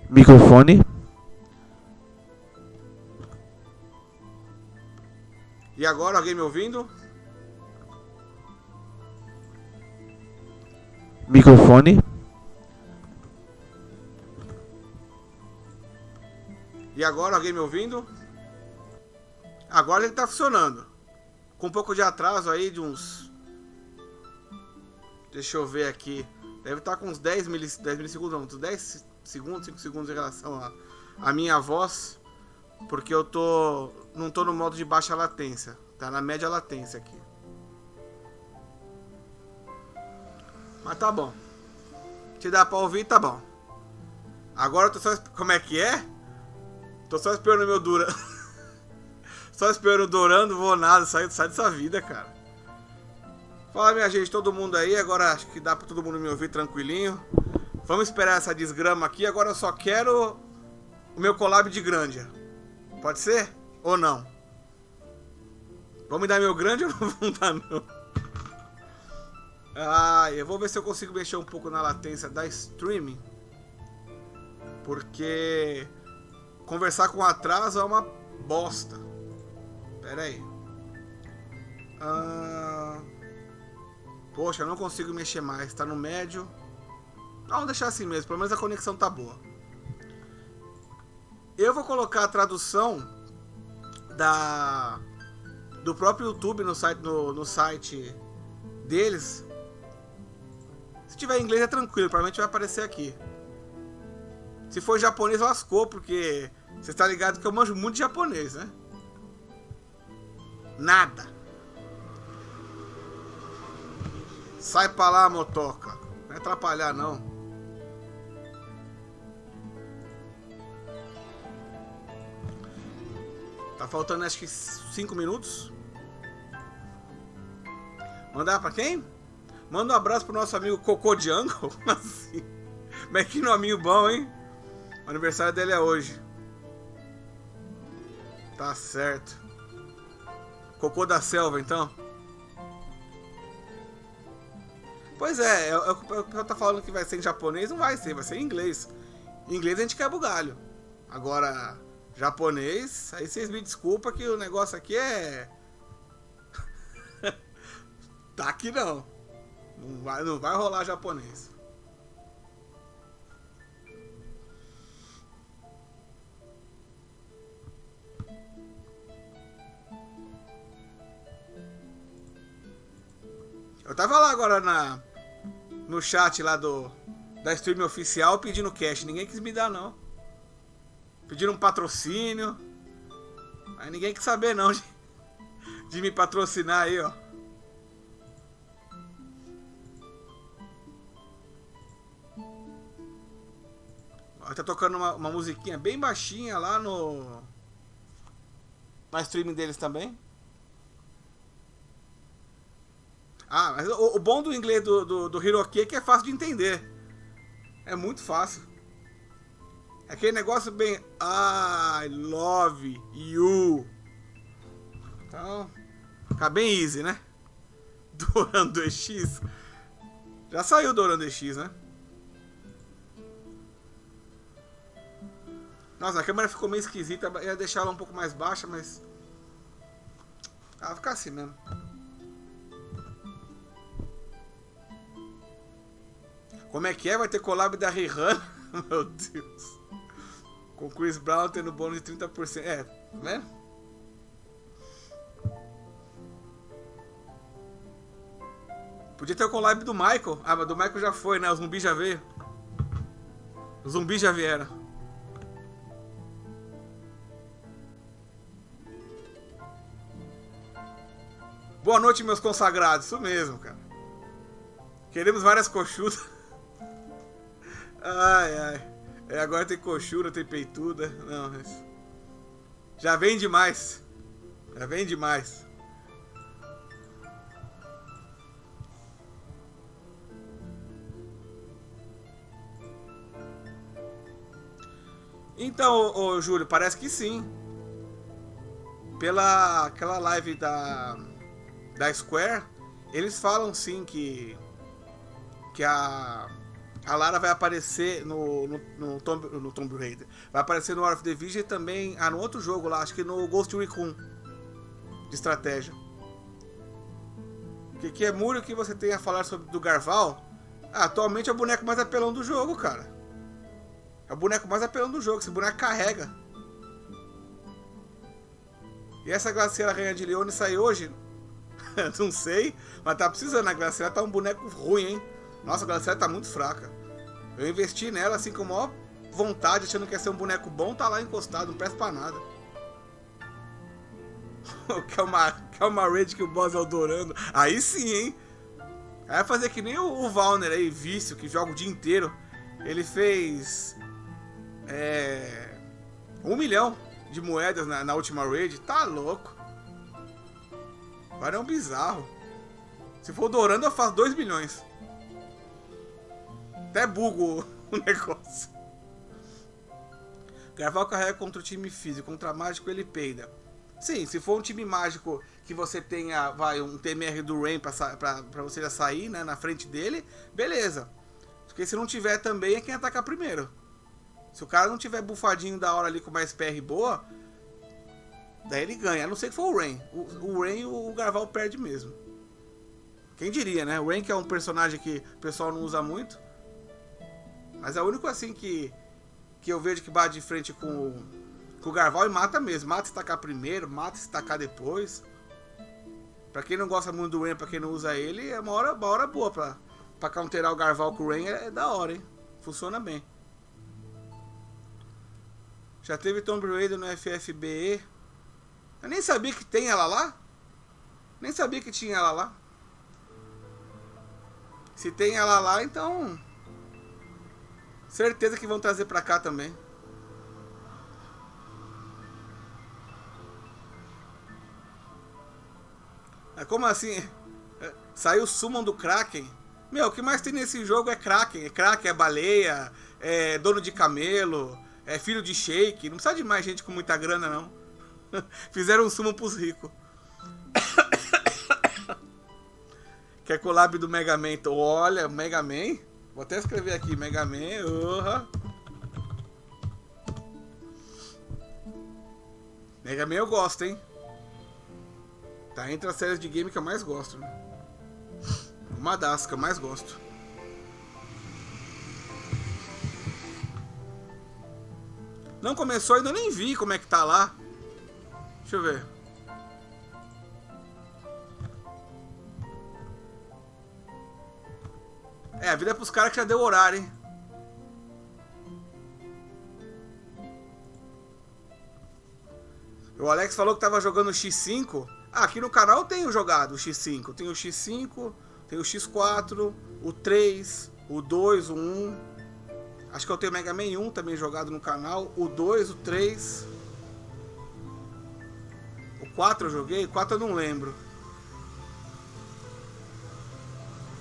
Microfone. E agora, alguém me ouvindo? Microfone. E agora, alguém me ouvindo? Agora ele tá funcionando. Com um pouco de atraso aí, de uns... Deixa eu ver aqui. Deve estar com uns 10 milissegundos, não, uns 10 segundos, 5 segundos em relação à minha voz. Porque eu não tô no modo de baixa latência. Tá na média latência aqui. Mas tá bom. Se dá pra ouvir, tá bom. Agora eu tô só... Como é que é? Tô só esperando o meu Dura. Só esperando o Dorando, vou nada. Sai dessa vida, cara. Fala, minha gente, todo mundo aí. Agora acho que dá pra todo mundo me ouvir tranquilinho. Vamos esperar essa desgrama aqui. Agora eu só quero o meu collab de Grândia. Pode ser? Ou não? Vão me dar meu grande ou não vão dar, não? Ah, eu vou ver se eu consigo mexer um pouco na latência da streaming. Porque conversar com atraso é uma bosta. Pera aí. Poxa, eu não consigo mexer mais. Tá no médio. Vamos deixar assim mesmo. Pelo menos a conexão tá boa. Eu vou colocar a tradução do próprio YouTube no site deles. Se tiver em inglês é tranquilo. Provavelmente vai aparecer aqui. Se for japonês, lascou, porque você está ligado que eu manjo muito de japonês, né? Nada. Sai pra lá, motoca. Não vai atrapalhar, não. Tá faltando acho que 5 minutos. Mandar pra quem? Manda um abraço pro nosso amigo Cocô de Angle. Como assim? Mas que nominho bom, hein? O aniversário dele é hoje. Tá certo. Cocô da selva, então. Pois é, eu tô falando que vai ser em japonês, não vai ser em inglês. Em inglês a gente quebra o galho. Agora, japonês, aí vocês me desculpam que o negócio aqui é... Tá aqui não. Não vai rolar japonês. Eu tava lá agora no chat lá da stream oficial pedindo cash. Ninguém quis me dar, não. Pediram um patrocínio. Aí ninguém quis saber, não, de me patrocinar aí, ó. Ó, tá tocando uma musiquinha bem baixinha lá na stream deles também. Ah, mas o bom do inglês do Hiroki é que é fácil de entender. É muito fácil. É aquele negócio bem... I love you. Então, fica bem easy, né? Dorando 2x. Já saiu Dorando 2x, né? Nossa, a câmera ficou meio esquisita. Eu ia deixar ela um pouco mais baixa, mas... ela vai ficar assim mesmo. Como é que é? Vai ter collab da Rihanna? Meu Deus. Com Chris Brown tendo bônus de 30%. É, né? Podia ter o collab do Michael. Ah, mas do Michael já foi, né? O zumbi já veio. Os zumbis já vieram. Boa noite, meus consagrados. Isso mesmo, cara. Queremos várias coxudas. Ai, ai. É, agora tem coxura, tem peituda. Não, mas... já vem demais. Já vem demais. Então, ô Júlio, parece que sim. Pela aquela live da Square, eles falam sim que A Lara vai aparecer no Tomb Raider. Vai aparecer no War of the Vision e também no outro jogo lá, acho que no Ghost Recon de estratégia. Que é muro que você tem a falar sobre do Garval? Atualmente é o boneco mais apelão do jogo, cara. É o boneco mais apelão do jogo, esse boneco carrega. E essa Glaciera Rainha de Leone sai hoje? Não sei, mas tá precisando. A Glaciera tá um boneco ruim, hein? Nossa, a Glaciera tá muito fraca. Eu investi nela assim com a maior vontade, achando que ia ser um boneco bom, tá lá encostado, não presta pra nada. que é uma raid que o boss é o Dorando. Aí sim, hein? Aí vai fazer que nem o Valner aí, vício, que joga o dia inteiro. Ele fez 1 milhão de moedas na última raid. Tá louco. Agora é um bizarro. Se for o Dorando, eu faço 2 milhões. Até bugo o negócio. Garval carrega contra o time físico, contra mágico ele peida. Sim, se for um time mágico que você tenha um TMR do Rain pra você já sair, né, na frente dele, beleza. Porque se não tiver também é quem atacar primeiro. Se o cara não tiver bufadinho da hora ali com mais PR boa, daí ele ganha. A não ser que for o Rain. O Rain o Garval perde mesmo. Quem diria, né? O Rain que é um personagem que o pessoal não usa muito. Mas é o único assim que eu vejo que bate de frente com o Garval e mata mesmo. Mata se tacar primeiro, mata se tacar depois. Pra quem não gosta muito do Rain, pra quem não usa ele, é uma hora boa pra counterar o Garval com o Rain. É da hora, hein? Funciona bem. Já teve Tomb Raider no FFBE. Eu nem sabia que tem ela lá. Nem sabia que tinha ela lá. Se tem ela lá, então... certeza que vão trazer pra cá também. Como assim? Saiu o Summon do Kraken? Meu, o que mais tem nesse jogo é Kraken. É Kraken, é baleia, é dono de camelo, é filho de shake. Não precisa de mais gente com muita grana, não. Fizeram um Summon pros ricos. Quer collab do Mega Man? Olha, Mega Man... Vou até escrever aqui, Mega Man, Mega Man eu gosto, hein? Tá entre as séries de game que eu mais gosto, né? Uma das que eu mais gosto. Não começou ainda, eu nem vi como é que tá lá. Deixa eu ver. A vida é pros caras que já deu horário, hein? O Alex falou que tava jogando o X5. Aqui no canal eu tenho jogado o X5. Tem o X5, tem o X4, o 3, o 2, o 1. Acho que eu tenho o Mega Man 1 também jogado no canal. O 2, o 3. O 4 eu joguei? O 4 eu não lembro.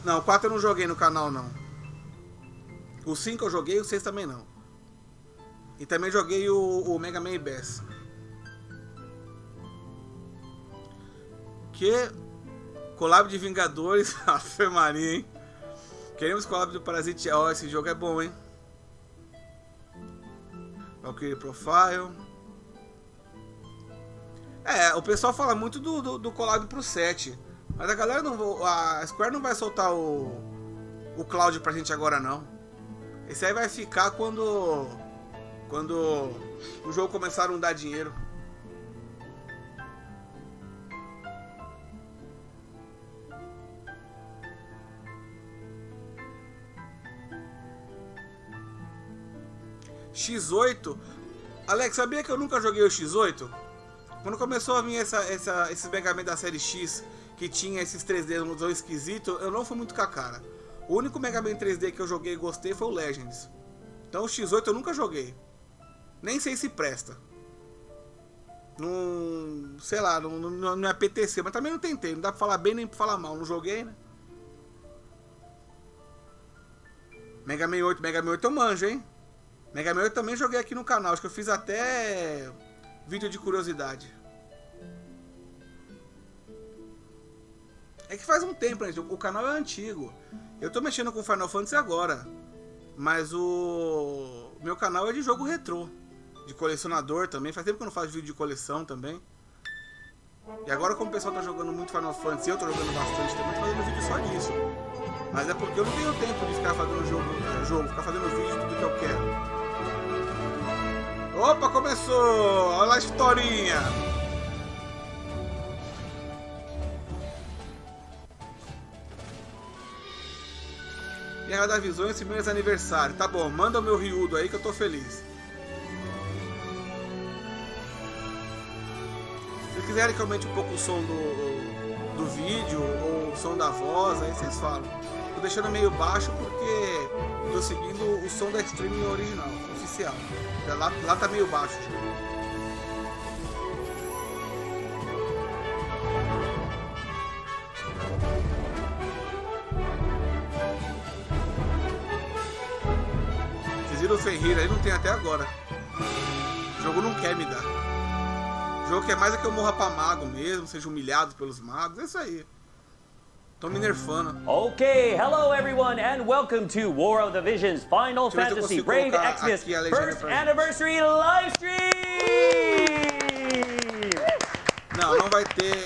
Não, o 4 eu não joguei no canal, não. O 5 eu joguei, o 6 também não. E também joguei o Mega Man Bass. Que collab de Vingadores. Ave Maria, hein? Queremos collab do Parasite. Ó, esse jogo é bom, hein? Valkyrie Profile. O pessoal fala muito do collab pro 7. Mas a galera não... A Square não vai soltar o Cloud pra gente agora, não. Esse aí vai ficar quando o jogo começar a não dar dinheiro. X8? Alex, sabia que eu nunca joguei o X8? Quando começou a vir esses Mega Man da série X, que tinha esses 3D no esquisito, eu não fui muito com a cara. O único Mega Man 3D que eu joguei e gostei foi o Legends. Então o X8 eu nunca joguei. Nem sei se presta. Não... sei lá, não é PTC, mas também não tentei. Não dá pra falar bem nem pra falar mal. Não joguei, né? Mega Man 8 eu manjo, hein? Mega Man 8 também joguei aqui no canal. Acho que eu fiz até vídeo de curiosidade. É que faz um tempo, né? O canal é antigo. Eu tô mexendo com Final Fantasy agora. Mas o meu canal é de jogo retrô, de colecionador também. Faz tempo que eu não faço vídeo de coleção também. E agora, como o pessoal tá jogando muito Final Fantasy, eu tô jogando bastante também, tô fazendo vídeo só disso. Mas é porque eu não tenho tempo de ficar fazendo jogo, ficar fazendo vídeo de tudo que eu quero. Opa, começou! Olha a historinha! Guerra das Visões, esse mês aniversário. Tá bom, manda o meu Ryudo aí que eu tô feliz. Se vocês quiserem que aumente um pouco o som do vídeo ou o som da voz, aí vocês falam. Tô deixando meio baixo porque tô seguindo o som da streaming original, oficial. Lá tá meio baixo. Vocês viram o Ferreira aí? Não tem até agora. O jogo não quer me dar. O jogo quer mais é que eu morra pra mago mesmo, seja humilhado pelos magos, é isso aí. Tô me nerfando. Okay, hello everyone and welcome to War of the Visions Final Fantasy Brave Exvius First Anniversary Livestream! Não vai ter,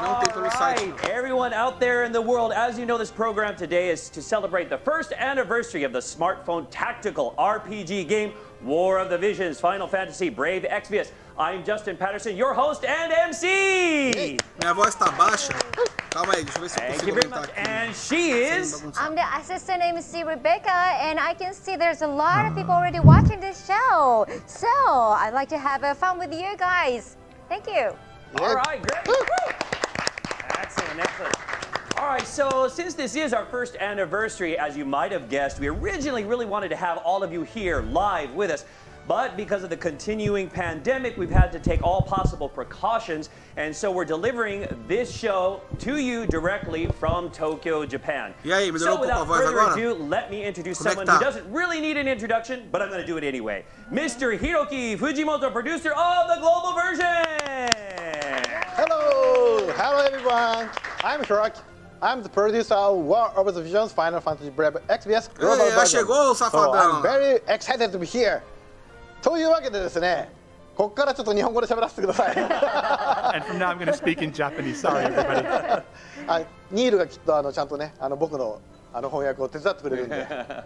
não tem pelo site. Everyone out there in the world, as you know, this program today is to celebrate the first anniversary of the smartphone tactical RPG game War of the Visions Final Fantasy Brave Exvius. I'm Justin Patterson, your host and MC! Minha voz tá baixa. Calma aí, deixa eu ver se eu consigo aumentar aqui. And she is... I'm the assistant MC Rebecca, and I can see there's a lot of people already watching this show. So, I'd like to have fun with you guys. Thank you. All right, great. Excellent, excellent. All right, so since this is our first anniversary, as you might have guessed, we originally really wanted to have all of you here live with us. But because of the continuing pandemic, we've had to take all possible precautions. And so we're delivering this show to you directly from Tokyo, Japan. So without further ado, let me introduce someone who doesn't really need an introduction, but I'm going to do it anyway. Mr. Hiroki Fujimoto, producer of the Global Version. Hello everyone. I'm Hiroki. I'm the producer of War of the Visions Final Fantasy Brave Exvius Global Version. So I'm very excited to be here. というわけでですね、ここからちょっと日本語で喋らせてください。And from now I'm going to speak in Japanese. Sorry, everybody. ニールがきっとちゃんとね、僕の翻訳を手伝ってくれるんで。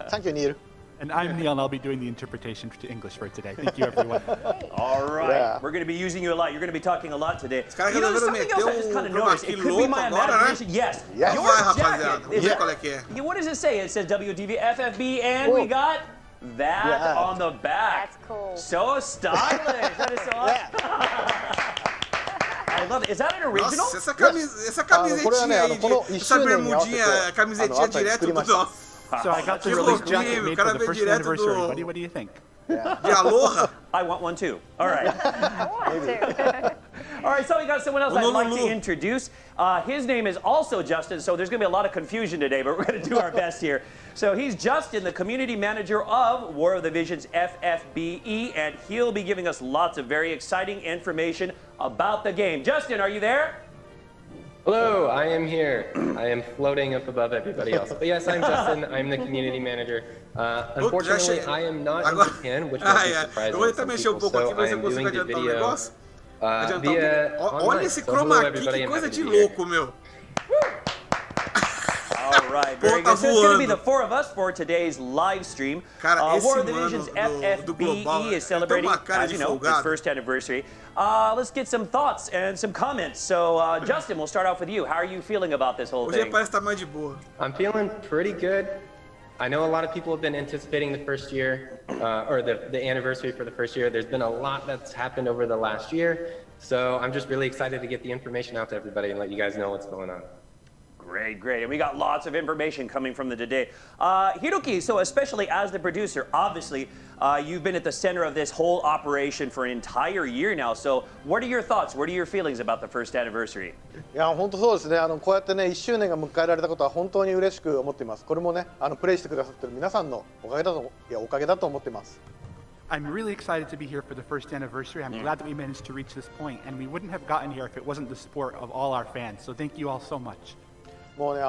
Thank you, Neil. And I'm Neil, and I'll be doing the interpretation to English for today. Thank you, everyone. All right. Yeah. We're going to be using you a lot. You're going to be talking a lot today. You know, something else I just kind of noticed. It could be my imagination. Yes. Your jacket. What does it say? It says WDV, FFB, and we got... that on the back. That's cool. So stylish. That is so awesome. I love it. Is that an original? Nossa, essa camisetinha aí, essa bermudinha, camisetinha direto do nosso. So I got the release jacket made for the first anniversary. What do you think? De Aloha. I want one too. All right. I want to. All right, so we got someone else I'd like to introduce. His name is also Justin, so there's going to be a lot of confusion today, but we're going to do our best here. So he's Justin, the community manager of War of the Visions FFBE, and he'll be giving us lots of very exciting information about the game. Justin, are you there? Hello, I am here. I am floating up above everybody else. But yes, I'm Justin. I'm the community manager. Unfortunately, I am not in Japan, which might be surprising to some people, so I am doing the video via Olha online. esse So chroma hello, key, everybody. que I'm coisa happy de to be here. louco, meu. All right, very good. So it's going to be the four of us for today's live stream. War of the Visions FFBE is celebrating, as you know, its first anniversary. Let's get some thoughts and some comments. So, Justin, we'll start off with you. How are you feeling about this whole thing? I'm feeling pretty good. I know a lot of people have been anticipating the first year, or the anniversary for the first year. There's been a lot that's happened over the last year. So I'm just really excited to get the information out to everybody and let you guys know what's going on. Great, great. And we got lots of information coming from the today. Hiroki, so especially as the producer, obviously, you've been at the center of this whole operation for an entire year now. So what are your thoughts? What are your feelings about the first anniversary? いや、本当そうですね。こうやってね、1周年が迎えられたことは本当に嬉しく思っています。これもね、プレイしてくださってる皆さんのおかげだと思っています。I'm really excited to be here for the first anniversary. I'm glad that we managed to reach this point, and we wouldn't have gotten here if it wasn't the support of all our fans. So thank you all so much. もうね、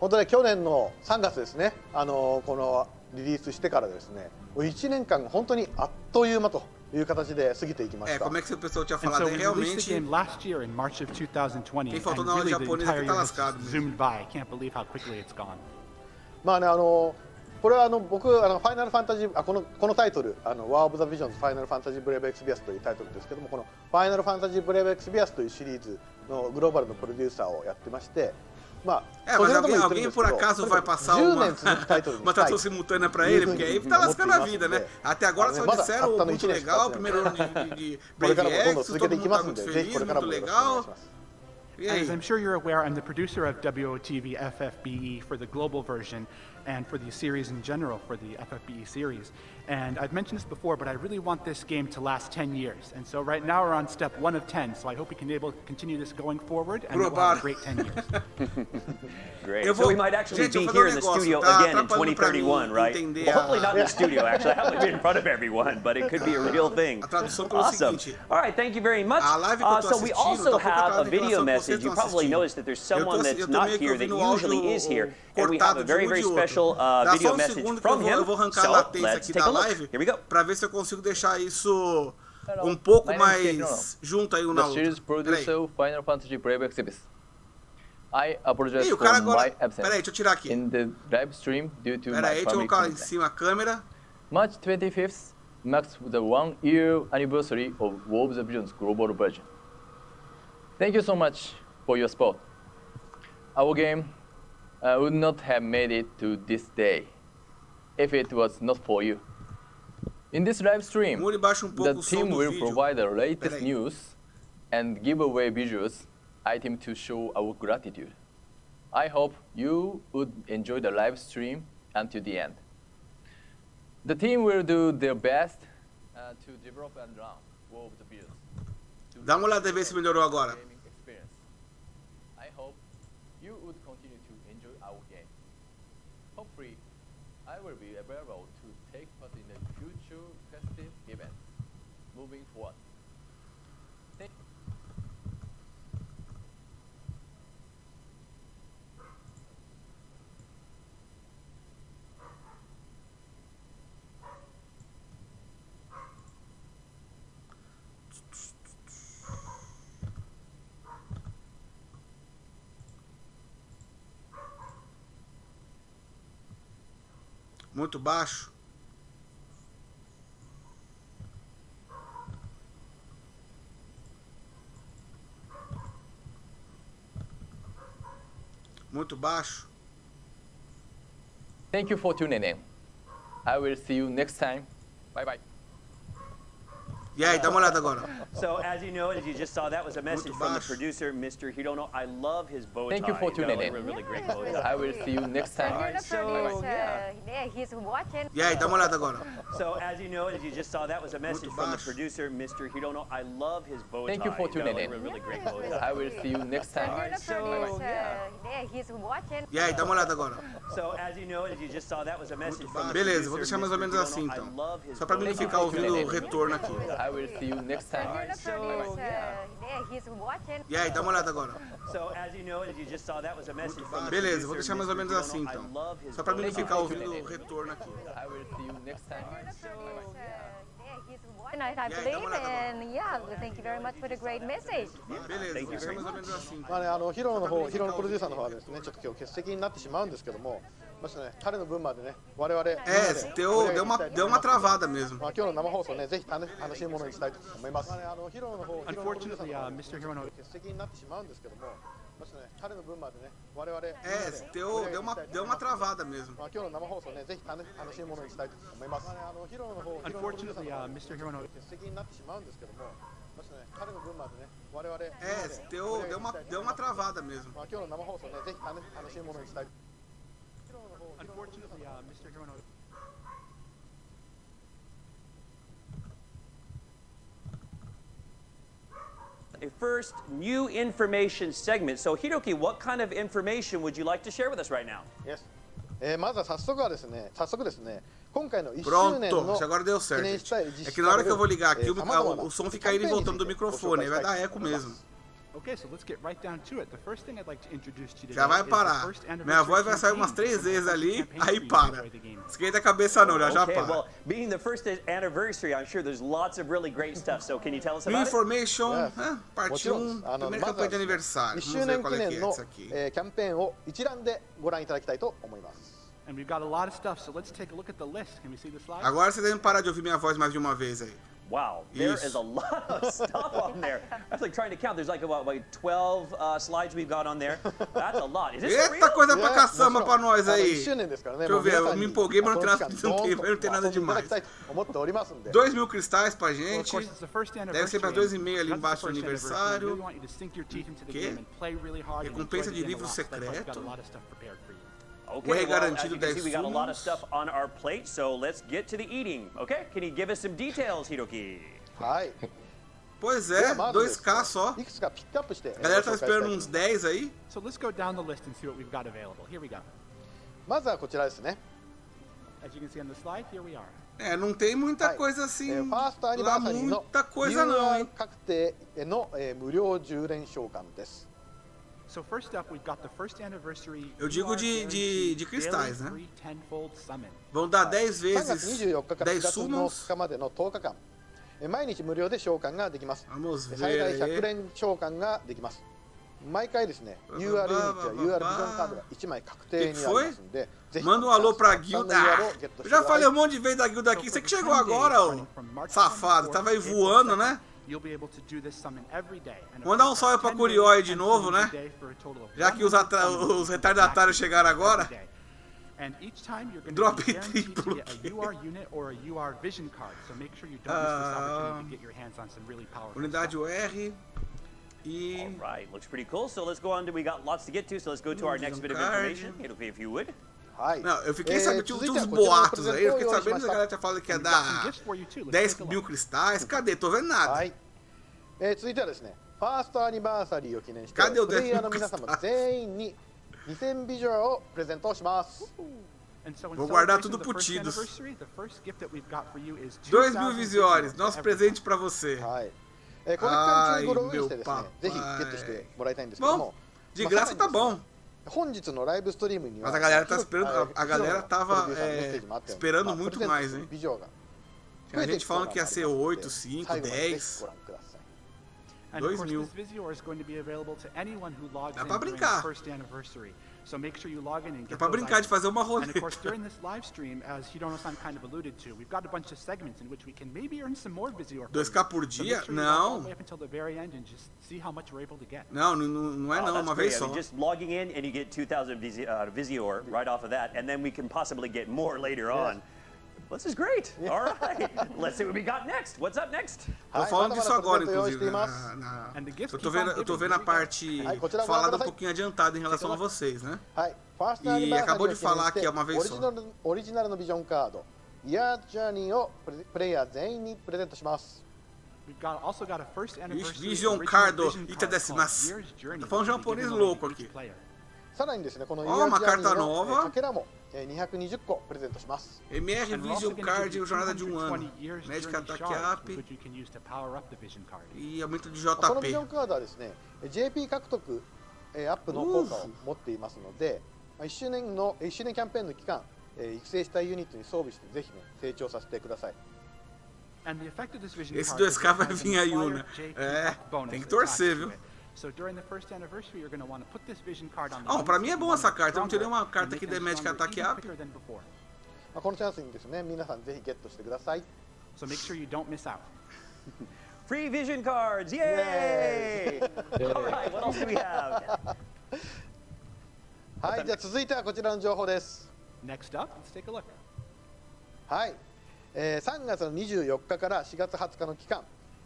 本当ね、去年の3月ですね、このリリースしてからですね、1年間本当にあっという間という形で過ぎていきました。Como é que o pessoal tinha And falado? so É we released the realmente game last year in March of 2020, quem faltou and na aula de really the japonês entire aqui year tá has lascado mesmo. zoomed by. I can't believe how quickly it's gone. まあね、これは僕ファイナルファンタジーこのタイトルWar of the Visions ファイナルファンタジーブレイブエクスビアスというタイトルですけども、このファイナルファンタジーブレイブエクスビアスというシリーズのグローバルのプロデューサーをやってまして、まあ mas alguém por acaso vai passar uma tradução simultânea pra ele, porque aí tá lascando a vida, né? Até agora só disseram muito legal, primeiro ano de Brave X, todo mundo tá muito feliz, muito legal. As I'm sure you're aware, I'm the producer of WOTV FFBE for the global version and for the series in general, for the FFBE series. And I've mentioned this before, but I really want this game to last 10 years. And so right now we're on step 1 of 10, so I hope we can be able to continue this going forward, and we'll have a great 10 years. Great. So we might actually be here in the studio again in 2031, right? Well, hopefully not in the studio, actually. I haven't been in front of everyone, but it could be a real thing. Awesome. All right, thank you very much. So we also have a video message. You probably noticed that there's someone that's not here that usually is here, and we have a very, very special video message from him. So let's take a look. Here we go. Pra ver se eu consigo deixar isso pouco mais junto aí um na outra. The series producer Final Fantasy Brave Exhibits. I apologize o for cara my agora... absence Peraí, deixa eu tirar aqui. in the live stream due to my Peraí, deixa eu family colocar lá em commitment. cima a câmera. March 25th marks the 1-year anniversary of War of the Visions global version. Thank you so much for your support. Our game would not have made it to this day if it was not for you. In this live stream, the team will provide the latest news and give away visuals item to show our gratitude. I hope you would enjoy the live stream until the end. The team will do their best to develop and run War of the Visions. Dá uma olhada e ver se melhorou agora. I hope you would continue to enjoy our game. Hopefully, I will be available to take part in the future festive events moving forward. Thank you. Muito baixo. Muito baixo. Thank you for tuning in. I will see you next time. Bye bye. E aí, dá uma olhada agora. So, as you know, as you just saw, that was a message from the producer, Mr. Hirono. I love his bow tie. Thank you for tuning in. Really great bow tie. I will see you next time. You're the So, producer. yeah. Yeah, he's watching. E aí, dá uma olhada agora. So, as you know, as you just saw, that was a message from the producer, Mr. Hirono. I love his bow tie. Thank you for tuning in. Really great bow tie. I will see you next time. You're the So, producer. yeah. Yeah, he's watching. E aí, dá uma olhada agora. So, as you know, as you just saw, that was a message from the Beleza, vou producer, deixar mais ou Mr. menos assim Hirono. então. I love his Só pra mim não bow tie. ficar ouvindo o retorno aqui. I will see you next time. You're the So, producer. yeah. Yeah, he's watching. E aí, dá uma olhada agora. So, as you know, as you just saw, that was a message from the Beleza, vou producer, deixar mais ou Mr. menos Hirono. assim I então. love his Só pra mim não bow tie. ficar ouvindo o retorno aqui. I will see you next time. So, yeah, he's watching. I believe, and yeah, thank you very much for the great message. Beleza, vou deixar mais ou menos assim. まあね、ヒロのプロデューサーの方はですね、ちょっと今日欠席になってしまうんですけども、ましてね、彼の分までね、我々deu uma travada mesmo. まあ今日の生放送ね、ぜひ楽しいものにしたいと思います。ヒロのプロデューサーの方は Unfortunately, Mr. Hirono 欠席になってしまうんですけども、ましてね、彼の分までね、我々deu uma travada mesmo. まあ今日の生放送ね、ぜひ楽しいものにしたいと思います。ヒロのプロデューサーの方は Unfortunately, Mr. Hirono 欠席になってしまうんですけども、ましてね、彼の分までね、我々deu uma travada mesmo. まあ今日の生放送ね、ぜひ楽しいものにしたい。 Unfortunately, Mr. Hirono. A first new information segment. So, Hiroki, what kind of information would you like to share with us right now? Yes. まずは早速ですね、今回の1周年 Pronto, の agora deu 記 certo. 念したい É que na hora que eu vou ligar aqui, o som fica indo e voltando do microfone, aí vai dar eco mesmo. Okay, so let's get right down to it. The first thing I'd like to introduce to you today Já vai is the parar. first anniversary Minha voz vai sair umas campaign. 3 vezes ali, Campaign aí for you to para. enjoy the game. Esquenta a cabeça não, já Okay, para. well, being the first anniversary, I'm sure there's lots of really great stuff. So can you tell us New about it? Information, Yes. parte もちろ 1, んprimeira まず campanha は de aniversário. 1 Vamos 周 ver 年 qual 記 é que 念 é の essa aqui. キャンペーンを一覧でご覧いただきたいと思います。 And we've got a lot of stuff, so let's take a look at the list. Can we see the slide? Agora vocês devem parar de ouvir minha voz mais de uma vez aí. Wow, there Isso. is a lot of stuff on there. I was like trying to count. There's like about 12 slides we've got on there. That's a lot. Is this for Eita real? coisa pra caçamba pra nós 1 aí. 周年ですからね。 Deixa eu ver, もう皆さん eu me に empolguei, mas não tem nada- この期間 não tem nada どんどん遊んでいただ demais. きたいと思っておりますんで。 2.000 cristais pra Well, of gente. course, it's the first Deve anniversary. ser para 2,5 ali and embaixo do because it's the first anniversary, aniversário. we really want you to sink your teeth into the Que? game and play really hard and Recompensa enjoy the de game a livro lot. That's why we've got secreto. a lot of stuff prepared for you. Okay, Whey well, as garantido you can see, 10 we got a lot of sumos. stuff on our plate, so let's get to the eating. Okay, can you give us some details, Hiroki? はい。 Pois では é, まずですね 2K só. いくつかピックアップして、A galera tá ご紹介したいと esperando 思います uns 10 aí. So let's go down the list and see what we've got available. Here we go. まずはこちらですね。 As you can see on the slide, here we are. É, não tem muita はい coisa assim. ファーストアニ Lá バーサリーの muita coisa não, UR hein? 確定の無料10連召喚です。 So first up, we've got the first anniversary. Eu digo UR de guaranteed cristais, daily né? free tenfold summon. Vão dar 10 3月 vezes 24日から4 10 月の summons. 日までの10日間、毎日無料で召喚ができます。 Vamos 最大 ver 100 aí. 連召喚ができます。毎回ですね、UR ユニットや UR ビジョンカードが1枚確定にありますので、ぜひ Manda um alô pra たくさんの guilda. UR をゲット Eu してく já ださ falei い um monte de vez da guilda aqui. So Você for que the chegou 10 agora, days, ô running from March safado. 24th Tava aí to April voando, 2nd, né? You'll be able to do this summon every day. And Vamos dar um salve pra 10 Curiói days, de 10 novo, summons né? a day for a total of Já que 100 summons os retardatários chegaram agora. every day. And each time you're going Drop to be it guaranteed to triplo. get a UR unit or a UR vision card. So make sure you don't miss this opportunity to get your hands on some really powerful Unidade stuff. UR. E. All right, looks pretty cool. So let's go on to, we got lots to get to, so let's go to our next bit of card. information. Hiroki, if you would. はい。 Não, eu fiquei sabendo, tinha 続いては uns こちらのプレ boatos ゼン aí. Eu トを fiquei 用意し sabendo ま que し a た。 galera tinha falado que ia We've got some dar gifts for you too. Let's 10 take a mil look. cristais. Cadê? Tô vendo は nada. い。続いてはですね、ファーストアニバーサリーを記念して、 Cadê o プレイヤーの皆様全員に2000ビジュアルをプレゼントします。 And so in Vou guardar celebration tudo of the first putidos. anniversary, the first gift that we've got for you is 2.000 2,000 visiores. for Nosso everyone. presente pra você. はい。この期間中にごログインしてですねはい、ぜひゲットしてもらいたいんですけど Bom, も、 de まあ graça さらに tá ですね bom. 本日のライブストリームには、 Mas a galera tá esperando, a ヒロ galera の tava プロデューサーのメッセージもあったように esperando まあ muito プレゼント mais, する hein? ビジョンが Tinha gente falando que ia ser 8, 5, 最後までぜひ 10. ご覧ください。 And of course, 2,000. this video is going to be available to anyone who logs Dá in pra during the brincar. first anniversary. So make sure you log in and É get pra those brincar de items. fazer uma And of course, roleta. during this live stream, as Hirono-san kind of alluded to, we've got a bunch of segments in which we can maybe earn some more Visio. 2K por So dia? make sure you log all the Não. way up until the very end and just see how much we're able to get. Não, não é Oh, não, that's uma great. vez I só. mean, just logging in and you get 2,000 Visior right off of that, and then we can possibly get more later on. This is great. All right. Let's see what we got next. What's up next? Tô falando disso agora, まだまだプレゼント用意して inclusive. います And the gifts Eu tô keep on vendo, eu tô giving. vendo a Here we go. parte Aí, continua falada agora, um pouquinho adiantada em relação a Take a look. vocês, né? はい。ファーストアニバーサリーを記念して acabou de falar aqui, é uma vez só. オリジナルのビジョンカード、イヤージャーニーをプレイヤー全員にプレゼントします。 We've also got a first anniversary Vision original card, vision ita card desimasu. called Year's Journey, Tá falando which will be japonês given away louco to each aqui. player. さらにですね、このイヤ Ó, ー uma ジャーニ carta ーの nova. かけらも220個プレゼントします。 MR And we're also Vision gonna give Card you Jornada de 220 ano. Year's Médica Journey Ataque shards, Up which you can use to power up the vision card. e aumento de このビジョ JP. ンカードはですね、JP 獲得アップの効果を持っていますので、1周年キャンペーンの期間、育成したいユニットに装備してぜひね成長させてください。 And the effect of this vision Esse card is 2K it vai has vir an aí, acquired né? JP É, bonus tem que attached torcer, to viu? it. So during the first anniversary, you're going to want to put this vision card on the Ó, pra units mim é that you bom want essa to carta. Eu não tirei uma stronger carta and aqui make de them Médica stronger Ataque even Up. quicker than before. このチャンスにですね、皆さんぜひゲットしてください。 So make sure you don't miss out. Free vision cards. Yay! All right, what else do we have? はい、じゃあ続いてはこちらの情報です。 Next up, let's take a look. はい、3月の24日から4月20日の期間、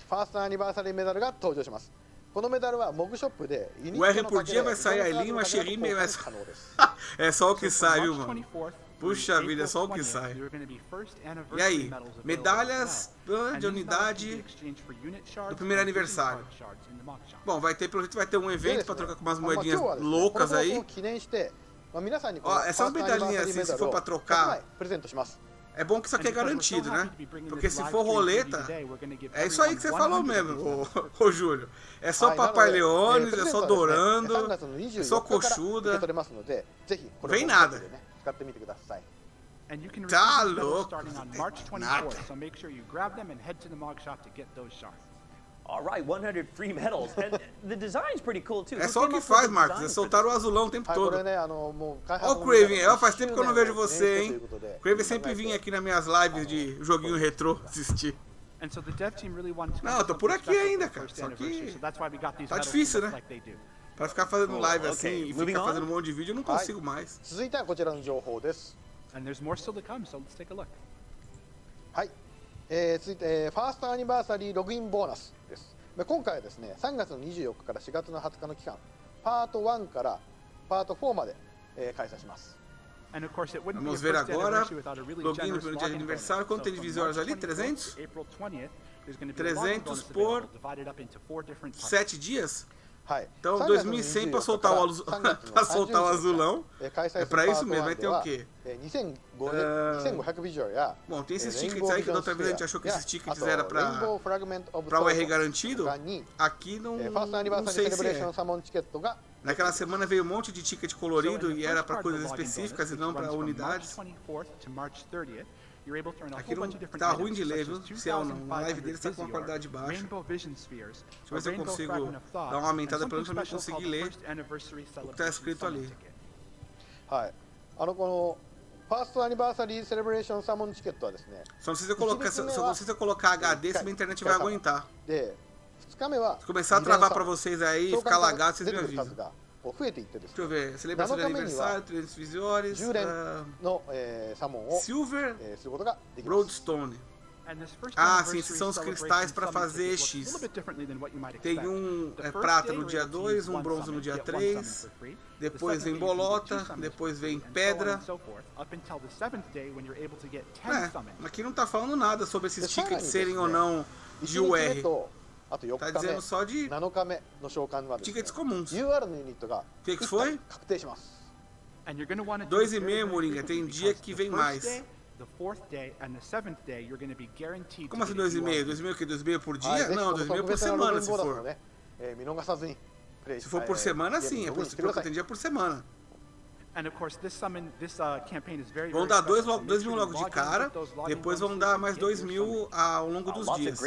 ファーストアニバーサリーメダルが登場します。このメダルはモグショップでユニ O ッ R トの por かけ dia ら vai sair a ビジョンカード linha, の a かけら xerinha と e vai. 交換可能です。É só o que So sai, from viu, March mano? 24th Puxa through vida, é só o que April sai. 20th, there are going to be first E anniversary aí, medals available medalhas as de well. And these medals can be unidade exchanged for unit shards do primeiro and vision aniversário. card shards in the mock shop. Bom, vai ter, pelo jeito vai ter um で evento です pra ね trocar com umas 今日 moedinhas はですね loucas この放送 aí. を記念して、皆さんにこの Ó, ファー essas ストアニバーサリー medalhinhas メ assim, ダ se ル for を pra 100 trocar, 枚プレゼントします。É bom que isso aqui é garantido, né? Porque se for roleta, é isso aí que você falou mesmo, ô Júlio. É só Papai Leones, é só Dorando, é só coxuda. Vem nada. Tá louco. Nada. All right, 100 free medals. And the design's pretty cool too. É só o que faz, Marcos. É soltar o azulão o tempo todo. Ó o Craven, faz tempo que eu não vejo você, hein? O Craven sempre vinha aqui nas minhas lives de joguinho retrô assistir. Não, eu tô por aqui ainda, cara. Só que tá difícil, né? Pra ficar fazendo live assim e ficar fazendo um monte de vídeo, eu não consigo mais. And there's more still to come, so let's take a look. はい、続いてファーストアニバーサリーログインボーナスです。今回はですね、3月の24日から4月の20日の期間、パート1からパート4まで、開催します。And of course, it wouldn't Vamos be a ver first agora. anniversary without a really Login generous no dia de login aniversário. bonus. Quanto tem de So visuais from ali? March 300? 24th to April 20th, there's going to be a login 300 bonus por available, divided up into 4 different parts. 7 dias? はい、Então 2.100 pra soltar o azulão. É pra isso mesmo, vai ter o quê? 2500 ビジュアルや Bom, tem esses tickets aí que da outra vez a gente achou que esses tickets era pra o R garantido. Aqui não sei se é. Naquela semana veio um monte de ticket colorido e era pra coisas específicas e não pra unidades. Aqui não tá ruim de ler, viu? Se é ou não. A live dele tá com uma qualidade baixa. Deixa eu ver se eu consigo dar uma aumentada pelo menos pra eu conseguir ler o que tá escrito ali. はい、このファーストアニバーサリーセレブレーションサモンチケットはですね、 Só não sei se eu colocar HD, se minha internet vai aguentar. で、2日目は Se começar a travar pra vocês aí, ficar lagado, vocês me avisam. 増えていってです Deixa eu ver, celebração de aniversário, 300 visores, 10連のサモンを Silver, することができます。 Roadstone. Ah, sim, esses são os cristais para fazer X. Tem um prata no dia 2, um bronze no dia 3, depois vem bolota, depois vem pedra. Aqui não tá falando nada sobre esses tickets serem ou não de UR. Tá dizendo só de tickets comuns. O que foi? 2,5, Moringa, tem dia que vem mais. Como assim 2,5? 2,5 o quê? 2,5 por dia? Não, 2,5 por semana, se for. Se for por semana, sim. É por tem dia por semana. Vão dar 2 mil logo de cara, depois vão dar mais 2 mil ao longo dos dias.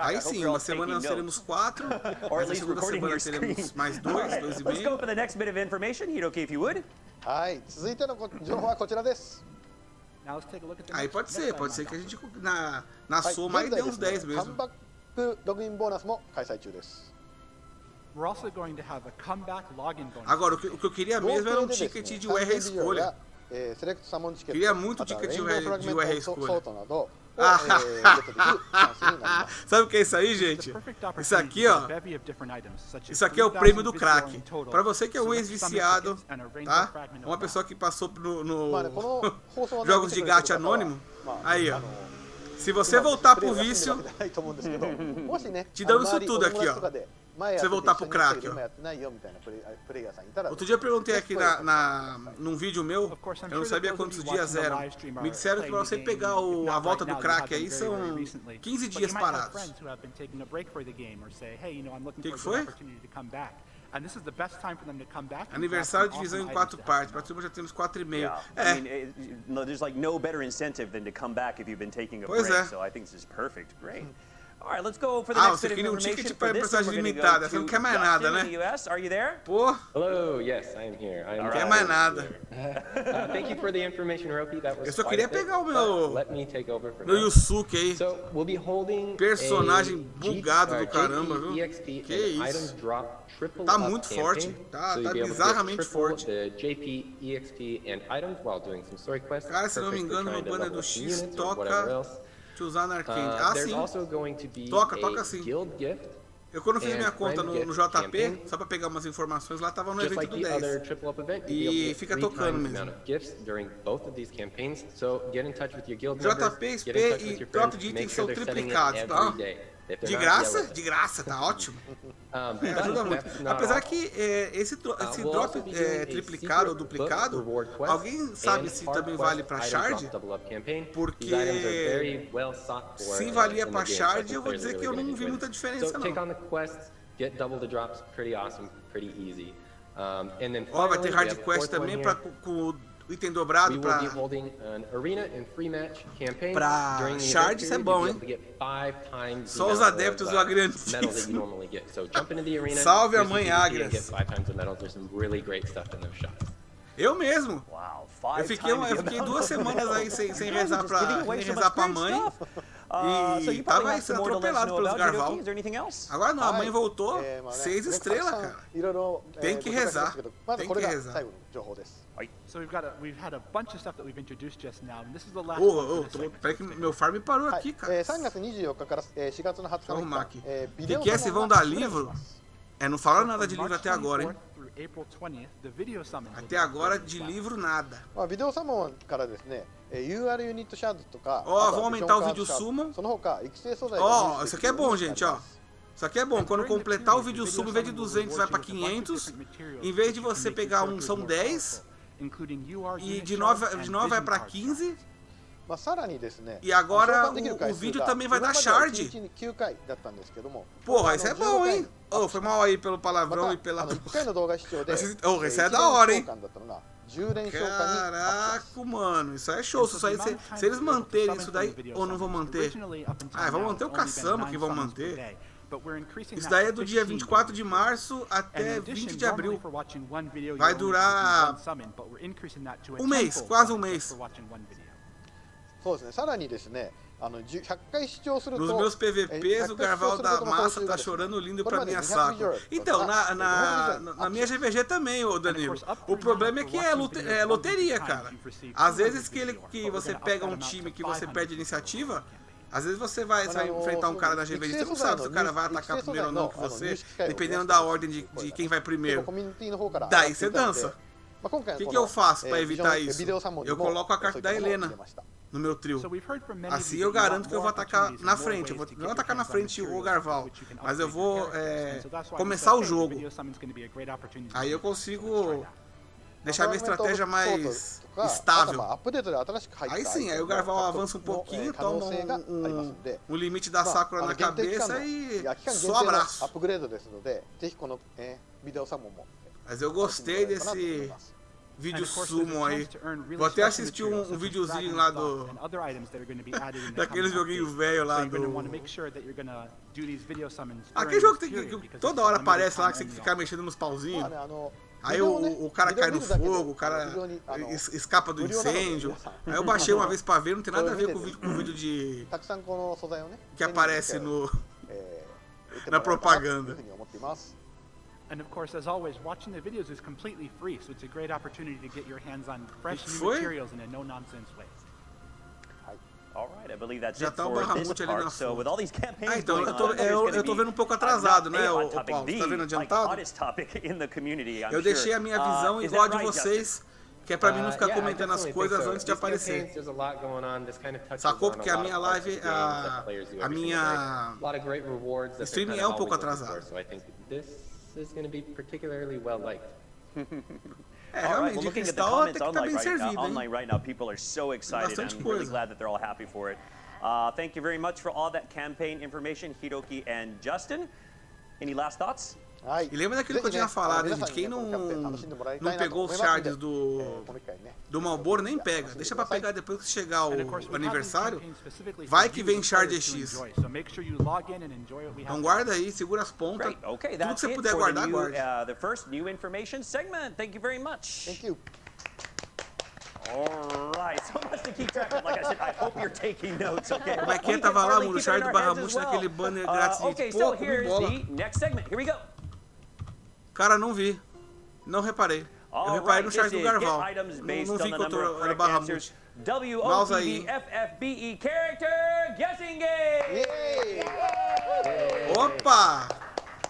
Aí sim, uma semana nós teremos 4, na segunda semana teremos mais 2, 2,5. Let's go for the next bit of information, Hiroki, if you would. はい、続いての情報はこちらです。 Aí pode ser que a gente na soma aí dê uns 10 mesmo. カムバックログインボーナスも開催中です。 Agora, o que eu queria mesmo era um ticket de UR escolha. Queria muito ticket de UR escolha. Sabe o que é isso aí, gente? Isso aqui, ó. Isso aqui é o prêmio do crack. Pra você que é um ex-viciado, tá? Uma pessoa que passou no jogos de gacha anônimo. Aí, ó. Se você voltar pro vício, te dando isso tudo aqui, ó. Você voltar pro crack, ó. Outro dia eu perguntei aqui num vídeo meu, eu não sabia quantos dias eram. Me disseram que pra você pegar a volta do crack aí são 15 dias parados. O que foi? Aniversário de divisão em 4 partes. Para cima já temos 4,5. There's like no better incentive than to come back if you've been taking a break. So I think this is perfect. Great. All right, let's go for the next bit of information. Ticket para personagem limitada. Você não quer mais nada, né? Are you there? Pô. Hello, yes, I am here. Não quer mais nada. Thank you for the information, Hiroki. That was Eu só queria pegar o meu Yusuke aí. So, we'll be holding personagem bugado do caramba, viu? Que isso? Tá muito forte. Tá bizarramente forte. Cara, se não me engano, no banner do X toca te usar na arcade. Ah, sim. Toca sim. Eu quando fiz minha conta no JP, só pra pegar umas informações, lá tava no evento do 10. E fica tocando mesmo. JP, SP e drop de itens são triplicados, tá? If De they're not, yeah, graça? we'll- De graça, tá ótimo. But Ajuda muito. that's not Apesar all. que esse We'll drop also be doing a triplicado ou secret duplicado, book reward quest alguém sabe and se hard também quest vale pra item shard? drop double up campaign. Porque These items are very well sought for, se valia in the pra game, so I shard, think eu vou players dizer are que eu really não gonna vi enjoy muita this. diferença, So take não. on the quests, get double the drops, pretty awesome, pretty easy. And then Ó, vai ter finally, we hard have the quest fourth one também here. pra, com o item We dobrado will pra... be holding an arena and free match campaign Pra during the shard, event isso é period. bom, You'll be hein? able to get 5 times the Só os amount adeptos of, do medals that you agrantismo. normally get. So jump into the arena, Salve a do some mãe PvP and Agras. get 5 times the medals. There's some really great stuff in those shots. Eu mesmo. Wow, Eu fiquei 2 semanas aí sem rezar pra mãe. E tava aí sendo atropelado pelos Garval. Agora não, a mãe voltou, 6 estrelas, cara. Tem que rezar. Tem que rezar. So we've had a bunch of stuff that we've introduced just now, and this is the last Ô, one. for this segment. peraí que meu farm parou aqui, cara. 3月24日から4月の20 Deixa eu 日 arrumar ま aqui. で、ビ O デオ que é se vão dar livro? Não falaram nada de From livro March até agora, hein? 24th through April 20th, the video summons will Até be agora uploaded de as well. livro nada. まあ、ビデオサモンからですね、UR ユニットシャードとか、Ó, あとは vamos ビジョン aumentar o カード vídeo シャード summon. その他育成素材 Ó, isso aqui é bom, gente, ó. Isso aqui é bom. Quando During the completar o period, vídeo the sub, em video vez de summon will 200 vai reward pra you with a bunch of 500. different materials Em vez de that you can você make your pegar characters são more 10. powerful, including UR E unit de shards 9 and vai vision pra card 15. shards. まあ、さらにですね、 E agora 召喚できる回 o 数 vídeo が também vai dar 今までは shard. 1日に9回だったんですけども、 Porra, isso é 15 bom, 回 hein? Ô, foi mal aí pelo ま palavrão た e pela... 1回の動画視聴で、Esse é da hora, hein? 1連召喚だったのが10連召喚にアップします Caraca, mano, isso aí é show. Isso aí, se eles manterem isso daí, ou não vão manter? Ah, vão manter o caçamba que vão manter. Isso daí é do dia 24 de março até 20 de abril. Vai durar um mês, quase um mês. そうですね、さらにですね、100回視聴すると Nos meus PVPs, o Garval da Massa tá chorando lindo pra minha saco. Então, na minha GVG também, ô Danilo. O problema é que é loteria, cara. Às vezes que você pega um time que você perde iniciativa, às vezes você vai enfrentar um cara na GVG, você não sabe se o cara vai atacar primeiro ou não que você, dependendo da ordem de quem vai primeiro. コミュニティの方から Daí você dança. まあ、今回 O que こ que の eu faço pra ビ evitar デ isso? オサモンに Eu も coloco a そう carta いっ da たものを Helena 入れました no meu trio. So we've heard from many of Assim you eu that you garanto que eu want vou atacar more na opportunities frente. Eu and vou more não ways atacar na to get frente your o hands on Garval, materials which you can mas eu upgrade vou your character. So that's why we começar o said, hey, the jogo. video summon's gonna be a great opportunity Aí eu for you. consigo deixar minha トーナメント estratégia ソー mais トとか、あとは estável. まあアップデートで新しく入った Aí sim, aí o Garval avança um pouquinho, 可能 toma 性がありますので、 um limite da Sakura まあ na 限定期間 cabeça の e いや期間限 só 定のア abraço. ップグレードですので、ぜひこの、ビデオサモンも Mas eu gostei desse vídeo And of course, there's a sumo aí. chance to earn really Vou até special assistir materials, um such as videozinho Dragon's lá Thought do... and other items that are going to be added in the Daqueles coming joguinhos updates. velhos So lá you're going to want to do... make sure that you're going to do these video summons Aquele during jogo this que period, because toda it's hora limited aparece lá time que você tem que only. ficar mexendo nos まあ pauzinhos. ね、Aí ビデオね o cara ビデオ cai no 見るだけで fogo, o cara 非常にescapa do 無料なので incêndio. 皆さん Aí eu baixei uma vez pra ver, não tem nada a ver com o それを見て vídeo de たくさんこの素材をね que aparece no 売っても na らえたらという propaganda. ふうに思っています And of course, as always, watching the videos is completely free, so it's a great opportunity to get your hands on fresh new Foi? materials in a no-nonsense way. All right, I believe that's Já it tá o for this Bahamut ali na part. So foto. with all these campaigns Ah, então going eu on, tô, I think there's eu tô gonna vendo um pouco be, atrasado, not né, a ô hot topic, Paulo? Você tá vendo the adiantado? hottest topic in the community, I'm Eu deixei a minha visão sure. igual a Is de that right, vocês, que é pra mim não ficar Yeah, I comentando as definitely coisas think so. antes de These aparecer. campaigns, there's a lot going on. This kind of touches Sacou? on Porque a a lot minha of parts of live, the games that the players do a every single minha day. A lot of great rewards that they're streaming kind é of pouco always looking atrasado. for, so I think this is going to be particularly well liked. É, All right, realmente, well, de looking at the cristal tem comments que estar bem servido, hein? online right now, people are so excited, and Bastante I'm really coisa. glad that they're all happy for it. Thank you very much for all that campaign information, Hiroki and Justin. Any last thoughts? はい E lembra daquilo que eu ぜひね tinha falado, 皆 hein, さ gente? んに Quem ねこのキャンペーン楽しんでもらいた não いなと pegou 思 os いますの shards で、do この機会にね do Malboro, nem pega. Deixa pra pegar depois que chegar And of o course, we have these aniversário. campaigns specifically for Vai que you, vem the shard players, to X. enjoy. So make sure you log in and enjoy what we have. Então guarda aí, segura as pontas. Great. Okay, Tudo que that's você it puder for guardar, the, new, guarde. the first new information segment. Thank you very much. Thank you All right, so much to keep track of. Like I said, I hope you're taking notes, okay? Como é que é? We can Tava lá, hardly mano, o keep it shard in do our heads Bahamut as well. naquele banner grátis de Okay, so pouco, here's bola. the next segment. Here we go. Cara, não vi. Não reparei. Eu All reparei right, no this shard do is Garval. get items Não, based não on vi the quanto number of era correct Bahamut. answers. Mouse aí. WOTBFFBE character guessing game. Yay! Opa!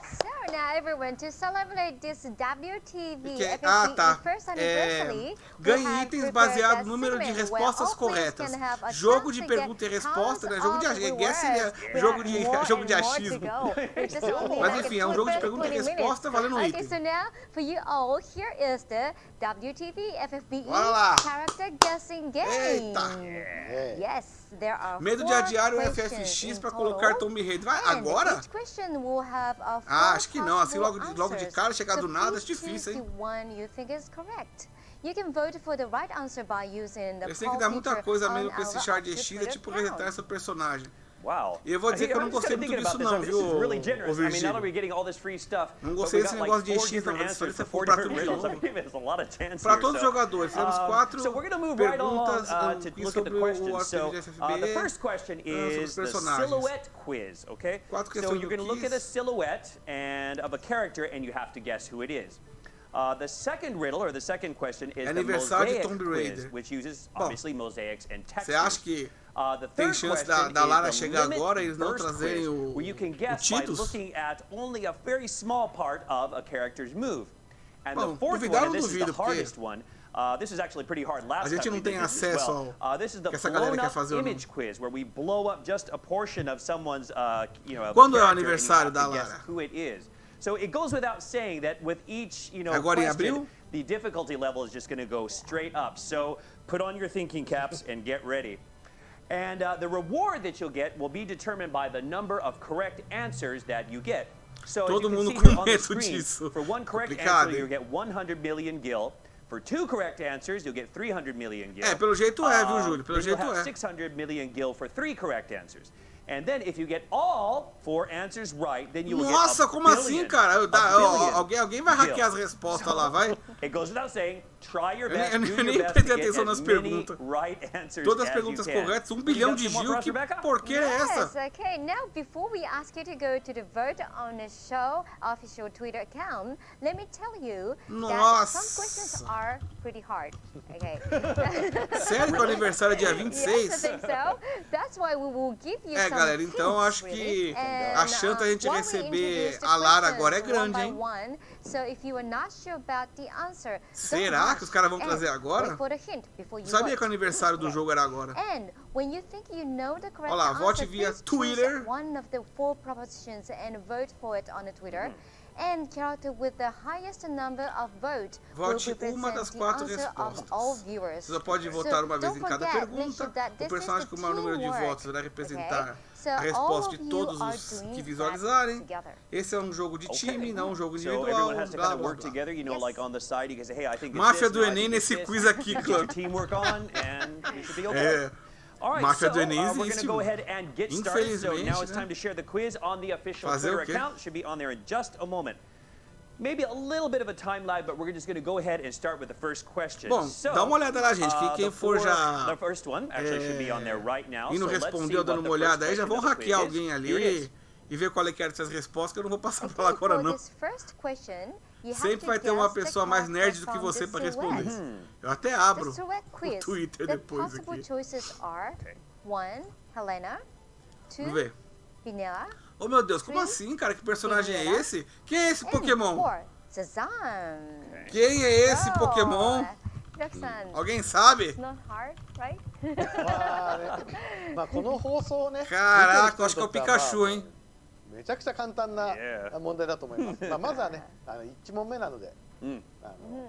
So now everyone, to celebrate this WTV Que- FFBE tá. first anniversary, we Ganhe have itens prepared baseado a no número de segment respostas where all players corretas. can have a Jogo chance de to get pergunta e resposta, né? Jogo de tons of guess seria rewards. jogo There are jogo de more and more achismo. to go. It's just only Mas like enfim, é um jogo de pergunta e 20 resposta valendo um Okay, item. so now for you all, here is the WTV FFBE Bora lá. character guessing game. Eita. Yes, there are Medo de 4 adiar o questions FFX in pra total. colocar Tomb Raider. Vai, And agora? each question will have a Acho que não. Assim, logo de cara, chegar do nada, é please difícil, hein? choose the one you think is correct. You can vote for the right answer by using the Eles têm que poll dar muita feature coisa on mesmo com esse our char de Official X, é Twitter tipo account. resetar esse personagem. Wow. E eu vou dizer que eu não I'm just gostei kinda muito disso thinking about não, this. This is really viu, generous. ô I mean, not only are Virgílio? we getting all this free stuff, Não but gostei we desse got negócio de like 4 X, different não. answers Você for for 4 pra different tudo de riddles. I novo. mean, there's a lot of chance Para here. todos os jogadores, fizemos 4 So we're going to move right along perguntas to aqui look at the sobre o questions. So hóspede de FFBE. the first question sobre is os the personagens. silhouette quiz, okay? 4 So questões you're do going to look at a quiz. silhouette and of a character and you have to guess who it is. The second riddle, or the second question, is the Aniversário de mosaic Tomb quiz, Raider. which uses, Bom, obviously, mosaics and Você textures. acha que The tem third chance question da Lara is the chegar limit agora e eles não burst trazerem quiz, o where you can guess by Cheetos? looking at only a very small part of a character's move. And Bom, the fourth duvidar one, eu and this is duvido, the porque hardest one, this is actually pretty hard. Last a gente time we não tem did this as acesso well. This is the que essa galera blown quer up fazer ou não. image quiz, where we blow up just a portion of someone's, of Quando a é o character, aniversário and you have da to guess Lara? who it is. So it goes without saying that with each, Agora em question, abril? the difficulty level is just going to go straight up. So put on your thinking caps and get ready. And the reward that you'll get will be determined by the number of correct answers that you get. So as Todo you can mundo see com here on the medo screen, disso. for one correct Complicado, answer, hein? you'll get 100 million gil. For 2 correct answers, you'll get 300 million gil. Pelo jeito é, viu, Júlio? Pelo Then you'll jeito have é. 600 million gil for 3 correct answers. And then if you get all 4 answers right, then you will Nossa, get a como assim, billion, cara? a billion Alguém vai hackear gil. as respostas lá, vai? It goes without saying, try your Eu best, nem- do eu your nem best to prestei get atenção as nas many perguntas. right answers Todas as as perguntas you can. corretas, You bilhão got de some more gil, for us, que Rebecca? porqueira é Yes, essa? okay. Now, before we ask you to go to the vote on the show official Twitter account, let me tell you that some questions Nossa. are pretty hard. Okay. Sério que o aniversário é dia Yes, I 26? think so. That's why we will give you some Galera, então hints, acho really. que And, a chance da gente while we receber introduce the a Lara questions agora é one grande, by hein? one, so if you are not sure about the answer, Será don't que os caras vão rush trazer and agora? wait for the hint before you Sabia vote. que o aniversário do jogo era agora. And when you think you know the correct Olha lá, vote answer, via please Twitter. choose one of the 4 propositions and vote for it on the Twitter. And character with the highest number of votes will Vote represent uma das the 4 answer respostas. of all viewers. Você só pode So votar uma vez don't em cada forget, pergunta. mention that O this personagem is com the o maior número de teamwork, votos vai representar okay? So a all resposta of de you todos are os doing que that visualizarem. together. Esse é um jogo de time, não um jogo So individual. everyone has to Blá, kind of blá, work blá. together, Yes. like on the side, you can say, hey, I think it's Máfia this, do no, I Enem think it's nesse this. quiz aqui, Get your clã. teamwork on, and you should be okay. É. All right, Máfia so do Enem we're going to existe, go mano. ahead and get started. So now Infelizmente, it's né? time to share the quiz on the official Fazer Twitter o quê? account. Should be on there in just a moment. Maybe a little bit of a time lag, but we're just going to go ahead and start with the first question. Bom, so, dá uma olhada lá, gente, que quem for já the first one actually should be on there right now. e não so let's see respondeu what dando the uma first olhada aí, já vão question of the quiz hackear is. alguém Here it is. ali e ver qual é que era dessas respostas, que eu não vou passar pra lá Okay, agora for não. this first question, you have Sempre to vai ter uma guess the pessoa mais character nerd do que from você the para responder. silhouette. Eu até abro The silhouette o quiz. Twitter The depois possible aqui. choices are 1. Helena, 2. Vamos ver. Vanilla, Oh meu Deus, como Three. assim, cara? Que personagem é Vanilla. esse? Quem é esse and Pokémon? 4. Shazam. Quem é esse Oh, Pokémon? Hiroki-san, Alguém sabe? it's not hard, right? まあね、まあこの放送をね、 Caraca, 見てる eu acho que é o 人にとっては Pikachu, hein? めちゃくちゃ簡単な Yeah. 問題だと思います。まあまずはね、1問目なので、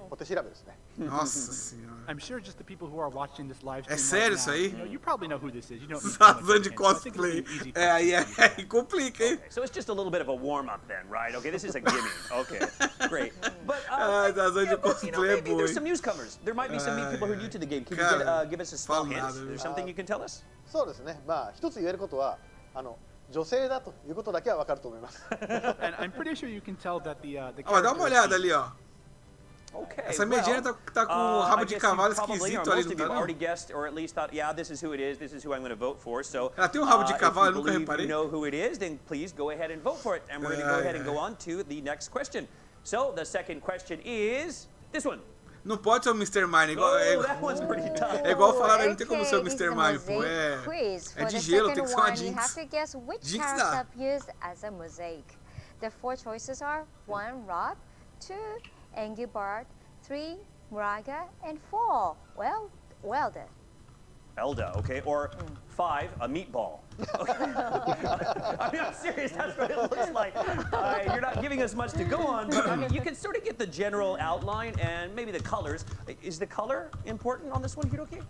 小手調べですね。 Nossa senhora. I'm sure just the people who are watching this live É stream sério right isso now, aí? you know, you probably know who this is. You know, Usando de I think it'll be cosplay. an easy É, aí question. complica, hein? So it's just a little bit of a warm-up then, right? Okay, this is a gimme. Okay, great. But Ai, das de but, cosplay é maybe boa, there's hein? some newcomers. There might be some new people who are new to the game. Can you Cara, give us a small fala hint? nada, There's something you can tell us? そうですね。まあ一つ言えることは、女性だということだけはわかると思います。 And I'm pretty sure you can tell that the Ó, dá uma character olhada is- ali, ó. Okay. Essa medinha tá com o rabo de cavalo esquisito ali, most não of tá you não? already guessed, or at least thought, yeah, this is who it is. This is who I'm going to vote for. So, Ela tem um rabo de cavalo, if eu you nunca believe reparei. you know who it is, then please go ahead and vote for it. And we're going to go ahead and go on to the next question. So the second question is this one. Não pode ser o Mr. Mine, Oh, igual, that one's pretty tough. é igual falaram, não tem como Okay, ser o this is Mr. the Mime, pô. mosaic quiz. É For de the gelo, second tem que ser uma one, you have Jinx. to guess which Jinx character dá. appears as a mosaic. The 4 choices are 1, Rob, 2, Angry Bird, 3, Moraga, and 4, well done. Elda, okay, or 5, a meatball. Okay. I mean, I'm serious, that's what it looks like. You're not giving us much to go on, but I mean, you can sort of get the general outline and maybe the colors. Is the color important on this one, Hiroki?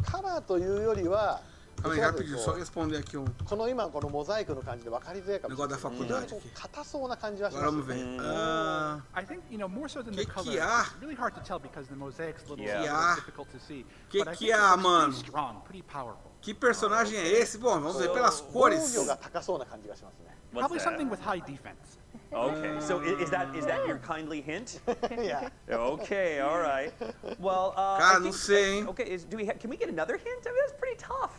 カラーというよりは、 Calma aí, rapidinho, só responder aqui um このモザイクの感じで分かりづらいかもしれない。 negócio da 非常に faculdade こ aqui. う硬そうな感じはし Agora ます vamos ね。 ver. I think, more so than the Que color, há? it's really hard to tell because the mosaic's a little, Yeah. little difficult to see. Que But I think há, it looks mano? pretty strong, pretty powerful. Que personagem é esse? Bom, vamos ver pelas 防 cores. 御が高そうな感じがしますね。 What's Probably that? something with high defense. Okay, so is that your kindly hint? いや、 Okay, all right. Well, Cara, I não think, sei, hein? Okay, can we get another hint? I mean, that's pretty tough.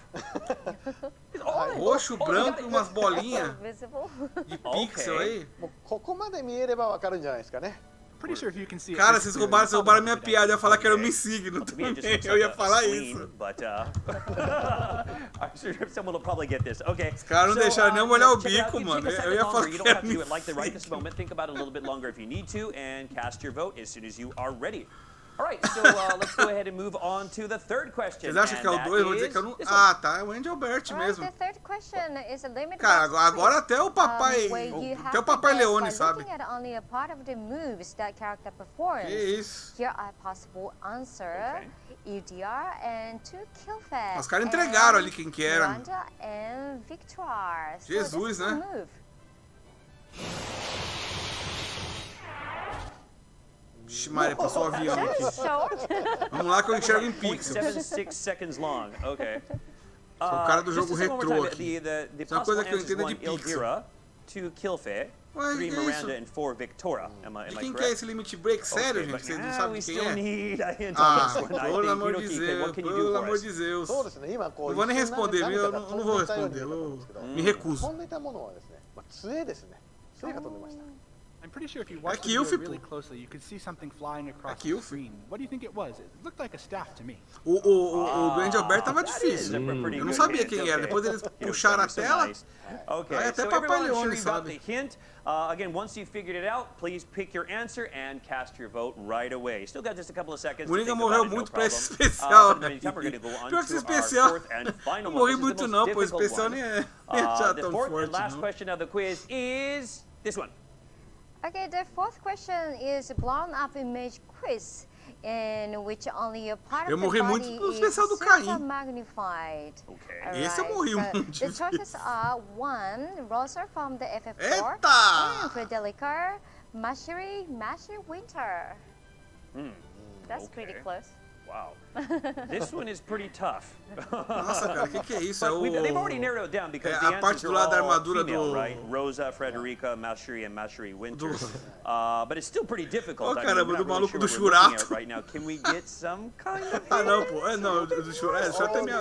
Roxo, branco e umas bolinhas Visible. de pixel aí. もうここまで見えれば分かるんじゃないですかね。 Pretty sure if you can see it. Cara, this vocês clearly, roubaram it's minha probably piada. Eu ia falar que era o Okay. meu signo To me, it just também. looks Eu like ia a falar spleen, isso. but I'm sure someone will probably get this. Okay. Os caras não deixaram nem eu molhar o check it out. bico, You mano. take a Eu second ia longer. falar You que don't era have to do it like right this signo. moment. Think about it a little bit longer if you need to, and cast your vote as soon as you are ready. All right, so let's go ahead and move on to the third question. Vocês acham que é o and that 2? Eu vou dizer que eu não. is this Ah, tá. É o Andy Albert Alright, mesmo. the third question is a limited Cara, box agora quiz, até o papai. where you have Até o to papai guess Leone by sabe. looking at only a part of the moves that character performs. Que isso. Here are possible answer, EDR and 2 kill fast. Os caras entregaram ali quem que era. Miranda and Victor. So Jesus, this is the né? move. Vixe, Maria, passou o avião aqui. Short. Vamos lá que eu enxergo em pixels. 0.76 seconds long. Okay. Sou o cara do Just jogo one more retrô time, aqui. The Isso é uma possible coisa que eu answers: entendo 1, de pixel. Ildira, 2, Kilfe, Ué, 3, que Miranda, isso? and 4, Victoria. Am I E quem que é correct? esse limit break? Sério, Okay, gente? but Vocês não we sabem quem still é? need a hint on Ah, this one, I pelo think. amor de Hiroki, Deus, what can you do pelo for amor us? de Deus. そうですね。今こう Não vou nem 一瞬 responder, 何 viu? か Eu が não 飛ん vou でいたように responder. 見えたん Eu ですけど me recuso. 飛んでいたものはですね、杖ですね。杖が飛んでました。 I'm pretty sure if you watch the Kill, video Fipo. really closely, you could see something flying across Kill, the screen. What do you think it was? It looked like a staff to me. O do Andy Albert tava That is difícil. a pretty Eu não good sabia hint, quem era. okay. Depois eles Yeah, puxaram a so tela. nice. Okay, Aí até so Papai everyone, I'm sure Leone you got sabe. the hint. Again, once you figured it out, please pick your answer and cast your vote right away. Still got just a couple of seconds. O to Moringa think morreu about it, no muito pra esse problem. especial, But in the meantime, we're going to go on Pior que esse to our especial. fourth and final Não one. morri This is the muito most não, pô. O difficult especial one. nem é já The tão fourth and forte, last não. question of the quiz is this one. Okay, the fourth question is blown up image quiz, in which only a part Eu of the morri muito body no is especial do super Caim. magnified. Okay. Esse eu morri so muito. the choices are 1, Rosa from the FF4, Eita! and Frederica, Mashiri Winter. That's pretty okay. close. Wow. This one is pretty tough. Nossa, cara, o que é isso? É But they've already o... narrowed it down because É the a parte answers do are lado da all armadura female, do- right? Rosa, Frederica, Mashiri, and Mashiri Winter. Do- But it's still pretty difficult. Oh, I mean, caramba, we're do not really maluco sure do what we're looking at Churato. right now. Can we get some kind of Ah, hint? não, pô. É, não, do Churato. É, Churato é minha...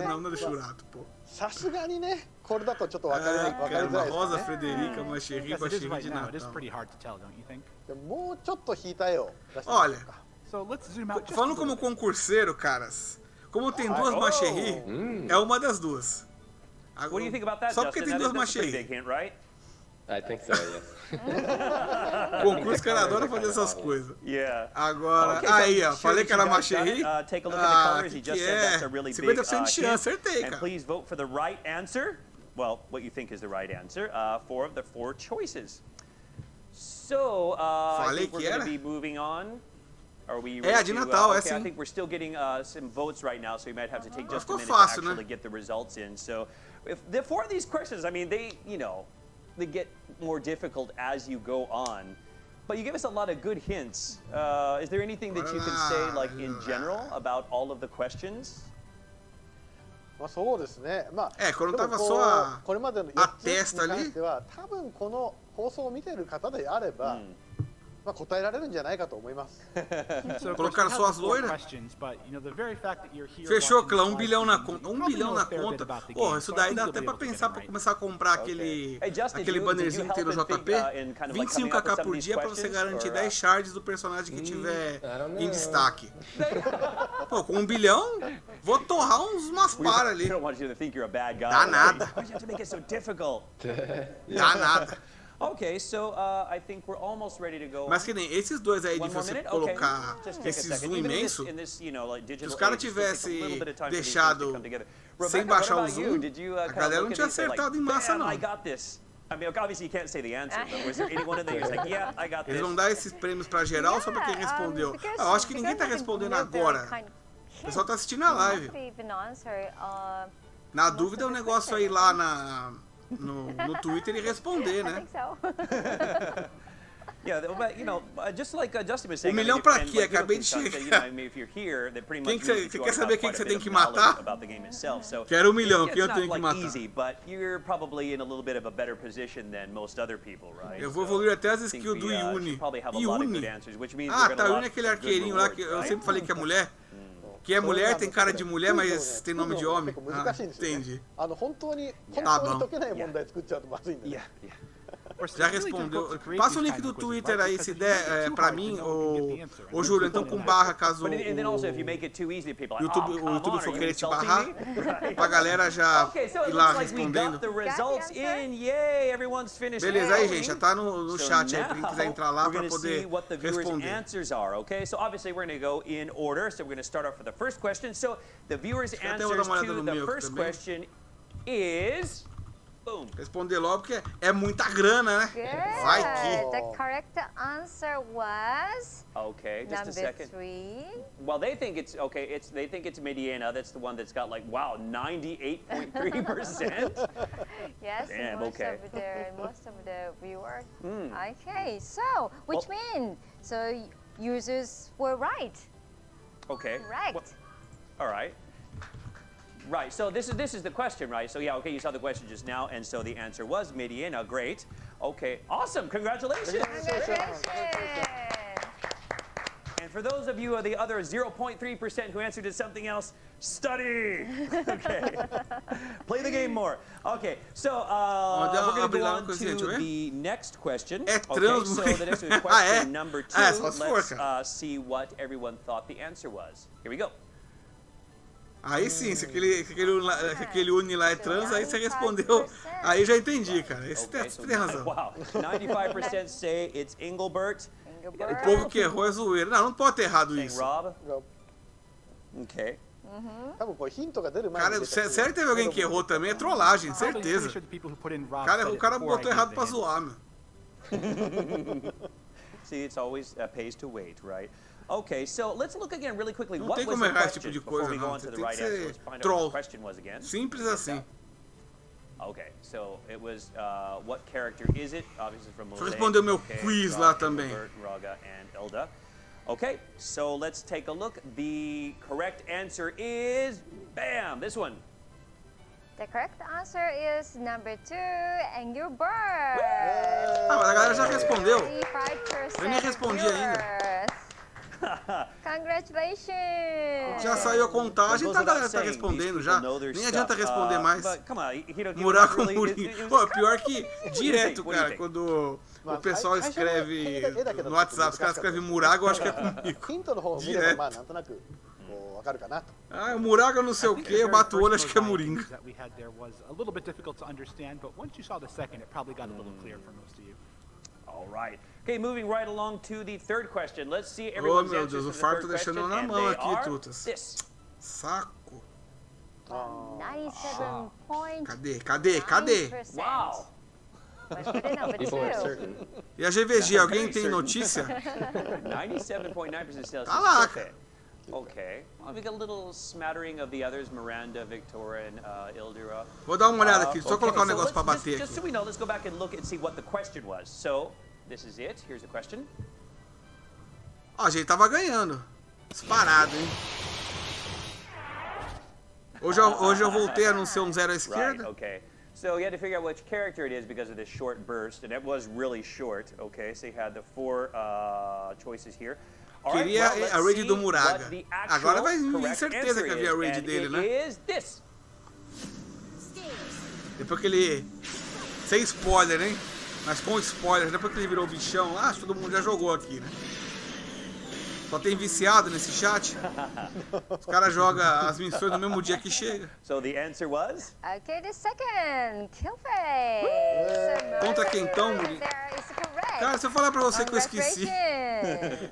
não, não é do Churato, pô. さすがにね、これだとちょっと分かり Ai, 分かりづ caramba. らいです Rosa, ね。 Frederica, Macheri, Yes, it is Macheri right de now. It is Natal. pretty hard to tell, don't you think? でもうちょっと引いた絵を出してみましょう Olha, か。 So let's zoom out just a falando little como bit. concurseiro, caras, como tem duas Macheri, é uma das duas. What do you think about that, Só porque Justin? tem duas That's a pretty big Macheri. hint, right? I think so, yes. Concurso, cara, adora fazer essas coisas. Yeah. Agora, Okay, so aí, ó, sure falei that que era you guys got Macheri. it. Take a look at the colors. He que just said that's a really big 50% de chance, hint. acertei, And cara. please vote for the right answer. Well, what you think is the right answer. 4 of the 4 choices. So, I Falei think we're que going to era. be moving on. Are we É, a ready de to, Natal, é okay, I sim. think we're still getting some votes right now, so you might have to take just a ficou minute fácil, to né? actually get the results in. So, if the 4 of these questions, I mean, they, you know, they get more difficult as you go on. But you give us a lot of good hints. Is there anything that you can say, like in general, about all of the questions? まあそうですね。まあ、このでも多分そうはこれまでのあ4つに testa 関 ali しては、多分この放送を見ている方であれば、まあ答えられるんじゃないかと思います。 So, of course, Colocaram we só have as the 4 loiras? questions, but you know the very fact that you're here. Fechou, watching clã, this 1 bilhão na live conta. stream, 1 you probably bilhão know na a fair bit conta. about the Porra, game, isso so I daí think dá you'll até be pra able to get pensar it pra right. começar a comprar aquele, Hey, Justin, aquele did you bannerzinho que help tem no and think, JP. in kind of like coming up with 25kk some of por these dia pra você questions, garantir or, 10 shards do personagem que tiver I don't know. em destaque. Pô, com 1 bilhão, vou torrar umas para ali. We don't want you to think you're a bad guy. Dá nada. Why do you have to make it so difficult? Dá nada. Okay, so I think we're almost ready to go. Mas que nem esses dois aí de One more você minute? colocar Okay. Just take a esse second. zoom Even imenso, se os caras tivessem deixado sem Rebecca, baixar o what about you? zoom, Did you, a kind of galera look não at tinha it and say, like, acertado em massa, "Bam, não. I got this." I mean, obviously you can't say the answer, but was there anyone in there who's like, yeah, I got this? Eles vão dar esses prêmios pra geral só pra quem respondeu. Because- Eu acho que ninguém tá because respondendo they're very agora. kind O pessoal tá assistindo a live. kids. Even answer, Na dúvida é um negócio aí lá no Twitter e responder, I né? think so. Yeah, but you know, just like Justin was saying. milhão pra quê? Acabei de chegar. Quem você quer saber quem que você tem que matar? Quero 1 milhão, quem eu tenho que matar? Easy, but you're probably in a little bit of a better position than most other people, right? Eu vou evoluir até as skills do Yuni. Yuni? Ah, tá, o Yuni é aquele arqueirinho lá que eu sempre falei que é mulher. Que é mulher, tem cara de mulher, mas tem nome de homem. Ah, entendi. 本当に Tá bom. 解けない問題作っちゃうとまずいんだよ。 Yeah, yeah. Já respondeu. Passa o link do Twitter aí, se der pra mim, ou Júlio, então com barra, caso o YouTube for querer te barrar, pra galera já ir lá respondendo. Beleza, aí gente, já tá no chat aí, pra quem quiser entrar lá pra poder responder. Okay, so obviously we're going to go in order. So we're going to start off with the first question. So the viewers' até vou dar answers uma olhada to no the meu first também. question is... Boom. Responder logo, porque é muita grana, né? Good. Vai que... The correct answer was Okay, just a number second. 3. Well, they think it's okay. They think it's Mediana. That's the one that's got like 98.3%. Yes, Damn, most okay. of the viewers. Okay, so which means users were right. Okay. Correct. Well, all right. Right. So this is the question, right? So yeah, okay. You saw the question just now, and so the answer was Mediana. Great. Okay. Awesome. Congratulations. Congratulations. And for those of you, the other 0.3% who answered to something else, study. Okay. Play the game more. Okay. So we're going to go on to the next question. Okay. So the next question, number 2. Let's see what everyone thought the answer was. Here we go. Aí sim, se aquele Uni lá é trans, aí você respondeu. Aí já entendi, cara. Esse você tem razão. Wow. 95% say it's Engelbert. O povo que errou é zoeira. Não pode ter errado isso. Rob? Okay. 多分これヒントが出る前に Cara, sério que teve alguém que errou também? É trollagem, certeza. Cara, o cara botou errado pra zoar, meu. See, it's always pays to wait, right? Okay, so let's look again really quickly. Não What tem was como the errar esse question tipo de before coisa, we go não. on to Você the tem right que answer? ser Let's find out what troll. the question was again. Simples assim. Okay, so it was what character is it? Obviously from Deixa eu Mosaic. responder o meu Okay, quiz Rob, lá também. Engelbert, Raga, and Elda. Okay, so let's take a look. The correct answer is, bam, this one. The correct answer is number 2, Engelbert. Ah, mas a galera já respondeu. 95% Eu nem respondi ainda. viewers. Congratulations. Já saiu a contagem, então a galera tá respondendo já. Nem adianta responder mais. Murar com murinho. Pô, pior que direto, cara, quando o pessoal escreve no WhatsApp, os caras escrevem Muraga, eu acho que é comigo. ヒントの方を見ればまあなんとなくこうわかるかna. Ah, Muraga não sei o que, eu bato o olho, acho que é Moringa. That we had there was a little bit difficult to understand, but once you saw the second, it probably got a little clear for most of you. All right. Okay, moving right along to the third question. Let's see everyone's meu answers Deus, o to the Farto third tá deixando question, na and mão they aqui, are trutas. this. Saco. 97.9%. Cadê? Wow. But for the number People are 2. certain. E a GVG, alguém tem notícia? 97.9% sales. Tá lá, Okay. Okay. Well, we got a little smattering of the others, Miranda, Victoria, and Ildura. Vou dar uma olhada aqui, só Okay, colocar um so negócio pra let's- bater just so aqui. we know, let's go back and look and see what the question was. So, this is it. Here's the question. Ó, a gente tava ganhando. Disparado, hein? Hoje eu voltei a não ser um zero à Right, esquerda. okay. So you had to figure out which character it is because of this short burst, and it was really short, okay? So you had the 4 choices here. All right, Queria well, let's a raid see do Muraga. what the Agora vai vir correct certeza que answer havia a is, raid and dele, it né? is this. Depois que ele... Sem spoiler, hein? Mas com spoiler, depois que ele virou bichão lá, acho que todo mundo já jogou aqui, né? Só tem viciado nesse chat. Os caras jogam as missões no mesmo dia que chega. So the answer was? Okay, the second, kill face. Conta quentão, Murilo. Cara, se eu falar pra você que eu esqueci.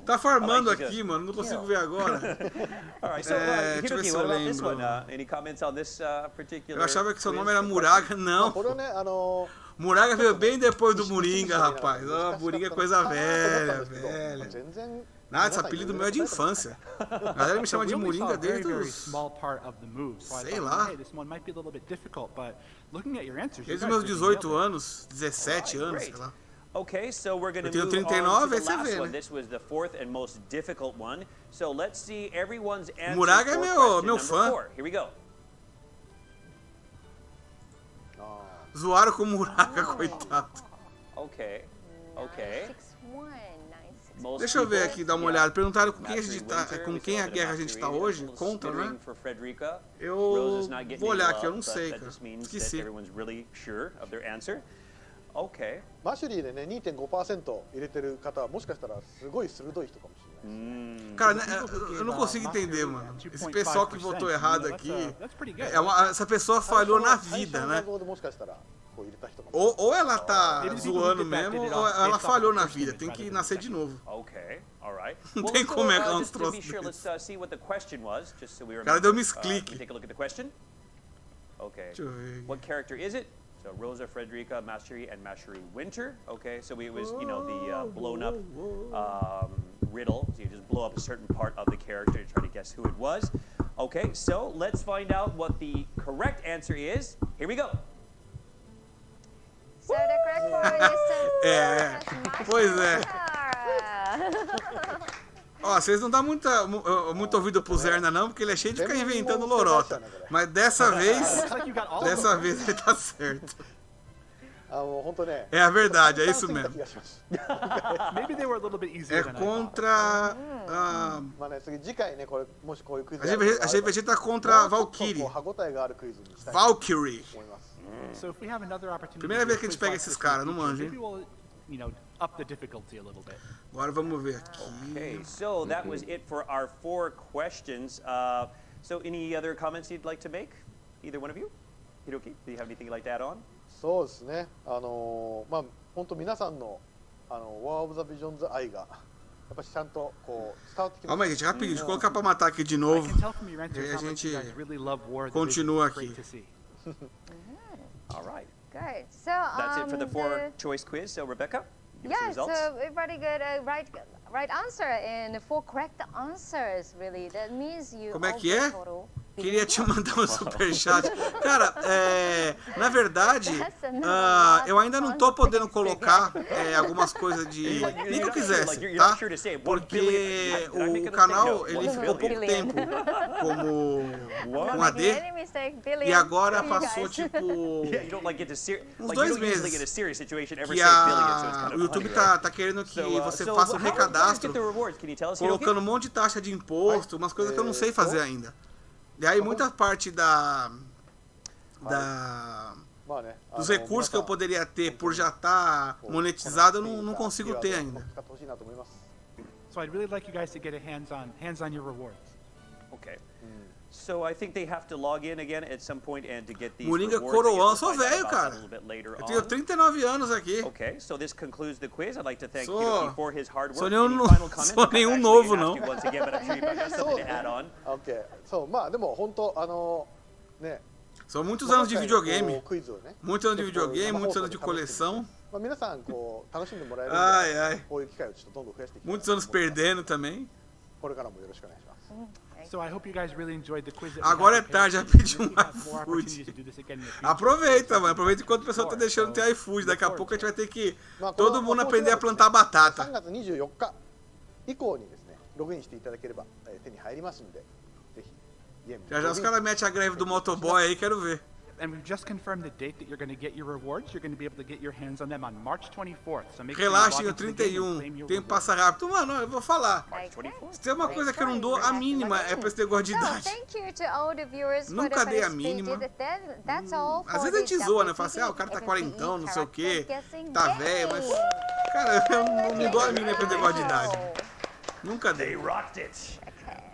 Tá farmando aqui, mano. Não consigo ver agora. Alright, so deixa eu ver Hiroki, se what eu about this one? lembro. Any comments on this particular? Eu achava que seu nome quiz? era Muraga. Não. これはね、Muraga veio bem depois do Moringa, rapaz. Ó, Moringa é coisa velha, velha. 全然 Nada, esse apelido meu é de infância. A galera me chama de Moringa desde very os... small part of the move. So I Sei thought, lá. hey, this one might be a little bit difficult, but looking at your answers, you Desde guys os meus really nailed 18 it. anos, 17 anos, sei lá. Okay, so we're going to Eu tenho move on 39, to the aí você last vê, one. né? This was the fourth and most difficult one. So let's see everyone's answer Muraga é for meu question number fã. 4. Here we go. Zoaram com o Muraga, coitado. Okay, okay. 6-1, 9-6. Most Deixa eu ver people- aqui, dar uma olhada. Perguntaram com quem a Mastery gente tá, Winter, com we quem saw a the guerra a gente Mastery, tá hoje. a little Contra, né? skittering for Frederica. Rose Eu is not getting vou olhar any aqui, eu love, não but sei, that cara. just means that Esqueci. everyone's really sure of their answer. Okay. マシュリーでね 2.5% 入れてる方はもしかしたらすごい鋭い人かもしれないです。 Cara, né, eu não consigo entender, mano. Esse pessoal que votou errado aqui, essa pessoa falhou na vida, né? 最初の画像でもしかしたらこう入れた人かも。 Ou ela tá zoando mesmo, ou ela falhou na vida. Tem que nascer de novo. Okay. All right. Não tem como errar uns just to be troços sure, desses. let's see what the question was, just so we remember. Cara, deu um Let misclick. me take a look at the question. Okay. Deixa eu ver. What character is it? So Rosa, Frederica, Mastery, and Mastery Winter. Okay, so it was, you know, the blown up riddle. So you just blow up a certain part of the character to try to guess who it was. Okay, so let's find out what the correct answer is. Here we go. So the correct word is Pois é. Mashura. Ó, vocês não dão muito ouvido pro Zerna não, porque ele é cheio de ficar inventando lorota. Mas dessa vez ele tá certo. 本当ね。 É a verdade, é isso mesmo. Maybe they were a little bit easier É than I thought. contra... まあね、次会ねこれもしこういうクイズ a gente tá contra a Valkyrie. 歯応えがあるクイズにしたいと Valkyrie. 思います。 So if we have another opportunity Primeira to vez do que a gente quiz pega like esses this in caras, the não future, manja, hein? maybe we'll, you know, up the difficulty a little bit. Agora vamos ver aqui. Okay, so that was it for our 4 questions. So any other comments you'd like to make? Either one of you? Hiroki, do you have anything you'd like to add on? そうですね。まあ本当皆さんのWar of the Visions 愛がやっぱりちゃんとこう伝わってきます。 Calma aí, gente, rapidinho. Deixa eu colocar pra matar aqui de I novo. can tell from your answers E a how much gente you guys really love War. continua Great aqui. to see. All right. Good. So That's it for the 4 choice quiz. So Rebecca, give us the Yeah, results. so everybody got a right answer and 4 correct answers. Really, that means you. Como é all que get é? total. Queria te mandar um superchat. Cara, na verdade, eu ainda não tô podendo colocar algumas coisas de... Nem que eu quisesse, tá? Porque o canal, ele ficou pouco tempo com AD. E agora passou, tipo, uns 2 meses. Que o YouTube tá querendo que você faça um recadastro, colocando um monte de taxa de imposto, umas coisas que eu não sei fazer ainda. E aí muita parte dos recursos que eu poderia ter por já estar monetizado, eu não consigo ter ainda. So I'd really like you guys to get a hands on your rewards. Okay. So I think they have to log in again at some point and to get these Moringa rewards. I guess coroão, we'll sou find out velho, about that cara. a little bit later Eu tenho on. 39 anos aqui. Okay, so this concludes the quiz. I'd like to thank Sou- Hiroki for his hard work. sou nenhum Any no- final comments? sou I'm nenhum actually novo, gonna não. ask you once again, but I'm sure you might have something to add on. OK。そうまあでも本当ね。 São muitos anos de videogame. クイズをね。 Muitos anos de videogame, muitos anos de coleção. まあ皆さんこう楽しんでもらえる Ai, ai. こういう機会をちょっとどんどん増やしていきたい Muitos anos perdendo também. これからもよろしくお願いします。 So I hope you guys really enjoyed the quiz. that we Agora é had tarde, já prepared. pedi We um have more opportunities iFood. to do this again in the future. Aproveita, mano. Aproveita enquanto o pessoal tá deixando ter iFood. Daqui a pouco a gente vai ter que todo mundo aprender a plantar 3 batata. 月24日以降にですねログインしていただければ手に入りますのでぜひゲーム Já já os caras metem a greve do motoboy aí, quero ver. And we've just confirmed the date that you're going to get your rewards. You're going to be able to get your hands on them on March 24th. So make sure you log Relaxem, o into the game and 31. claim your Tempo rewards. passa rápido. Mano, eu vou falar. Okay. Se tem uma coisa que eu não dou a mínima é pra esse negócio de So, idade. thank you to all the viewers for Nunca the dei a participated. mínima. That's all Às for vezes a gente this zoa, né? WTV Fala assim, o cara tá FFBE quarentão, não sei o quê. character guessing Tá game. velho, mas... Cara, eu não dou a mínima pra esse negócio de idade. Nunca They dei. rocked it.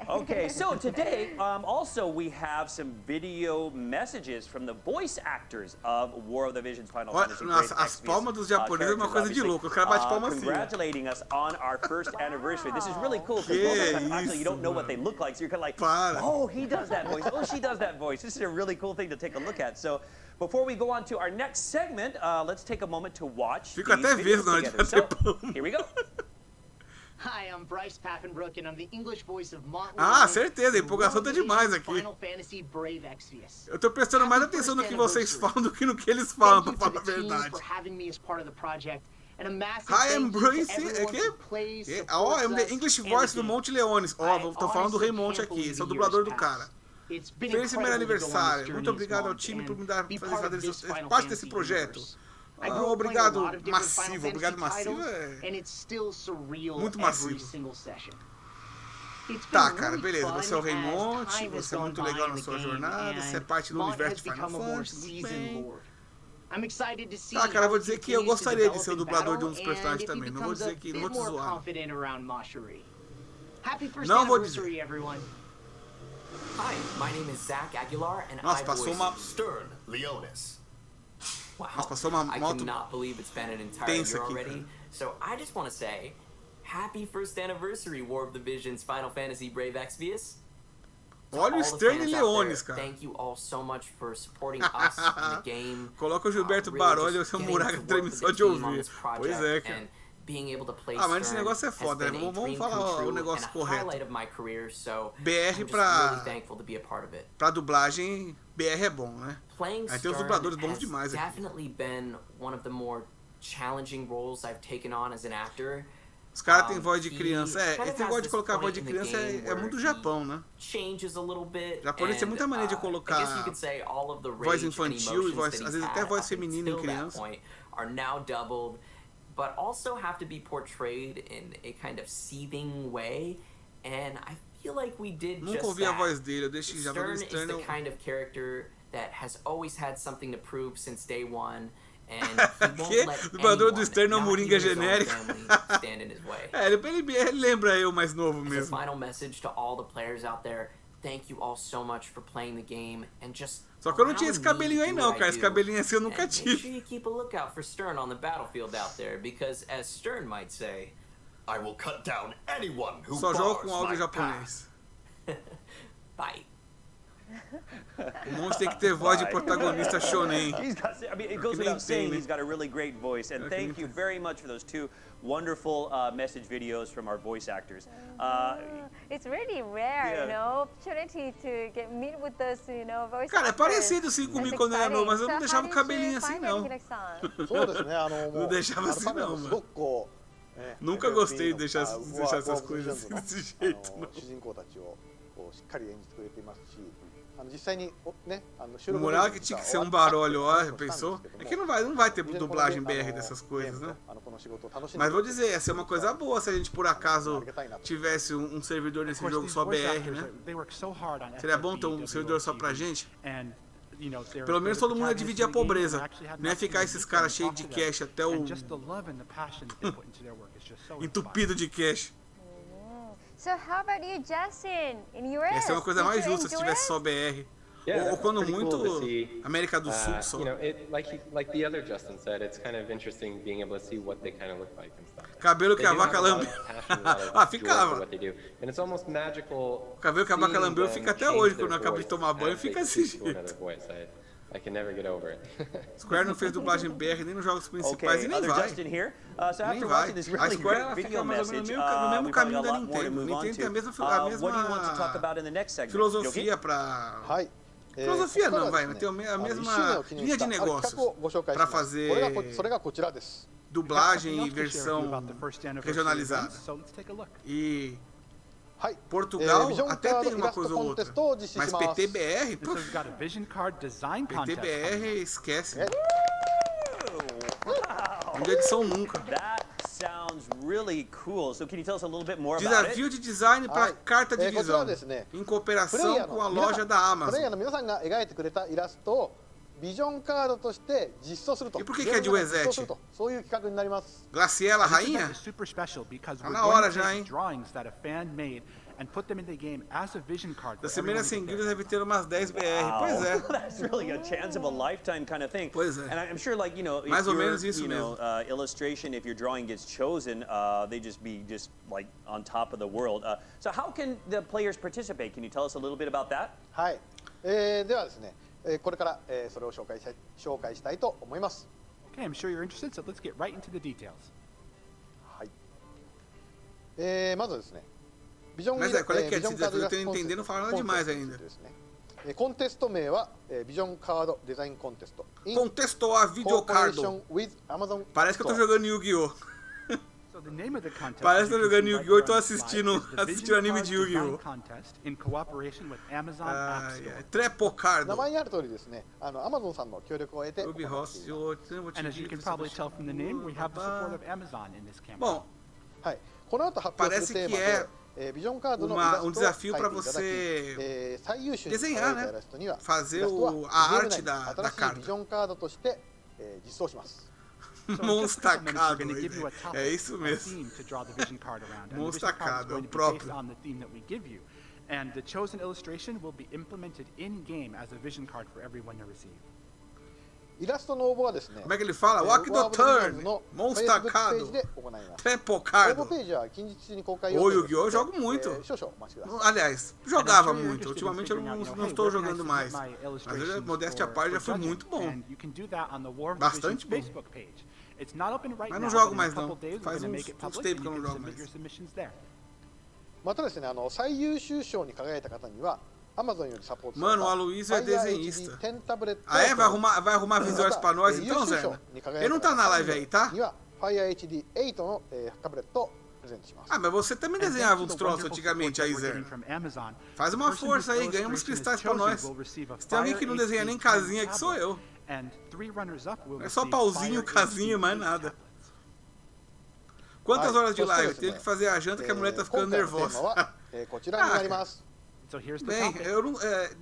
Okay, so today also we have some video messages from the voice actors of War of the Visions Final Olha, Fantasy. nossa, as palmas dos japoneses é uma coisa de louco. O cara bate palma assim. Congratulating us on our first anniversary. This is really cool because most of the time, actually you don't know what they look like, so you're kind of like, oh, he does that voice. Oh, she does that voice. This is a really cool thing to take a look at. So before we go on to our next segment, let's take a moment to watch Fico até these verde na hora videos de together. bater palma. So, here we go. Hi, I'm Bryce Papenbrook, and I'm the English voice of Montley. Ah, certeza, a empolgação tá demais aqui. Final Fantasy Brave Exvius. Eu tô prestando mais atenção no que vocês falam do que no que eles falam, pra falar a verdade. Hi, I'm Bryce, Ó, é o English voice do Monte Leones. Ó, tô falando do Rei Monte aqui, esse é o dublador do cara. Feliz primeiro aniversário. Muito obrigado ao time por me dar fazer parte desse projeto. Obrigado massivo, obrigado massivo é muito massivo. Tá, cara, beleza, você é o Rei Monte, você é muito legal na sua jornada, você é parte do universo de Final Fantasy, muito bem. Tá, cara, eu vou dizer que eu gostaria de ser o dublador de um dos personagens também, não vou dizer que, não vou te zoar. Não vou dizer. Hi, my name is Zach Aguilar and Nossa, I passou voice uma... Stern Leonis. Wow, Nossa, passou uma I moto cannot believe it's been an entire tensa year aqui, already. cara. So I just want to say, happy first anniversary, War of the Visions, Final Fantasy Brave Exvius. Olha o Stern Leonis, cara. Thank you all so much for supporting us in the game. Coloca o Gilberto Baroli e o seu Muraga treme só de ouvir. Pois é, cara. Ah, mas esse negócio é foda, né? Vamos falar o negócio correto. BR pra dublagem, BR é bom, né? Aí tem os dubladores bons demais aqui. Os caras têm voz de criança. Esse negócio de colocar voz de criança é muito do Japão, né? O japonês tem muita maneira de colocar voz infantil e voz, às vezes até voz feminina em criança. But also have to be portrayed in a kind of seething way, and I feel like we did Nunca just ouvi a that. voz dele, eu deixei já Stern no is the kind of character that has always had something to prove since day one, and he won't let o dublador do anyone, Stern é um not Moringa even his own genérico. family, stand in his way. Ele lembra eu mais novo As a mesmo. final message to all the players out there, thank you all so much for playing the game and just Só que eu não tinha esse cabelinho aí não, cara. Esse cabelinho assim eu nunca Make sure tive. you keep a lookout for Stern on the battlefield out there, because as Stern might say, I will cut down anyone who Só jogo com bars áudio my japonês. bye. O monstro tem que ter voz de protagonista shonen. He's got, I mean, it goes without saying he's got a really great voice. And thank you very much for those two wonderful message videos from our voice actors. It's really rare, you know, opportunity to meet with those, you know, voice Cara, é actors. parecido assim comigo quando eu era novo, mas eu não deixava o cabelinho assim não. そうですね、Não deixava assim não, mano. Nunca gostei de deixar essas coisas assim desse jeito, não. 主人公たちをしっかり演じてくれていますし、実際にね、収 O 録 moral é que tinha que ser um barulho, ó, pensou? É que não vai ter dublagem BR dessas coisas, né? Mas vou dizer, ia ser uma coisa boa se a gente por acaso tivesse um servidor nesse jogo só BR, né? Seria bom ter um servidor só pra gente? Pelo menos todo mundo ia dividir a pobreza. Não ia ficar esses caras cheios de cash até o... entupido de cash. So how about you, Justin? In US, Essa é uma coisa mais justa se tivesse só BR. Yeah, Ou quando pretty muito cool to see, América do Sul só. You know, like the other Justin said, it's kind of interesting being able to see what they kind of look like and stuff. Cabelo que They a do vaca have a lot lambeu. of passion, a lot of Ah, joy ficava. for what they do. And it's almost magical. O cabelo que a vaca seeing lambeu them fica até change hoje their quando eu acabo de voice tomar banho, as they fica desse speak to jeito. another voice. I can never get over it. Square não fez dublagem BR nem nos jogos principais Okay, e nem other vai. Justin here. So Nem after vai. watching this A really Square great ela video fica mais ou menos message, no mesmo we've got a caminho da lot more to Nintendo. move on Nintendo tem a to. mesma What do you want to talk about in the next segment? filosofia pra... はい。 Filosofia não, vai, tem a mesma linha de negócios para fazer それがこちらです。 dublagem e versão regionalizada. E Portugal até tem uma coisa ou outra, mas PTBR, PTBR esquece. Não tem edição nunca. That sounds really cool. So can you tell us a little bit more about Desafio it? de design para carta de こちら visão, ですね、 em cooperação com a loja da プレイヤ Amazon. ーの皆さんが描いてくれたイラストをビジョンカードとして実装すると。 E por que é de Wezete? そういう企画になります。 Graciela, This event rainha? is super special because Tá we're na hora going to já, take hein? drawings that a fan made and put them in the game as a vision card. Das for everyone primeiras to get seguidas there. deve ter umas 10 BR. Wow. Pois é. That's really a chance of a lifetime kind of thing. Pois é. And I'm sure, like, you know, if Mais ou your, menos isso you know, mesmo. illustration, if your drawing gets chosen, they just be just like on top of the world. So how can the players participate? Can you tell us a little bit about that? はい。ではですね、これから、それを紹介したいと思います。 Okay, I'm sure you're interested, so let's get right into the details. はい。まずですね、ビジョン Mas é, qual é que é? ビジョンカードイラスト Eu tô entendendo, não fala nada demais ainda. ですね。コンテスト名はビジョンカードデザインコンテスト。Contestou a videocardo. with Amazon Parece que eu tô jogando Yu-Gi-Oh! So the name of the contest, Parece que eu tô jogando you can see Yu-Gi-Oh! E right tô here on the slide, assistindo is the o Vision anime Card de Yu-Gi-Oh! Design Contest in cooperation with Amazon App Store. Trepocardo. 名前にある通りですね、Amazon さんの協力を得て行ってい Clube ます。 Host, eu vou te And as you can dizer, probably você tell from the name, we have the support of Amazon in this campaign. Bom, はい。この後発表するテーマで、ビジョンカードのイラストを描いていただき、最優秀に輝いたイラストには、イラストはゲーム内に新しいビジョンカードとして、実装します。 Monstacado, é isso mesmo. Monstacado, é o próprio. And the chosen illustration will be implemented in-game as a vision card for everyone to receive. イラストの応募はですね、 Como é que ele fala? Walk the turn, Monstacado, Trepocardo. Ô, Yu-Gi-Oh! Eu jogo muito. Aliás, jogava muito. Ultimamente eu não estou jogando mais. Mas modéstia à parte já foi muito bom. Bastante bom. Mas não jogo mais não. Faz uns tempos que eu não jogo mais. またですね、最優秀賞に輝いた方には Amazon よりサポート Mano, o Aloysio é desenhista. Ah, é? Vai arrumar visuais pra nós então, Zé? Ele não tá na live aí, tá? Fire HD 8のタブレットをプレゼントします。 Ah, mas você também desenhava uns troços antigamente aí, Zé. Faz uma força aí, ganha uns cristais pra nós. Se tem alguém que não desenha nem casinha, que sou eu. É só pauzinho, casinha, mais nada. Quantas horas de live? Teve que fazer a janta que a mulher tá ficando nervosa. Bem,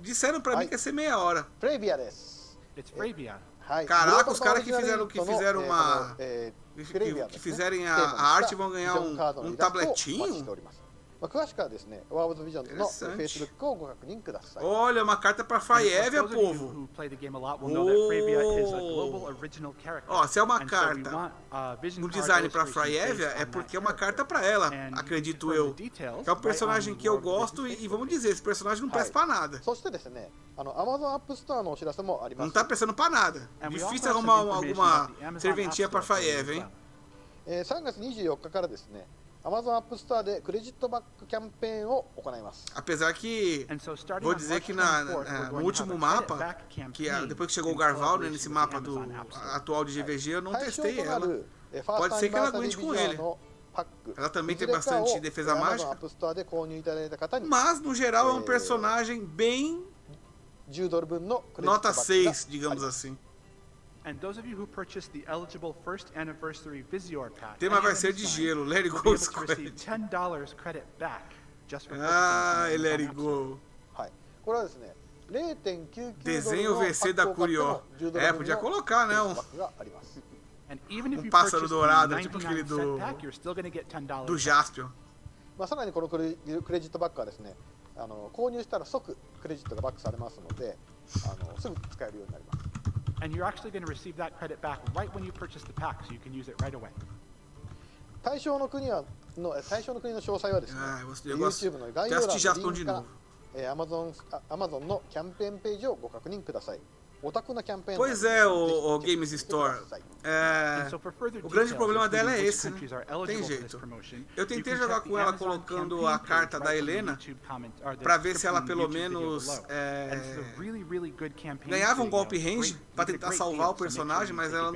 disseram pra mim que ia ser meia hora. Caraca, os caras que fizeram uma... que fizerem a arte vão ganhar um tabletinho? 詳しくはですね、ワーブズビジョンの Facebook をご確認ください。 Olha, uma carta pra Fraievia, povo. Ó, se é uma carta no design pra Fraievia, é porque é uma carta pra ela, acredito eu. É um personagem que eu gosto e vamos dizer, esse personagem não presta pra nada. そしてですね、Amazon App Store のお知らせもあります。 Não tá prestando pra nada. Difícil arrumar alguma serventia pra Fraievia, hein? 3月24日からですね、Amazon App Store でクレジットバックキャンペーンを行います。 Apesar que vou dizer que no último mapa, que depois que chegou o Garval, né, nesse mapa atual de GVG, eu não testei ela. Pode ser que ela aguente com ele. Ela também tem bastante defesa mágica. Mas no geral é um personagem bem nota 6, digamos assim. And those of you who purchased the eligible first anniversary Visior pack, o tema vai ser de gelo, let it go Squad. $10 credit back just for let it go. はい。これはですね、0.99 Desenho VC da Curió. Podia colocar, né? Pássaro dourado, tipo aquele do Jaspion. まあさらにこのクレジットバックはですね、購入したら即クレジットがバックされますので、すぐ使えるようになります。 And you're actually going to receive that credit back right when you purchase the pack, so you can use it right away. 対象の国の詳細はですね、YouTube の概要欄のリンクから Amazon のキャンペーンページをご確認ください。 Pois é, o Games Store. O grande problema dela é esse, né? Tem jeito. Eu tentei jogar com ela colocando a carta da Helena pra ver se ela pelo menos ganhava um golpe range pra tentar salvar o personagem, mas ela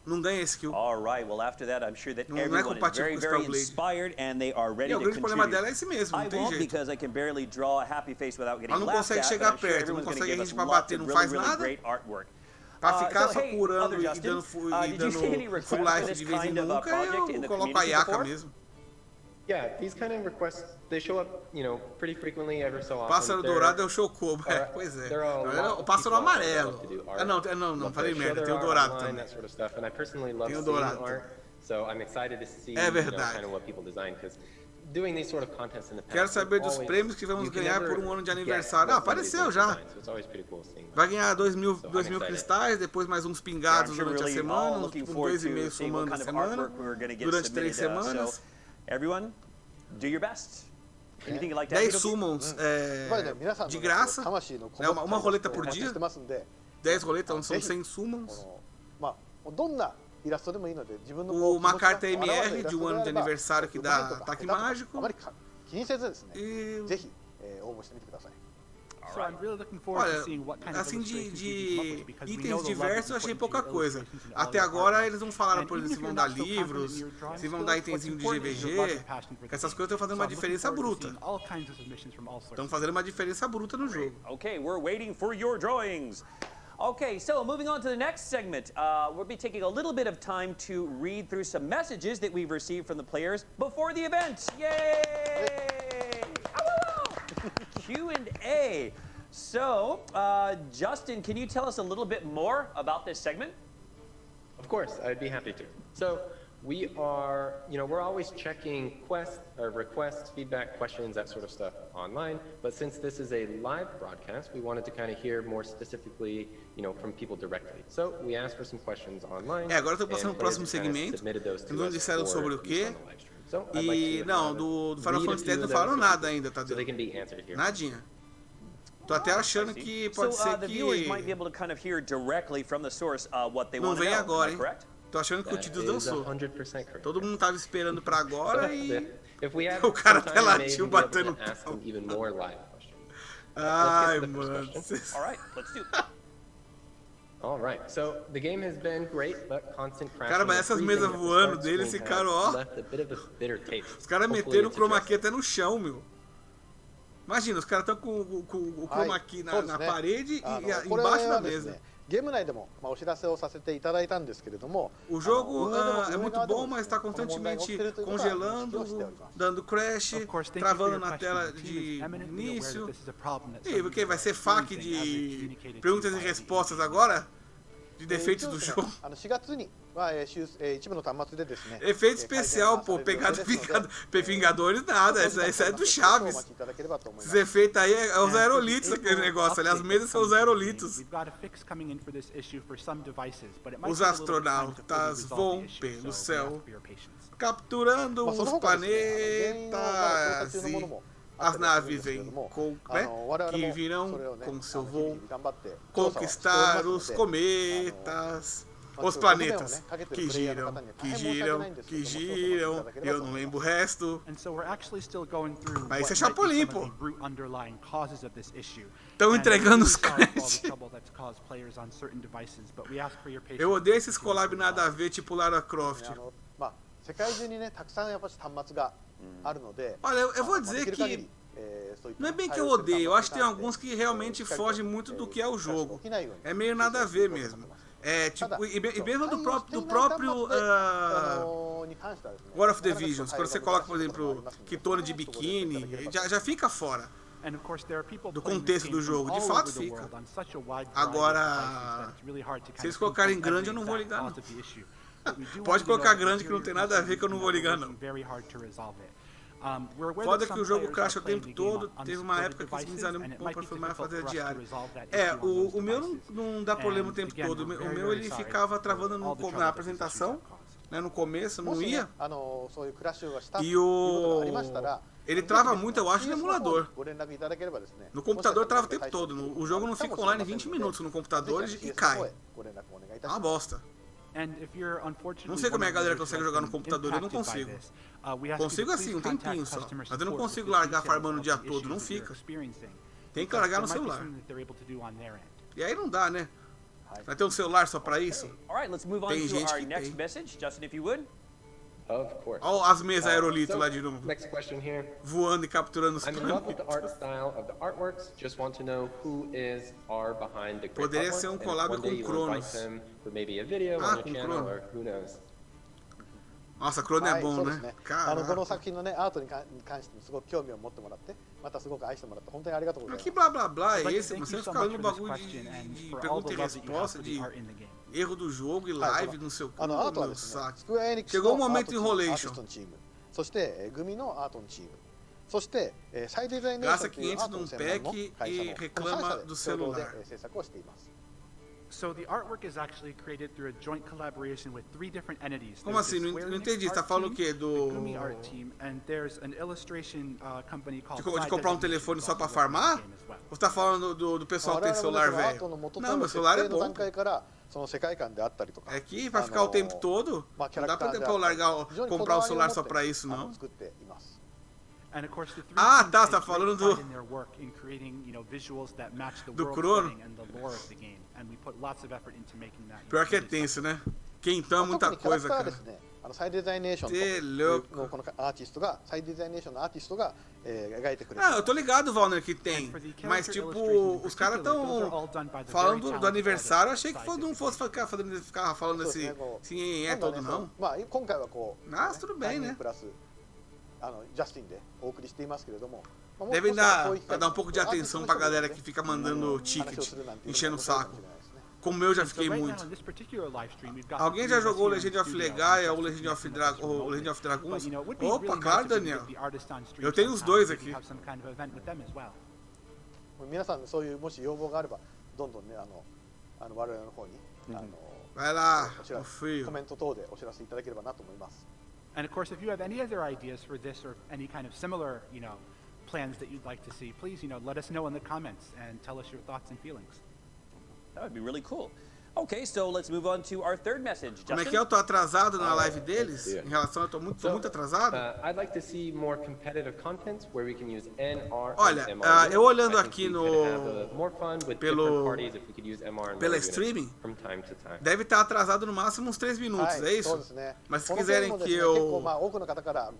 não ganha skill. Alright, well after that I'm sure that não é everyone is compatível very, com o very inspired and they are ready to contribute. O grande problema dela é esse mesmo, não I tem won't jeito. because I can barely draw a happy face without getting ela não laughed consegue at, chegar but I'm sure perto, não everyone's consegue going to a gente give pra us bater, lots não of faz really nada. great artwork. Pra ficar So, só hey, curando Elder e dando Justin, did you see any full requests for life this de vez em kind of nunca, project in eu the coloco a community Yaka before? mesmo. Yeah, these kind of requests, they show up, pretty frequently every so often. Pássaro dourado é o Chocobo, pois é. O pássaro amarelo. Não, falei merda, tem o dourado também. That sort of stuff, and I personally love Tem o seeing dourado. art, so I'm excited to see verdade. kind of what people design, because doing these sort of contests in the past, Quero saber dos prêmios que vamos ganhar por um ano de aniversário. Ah, apareceu já. Vai ganhar 2.000 cristais, depois mais uns pingados durante a semana, tipo 2,5 somando a semana, durante 3 semanas. Everyone, do your best. 10 summons de graça, uma roleta por dia. 10 roletas, são 100 summons. Uma carta MR de um ano de aniversário que dá ataque mágico. Olha, assim de itens diversos eu achei pouca coisa. Até agora eles não falaram, por exemplo, se vão dar livros, se vão dar itemzinho de GVG. Essas coisas estão fazendo uma diferença bruta. Estão fazendo uma diferença bruta no jogo. Okay, we're waiting for your drawings. Okay, so moving on to the next segment, we'll be taking a little bit of time to read through some messages that we've received from the players before the event. Yay! Q&A. So, Justin, can you tell us a little bit more about this segment? Of course, I'd be happy to. So, we are, we're always checking requests, feedback, questions, that sort of stuff online. But since this is a live broadcast, we wanted to kind of hear more specifically, from people directly. So we asked for some questions online. Agora estou passando pro próximo segmento. Eles não disseram sobre o quê. E não, do Final Fantasy X não falaram nada ainda, tá? Nadinha. Tô até achando que pode ser que não vem agora, hein? Tô achando que o Tidus dançou. Todo mundo tava esperando pra agora e o cara até latiu batendo. Ai, mano. Alright, so the game has been great, but constant crashing. Cara, mas essas mesas voando deles ficaram, ó. Os caras meteram o chroma key até no chão, meu. Imagina, os caras estão com o chroma key na parede e embaixo da mesa. O jogo é muito bom, mas está constantemente congelando, dando crash, travando na tela de início. E o que? Vai ser FAQ de perguntas e respostas agora? De defeitos do jogo. Efeito especial, pô, Vingadores nada, esse é do Chaves. Esses efeitos aí é os aerolitos, aquele negócio ali, as mesas são os aerolitos. Os astronautas voam pelo céu, capturando os planetas e as naves vêm que virão com seu voo conquistar os cometas. Os planetas que giram, eu não lembro o resto. Mas isso é Chapolin, pô. Estão entregando os créditos. Eu odeio esses collab nada a ver, tipo Lara Croft. Olha, eu vou dizer que não é bem que eu odeio, eu acho que tem alguns que realmente fogem muito do que é o jogo. É meio nada a ver mesmo. É, tipo, e mesmo do próprio War of the Visions, quando você coloca, por exemplo, Kitone de biquíni, já fica fora do contexto do jogo, de fato fica. Agora, se eles colocarem grande, eu não vou ligar, não. Pode colocar grande que não tem nada a ver, que eu não vou ligar, não. Foda que o jogo crasha o tempo todo. Teve uma época que me desanimou um pouco para filmar a fazer diário. O meu não dá problema o tempo todo. O meu ele ficava travando na apresentação, né, no começo, não ia. E ele trava muito, eu acho, no emulador. No computador trava o tempo todo. O jogo não fica online 20 minutos no computador e cai. É uma bosta. Não sei como é que a galera consegue jogar no computador, eu não consigo. Consigo assim, um tempinho só, mas eu não consigo largar farmando o dia todo, não fica. Tem que largar no celular. E aí não dá, né? Vai ter um celular só pra isso? Tem gente que tem. Olha as mesas aerolitos lá de novo. Voando e capturando os planetas. Poderia ser um collab com Cronos. Ah, com Cronos. Nossa, Chrono é bom, né? この作品のねアートに関してもすごく興味を持ってもらってまたすごく愛してもらって本当にありがとうございます。 Que blá blá blá é esse? Você fica falando bagulho de pergunta e resposta, de erro do jogo e live, não sei o que. Meu saco. Chegou o momento de enrolation. そしてグミのアートのチーム。そしてサイデザイネーションというアートの専門の会社もこの会社で共同で制作をしています。 So the artwork is actually created through a joint collaboration with 3 different entities. Como assim? Não entendi. Você tá falando o quê? Do... Gumi art team, and there's an illustration company called de comprar um telefone só pra farmar? Ou você tá falando do pessoal que tem celular velho? Não, meu celular é bom. É que vai ficar o tempo todo? Não dá pra comprar um celular só pra isso, não. And of course, the three tá, teams você tá take falando great do... pride in their work in creating, visuals that match the do world Chrono. setting and the lore of the game, and we put lots of effort into making that. Pior que é tenso, né? Quem então é muita coisa, cara. サイデザイネーションのこのアーティストがサイデザイネーションのアーティストが描いてくれて eu tô ligado, Valner, que tem. Mas, tipo, os caras tão falando do aniversário. Achei que não fosse ficar falando assim, todo, não. Mas tudo bem, né? ジャスティンでお送りしていますけれども Devem dar um pouco de atenção pra galera que fica mandando ticket, enchendo o saco. Como eu já fiquei muito. Alguém já jogou Legend of Legaia ou Legend of Dragoons? Opa, claro, Daniel. Eu tenho os dois aqui. 皆さんそういうもし要望があればどんどんね我々の方にVai lá, meu filho. コメント等でお知らせいただければなと思います。 And of course, if you have any other ideas for this or any kind of similar, plans that you'd like to see, please, let us know in the comments and tell us your thoughts and feelings. That would be really cool. Okay, so let's move on to our third message. Como é que eu tô atrasado na live deles? Em relação, eu tô muito atrasado. I'd like to see more competitive content where we can use NR. Olha, eu olhando aqui pela streaming, deve estar atrasado no máximo uns 3 minutos, é isso? Mas se quiserem que eu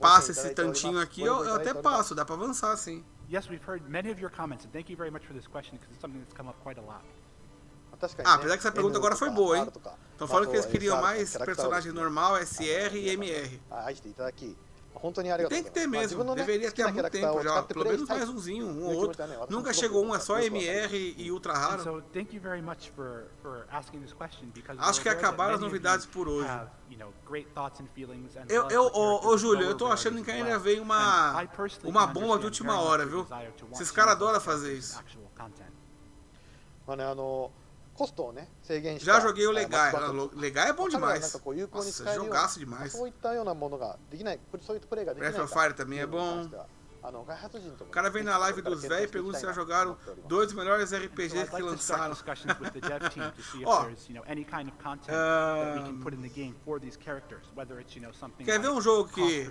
passe esse tantinho aqui, eu até passo, dá pra avançar sim. Yes, we've heard many of your comments, and thank you very much for this question because it's something that's come up quite a lot. Apesar que essa pergunta agora foi boa, hein? Estão falando que eles queriam mais personagem normal, SR e MR. Tem que ter mesmo, deveria ter há muito tempo já, pelo menos mais umzinho, um ou outro. Nunca chegou um, é só MR e ultra raro. Acho que acabaram as novidades por hoje. Júlio, eu tô achando que ainda vem uma bomba de última hora, viu? Esses caras adoram fazer isso. Já joguei o Legaia. Legaia é bom demais. Nossa, jogaço demais. Breath of Fire também é bom. O cara vem na live dos velhos e pergunta se já jogaram 2 dos melhores RPGs que lançaram. Quer ver um jogo que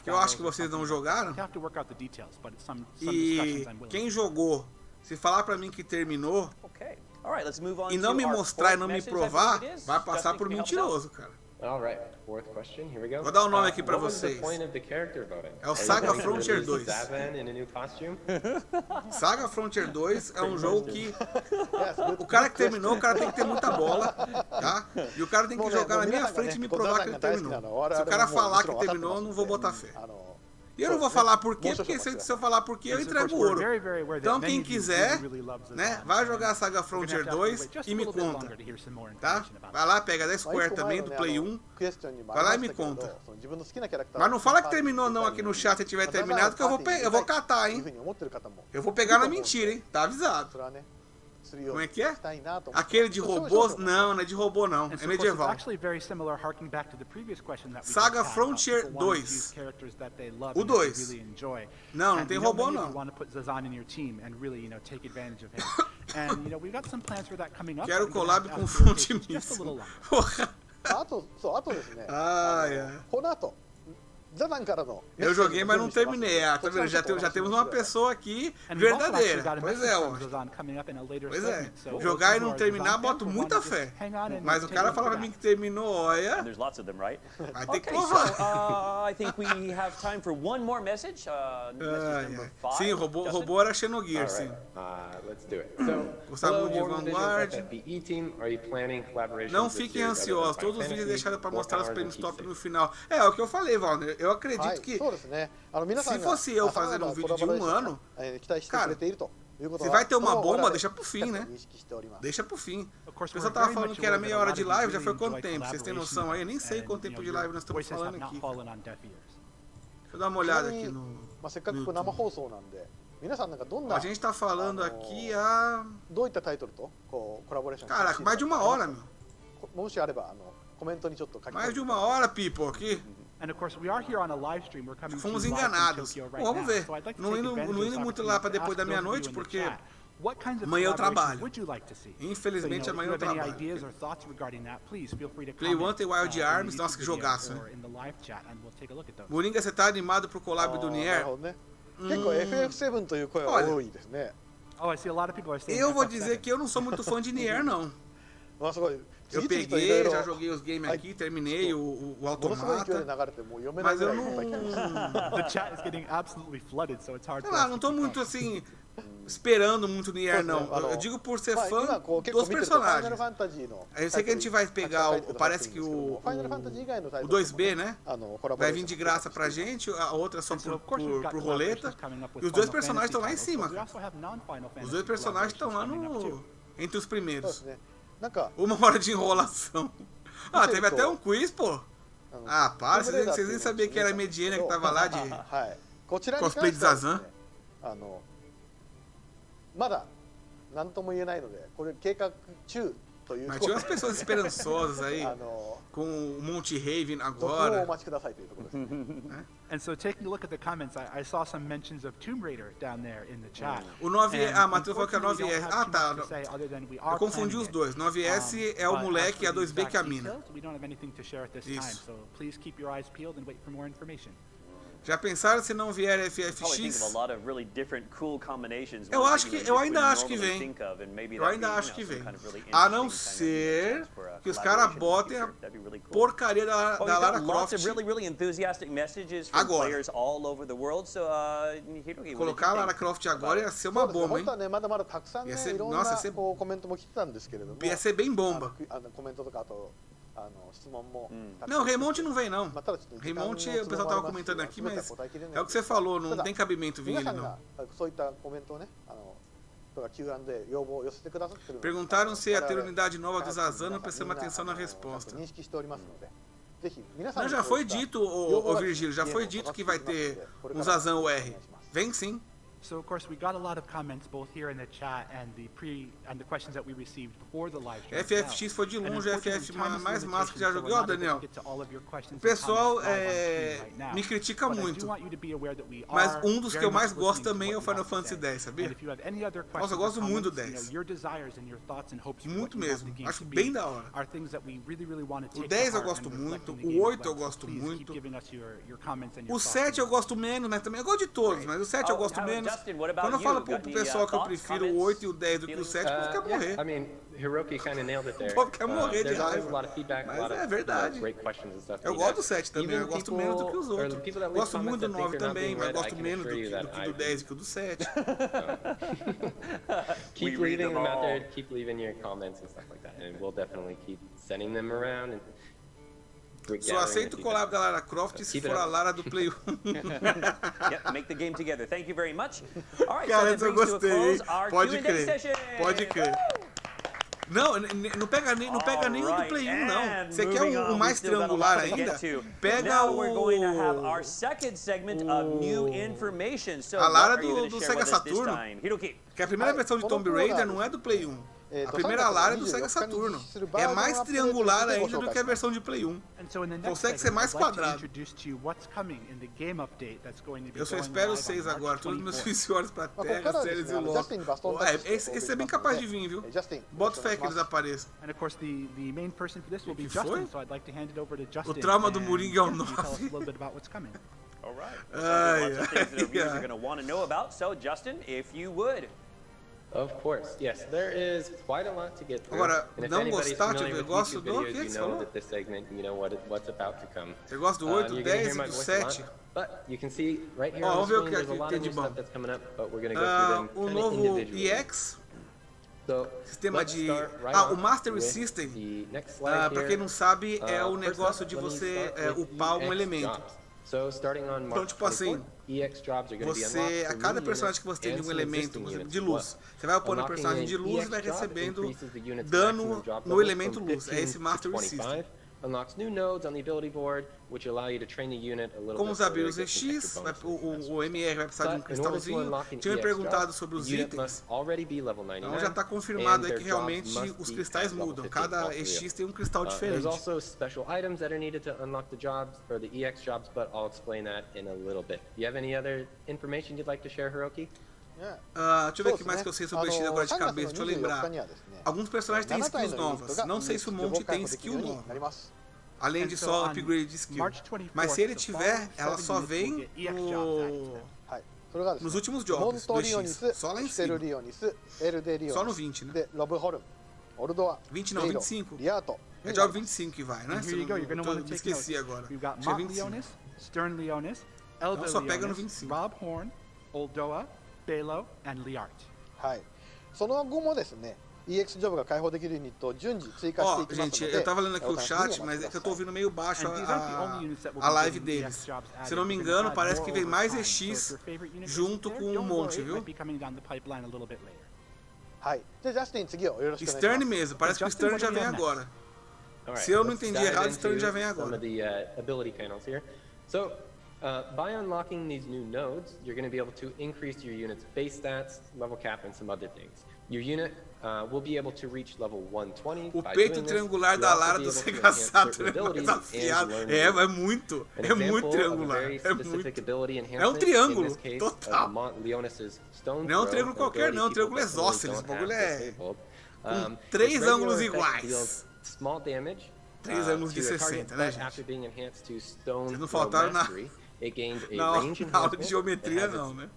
eu acho que vocês não jogaram? E quem jogou, se falar pra mim que terminou e não me mostrar e não me provar, vai passar por mentiroso, cara. Vou dar um nome aqui pra vocês. É o Saga Frontier 2. Saga Frontier 2 é um jogo que o cara que terminou, o cara tem que ter muita bola, tá? E o cara tem que jogar na minha frente e me provar que ele terminou. Se o cara falar que terminou, eu não vou botar fé. E eu não vou falar por quê, porque se eu falar por quê, eu entrego o ouro. Então quem quiser, né, vai jogar a Saga Frontier 2 e me conta, tá? Vai lá, pega da Square também, do Play 1, vai lá e me conta. Mas não fala que terminou não aqui no chat se tiver terminado, que eu vou catar, hein? Eu vou pegar na mentira, hein? Tá avisado. Como é que é? Aquele de robôs? Não é de robô não, é medieval. Saga Frontier 2. O 2. Não tem robô não. Quero collab com Fonte Míssil. Porra. Eu joguei, mas não terminei. Ah, tá vendo? Já temos uma pessoa aqui verdadeira. Pois é, ó. Pois é. Jogar e não terminar, boto muita fé. Mas o cara fala pra mim que terminou, olha. There's lots of them, right? Vai ter que Okay, so provar. I think we have time for one more message. Message number 5. Sim, robô era Xenogears, sim. Let's do it. So, Gustavo hello, de Warm Visions Vanguard. FFBE team. Are you planning collaborations Não this fiquem year other than ansiosos, Final todos os vídeos Fantasy, deixaram para More mostrar os Powers, prêmios and top Keep no final. É o que eu falei, Valner. Eu acredito que se fosse eu fazendo um vídeo de um ano, cara, se vai ter uma bomba, deixa pro fim, né? Deixa pro fim. O pessoal tava falando que era meia hora de live, já foi quanto tempo? Vocês têm noção aí? Eu nem sei quanto tempo de live nós estamos falando aqui. Deixa eu dar uma olhada aqui no YouTube. A gente tá falando aqui há... Caraca, mais de uma hora, meu. Mais de uma hora, people, aqui. Fomos enganados. Bom, vamos ver. Não indo muito lá para depois da meia-noite, porque amanhã eu trabalho. Infelizmente, amanhã eu trabalho. Play One tem Wild Arms. Nossa, que jogaço, né? Moringa, você tá animado pro collab do Nier? Olha, eu vou dizer que eu não sou muito fã de Nier, não. Eu peguei, já joguei os games aqui, terminei o Automata, mas eu não... Sei lá, não tô muito assim, esperando muito Nier, não. Eu digo por ser fã dos personagens. Eu sei que a gente vai pegar, parece que o 2B, né? Vai vir de graça pra gente, a outra só pro roleta. E os dois personagens estão lá em cima, cara. Os dois personagens estão lá entre os primeiros. Uma hora de enrolação. Ah, teve até um quiz, pô. Ah, para, vocês nem sabiam que era a Mediana que tava lá de cosplay de Zazan. Mas tinha umas pessoas esperançosas aí, com o Monte Raven agora. And so taking a look at the comments, I saw some mentions of Tomb Raider down there in the chat. O 9S, Matheus falou que é 9S. Ah, tá. Eu confundi os dois. 9S é o moleque e a 2B que é a mina. Isso. Já pensaram se não vier FFX? Eu ainda acho que vem. Eu ainda acho que vem. A não ser que os caras botem a porcaria da Lara Croft. Agora. Colocar a Lara Croft agora ia ser uma bomba, hein? Nossa, ia ser bem bomba. Não, Remonte não vem, não. Remonte, o pessoal tava comentando aqui, mas é o que você falou, não tem cabimento vir ele, não. Perguntaram se ia ter unidade nova do Zazan, não prestamos atenção na resposta. Não, já foi dito, ô Virgílio, já foi dito que vai ter um Zazan UR. Vem sim. So of course we got a lot of comments both here in the chat and the questions that we received before the live stream. FFX foi de longe o FF mais massa que já joguei. Ó, Daniel, o pessoal me critica muito, mas um dos que eu mais gosto também é o Final Fantasy X, sabia? Nossa, eu gosto muito do 10. Muito mesmo, acho bem da hora. O 10 eu gosto muito, o 8 eu gosto muito, o 7 eu gosto menos, mas também eu gosto de todos, mas o 7 eu gosto menos. Quando eu falo pro pessoal que eu prefiro o 8 e o 10 do que o 7, o povo quer morrer. I mean, Hiroki kind of nailed it there. O povo quer morrer de raiva. Mas é verdade. Eu gosto do 7 também, eu gosto menos do que os outros. Gosto muito do 9 também, mas gosto menos do que do 10 e que do 7. Keep leaving them out there, keep leaving your comments and stuff like that, and we'll definitely keep sending them around. And só aceito o collab da Lara Croft se for a Lara do Play 1. Yep, make the game together. Thank you very much. All right, cara, so eu gostei. Pode crer. Pode crer. Não pega nem o do Play 1, não. Você quer o mais triangular ainda? Pega o... A Lara do Sega Saturno. Que a primeira versão de Tomb Raider não é do Play 1. A primeira Lara é do Sega Saturno. É mais triangular ainda do que a versão de Play 1. Consegue ser mais quadrado. Eu só espero os 6 agora. Todos os meus funcionários pra Terra, séries e o Loki. Esse é bem capaz de vir, viu? Bota fé que eles apareçam. O trauma do Moringa é o 9. All right. Lots of things that our viewers are going to want to know about. So, Justin, if you would. Of course, yes. There is quite a lot to get through. Agora, and if não anybody's gostar de familiar ver, with gosto YouTube do videos, que you você know falou? that this segment, you know what's about to come. Você gosta do 8, You're 10 gonna hear e my do voice a 7? lot, but you can see right here Ó, on vamos the ver o screen, que there's a lot tem of de new bom. stuff that's coming up, but we're going to go through them O kind of novo individually. EX, So, sistema let's de... start right o off Mastery with System, the next slide pra here. quem não sabe, é o First negócio up, de let me você start with upar um EX elemento. jobs. So, starting on March Então, tipo assim, 24th, EX jobs are going to be você, unlocked a for cada new personagem units que você tem de and um some elemento existing units de as luz, well. você vai upando um Unlocking personagem de an luz e EX vai job recebendo increases the unit's dano maximum drop no level elemento from luz. É esse 15 to Mastery 25. System. Unlocks new nodes on the ability board, which allow you to train the unit a little Como bit os further, abios get some EX, extra bonuses. o MR vai precisar de um But in order to cristalzinho. unlock an Tinha me EX perguntado job, sobre os the unit itens. must already be level 99, Então já está confirmado and aí their que jobs realmente must os be cristais at level mudam. 50, Cada all three of EX them. tem um cristal There's diferente. also special items that are needed to unlock the jobs, or the EX jobs, but I'll explain that in a little bit. Do you have any other information you'd like to share, Hiroki? Deixa eu ver o que mais que eu sei sobre o X agora de cabeça. Deixa eu lembrar. Alguns personagens têm skills novas. Não sei se o Monte tem skill nova. Além de só upgrade de skill. Mas se ele tiver, ela só vem nos últimos jobs do X. Só lá em cima. Só no 20, né? 20 não, 25. É job 25 que vai, né? Me esqueci agora. Tinha 25. Então só pega no 25. Rob Horn, Oldoa, Belo, and Liart. その後もですね、EX ジョブが開放できるユニットを順次追加していきますの gente, で、 eu tava lendo aqui o chat, mas é que eu tô ouvindo meio baixo a live deles. Se não me engano, parece que vem mais EX junto com um monte, viu? はい。じゃあジャスティン次をよろしくお願いします。 Stern mesmo, parece que o Stern já vem agora. Se eu não entendi errado, o Stern já vem some agora. of the ability panels here. So, by unlocking these new nodes, you're going to be able to increase your unit's base stats, level cap, and some other things. Your unit will be able to reach level 120 O by peito doing this. triangular You'll da also Lara be do able to Sega enhance Saturn certain é mais abilities afiado. and learn É new. muito. An É muito example of a triangular. very É specific muito. ability É um enhancement, triângulo, in this case, total. of Leonis's stone Não é um throw, triângulo an qualquer, ability não. É um people triângulo definitely isósceles. O don't bagulho have é disabled. com 3 its regular ângulos effect iguais. deals small damage 3 ângulos de to a 60, target, né, but after gente? being enhanced to stone Vocês não throw faltaram na, mastery, it gains a na range aula de enhancement. geometria, It has não, its, né?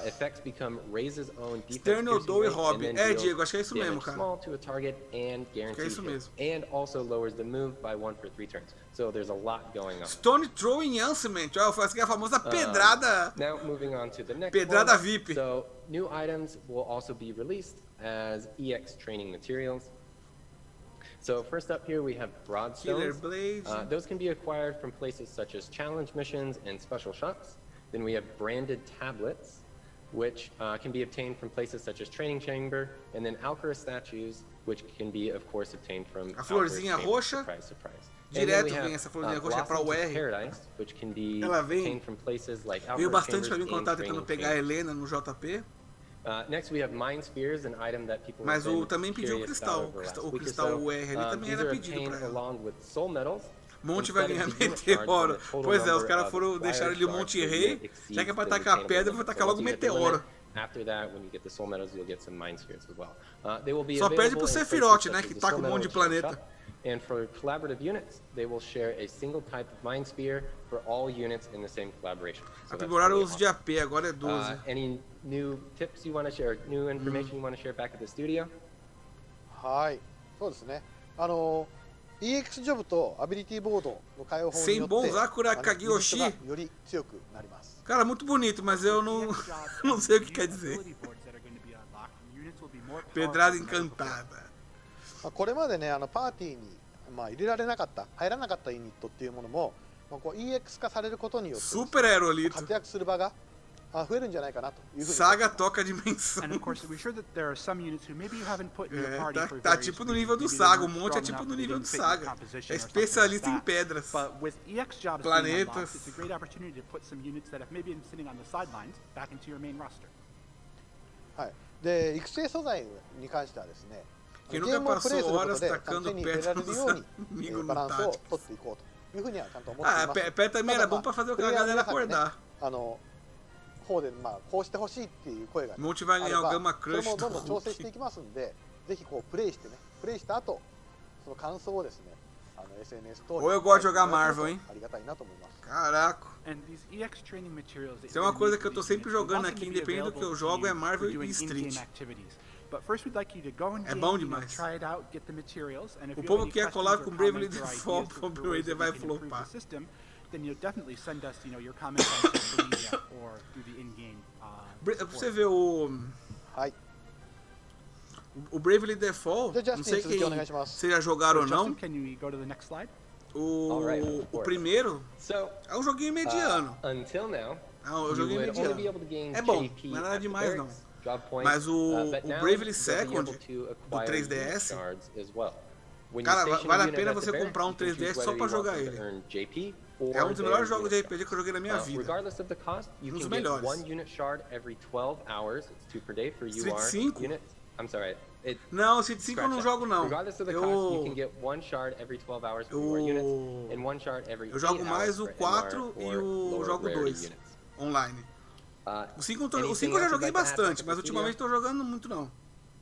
Effects become Raise's own defense Stern, piercing Oldou e rate, Rob. and then É, deals Diego, acho que é isso mesmo, damage cara. small to a target and guaranteed isso hit, mesmo. and also lowers the move by 1 for 3 turns. So there's a lot going on. Stone Throw Enhancement. Essa aqui é a famosa pedrada. Now moving on to the next Pedrada one. VIP. So new items will also be released as EX training materials. So first up here we have Killer broadstones. Blade. Those can be acquired from places such as challenge missions and special shops. Then we have branded tablets, which can be obtained from places such as training chamber, and then Alcora statues, which can be, of course, obtained from A florzinha Alcora's chamber. roxa. Surprise, surprise. Direto vem essa florzinha roxa pra Blossoms of UR. Paradise, which can be Ela vem- obtained from places like Veio Alcora bastante pra mim chambers quando tava and tentando training pegar a chambers. Helena no JP. Next we have Mind Spheres, an item that people Mas have o been também pediu o curious cristal. about over the last O week or cristal so. UR ali também These era are pedido obtained pra ela. along with soul medals. Monte vai Instead ganhar of the unit meteoro. shards, the total Pois é, os number caras of foram acquired deixar ele shards Monte per Rei. unit exceeds Já que é pra the tacar attainable pedra, limit. vai tacar So logo once you get the meteoro. limit, after that, when you get the soul medals, you'll get some mind spheres as well. They will be Só perde available pro in places Sephiroth, such né, as que the taca soul um monte de medal and planeta. shop. And for collaborative units, they will share a single type of mind sphere for all units in the same collaboration. So that's Aprimorar o really uso de awesome. AP, agora é 12. Any new tips you want to share, new information you want to share back at the studio? はい。そうですね。EX ジョブとアビリティボードの開放によって、 Sem bons Akura ユニット Kageyoshi. がより強くなります。 Cara, muito bonito, mas eu não, não sei o que quer dizer. Pedrada encantada. これまでね、パーティーに、入れられなかった、入らなかったユニットっていうものも、EX 化されることによって、 Super Aerolito. 活躍する場が増えるんじゃないかなというふうに。 Saga toca a dimensão. And of course, we're sure that there are some units who maybe you haven't put in your party for Tá various tipo no reasons. nível do Maybe they Saga, weren't o monte é strong tipo enough, no they nível do didn't fit your Saga. composition É or something like especialista em that. pedras. But with EX jobs being Planetas. unlocked, it's a great opportunity to put some units that have maybe been sitting on the sidelines back into your main roster. はい。で、育成素材に関してはですね、Quem ゲ nunca ームをプレイ passou すること horas で tacando 手に入 pé れられる dos ように amigos バ no ランスを tático. 取っていこうというふうにはちゃんと思ってい Ah, ます pé também era bom pra fazer プ a レイヤーの galera 皆さんにね acordar. 方でこうしてほしいっていう声が、ね、 Motivar a ganhar o Gama それ Crush もどんどん do 調整していきますんで、ぜひプレイしてね、プレイした後その感想をですね、SNS 等 Ou eu gosto de jogar Marvel, hein? ありがたいなと思います。 Caraca. And these EX training materials that Isso é you're uma gonna coisa need que eu for tô these sempre units, we jogando want them aqui, to be independente do que eu available jogo, to é you Marvel for doing e Street. in-game activities. But first we'd like you to go in É game, bom you know, demais. try it out, get the materials, and if O you have povo any que é questions colado or com Bravely comments or Default, ideas for o ways Bravely that vai we can improve flopar. the system, then you definitely send us, you know, your comments on social media or through the in-game. Você vê o はい。 o Bravely Default, não sei quem vocês já jogaram ou não. Justin, can you go to the next slide? O primeiro é um joguinho mediano. Until now, É um joguinho you would only mediano. be able to gain É bom, JP não é nada at the demais não. barracks, drop points, Mas o but now Bravely you'll be Second able to do acquire 3DS, shards as well. When you cara, station vale a a unit pena at the você barracks, comprar um you can choose 3DS só whether pra you want jogar them to ele. earn JP É um or dos their melhores jogos de unit RPG que eu joguei na minha vida. regardless of the cost, you Um dos can get melhores. one unit shard every 12 hours. It's 2 per day for Street UR 5? units. I'm sorry. Não, Street 5 eu não jogo não. Regardless of the cost, you can get one shard every 12 hours for UR units and one shard every 8 Eu jogo mais hours o for 4 MR e or o lower jogo rarity 2 units. online. O 5 anything eu já else joguei you'd like to add bastante, back mas at the ultimamente tô jogando muito não.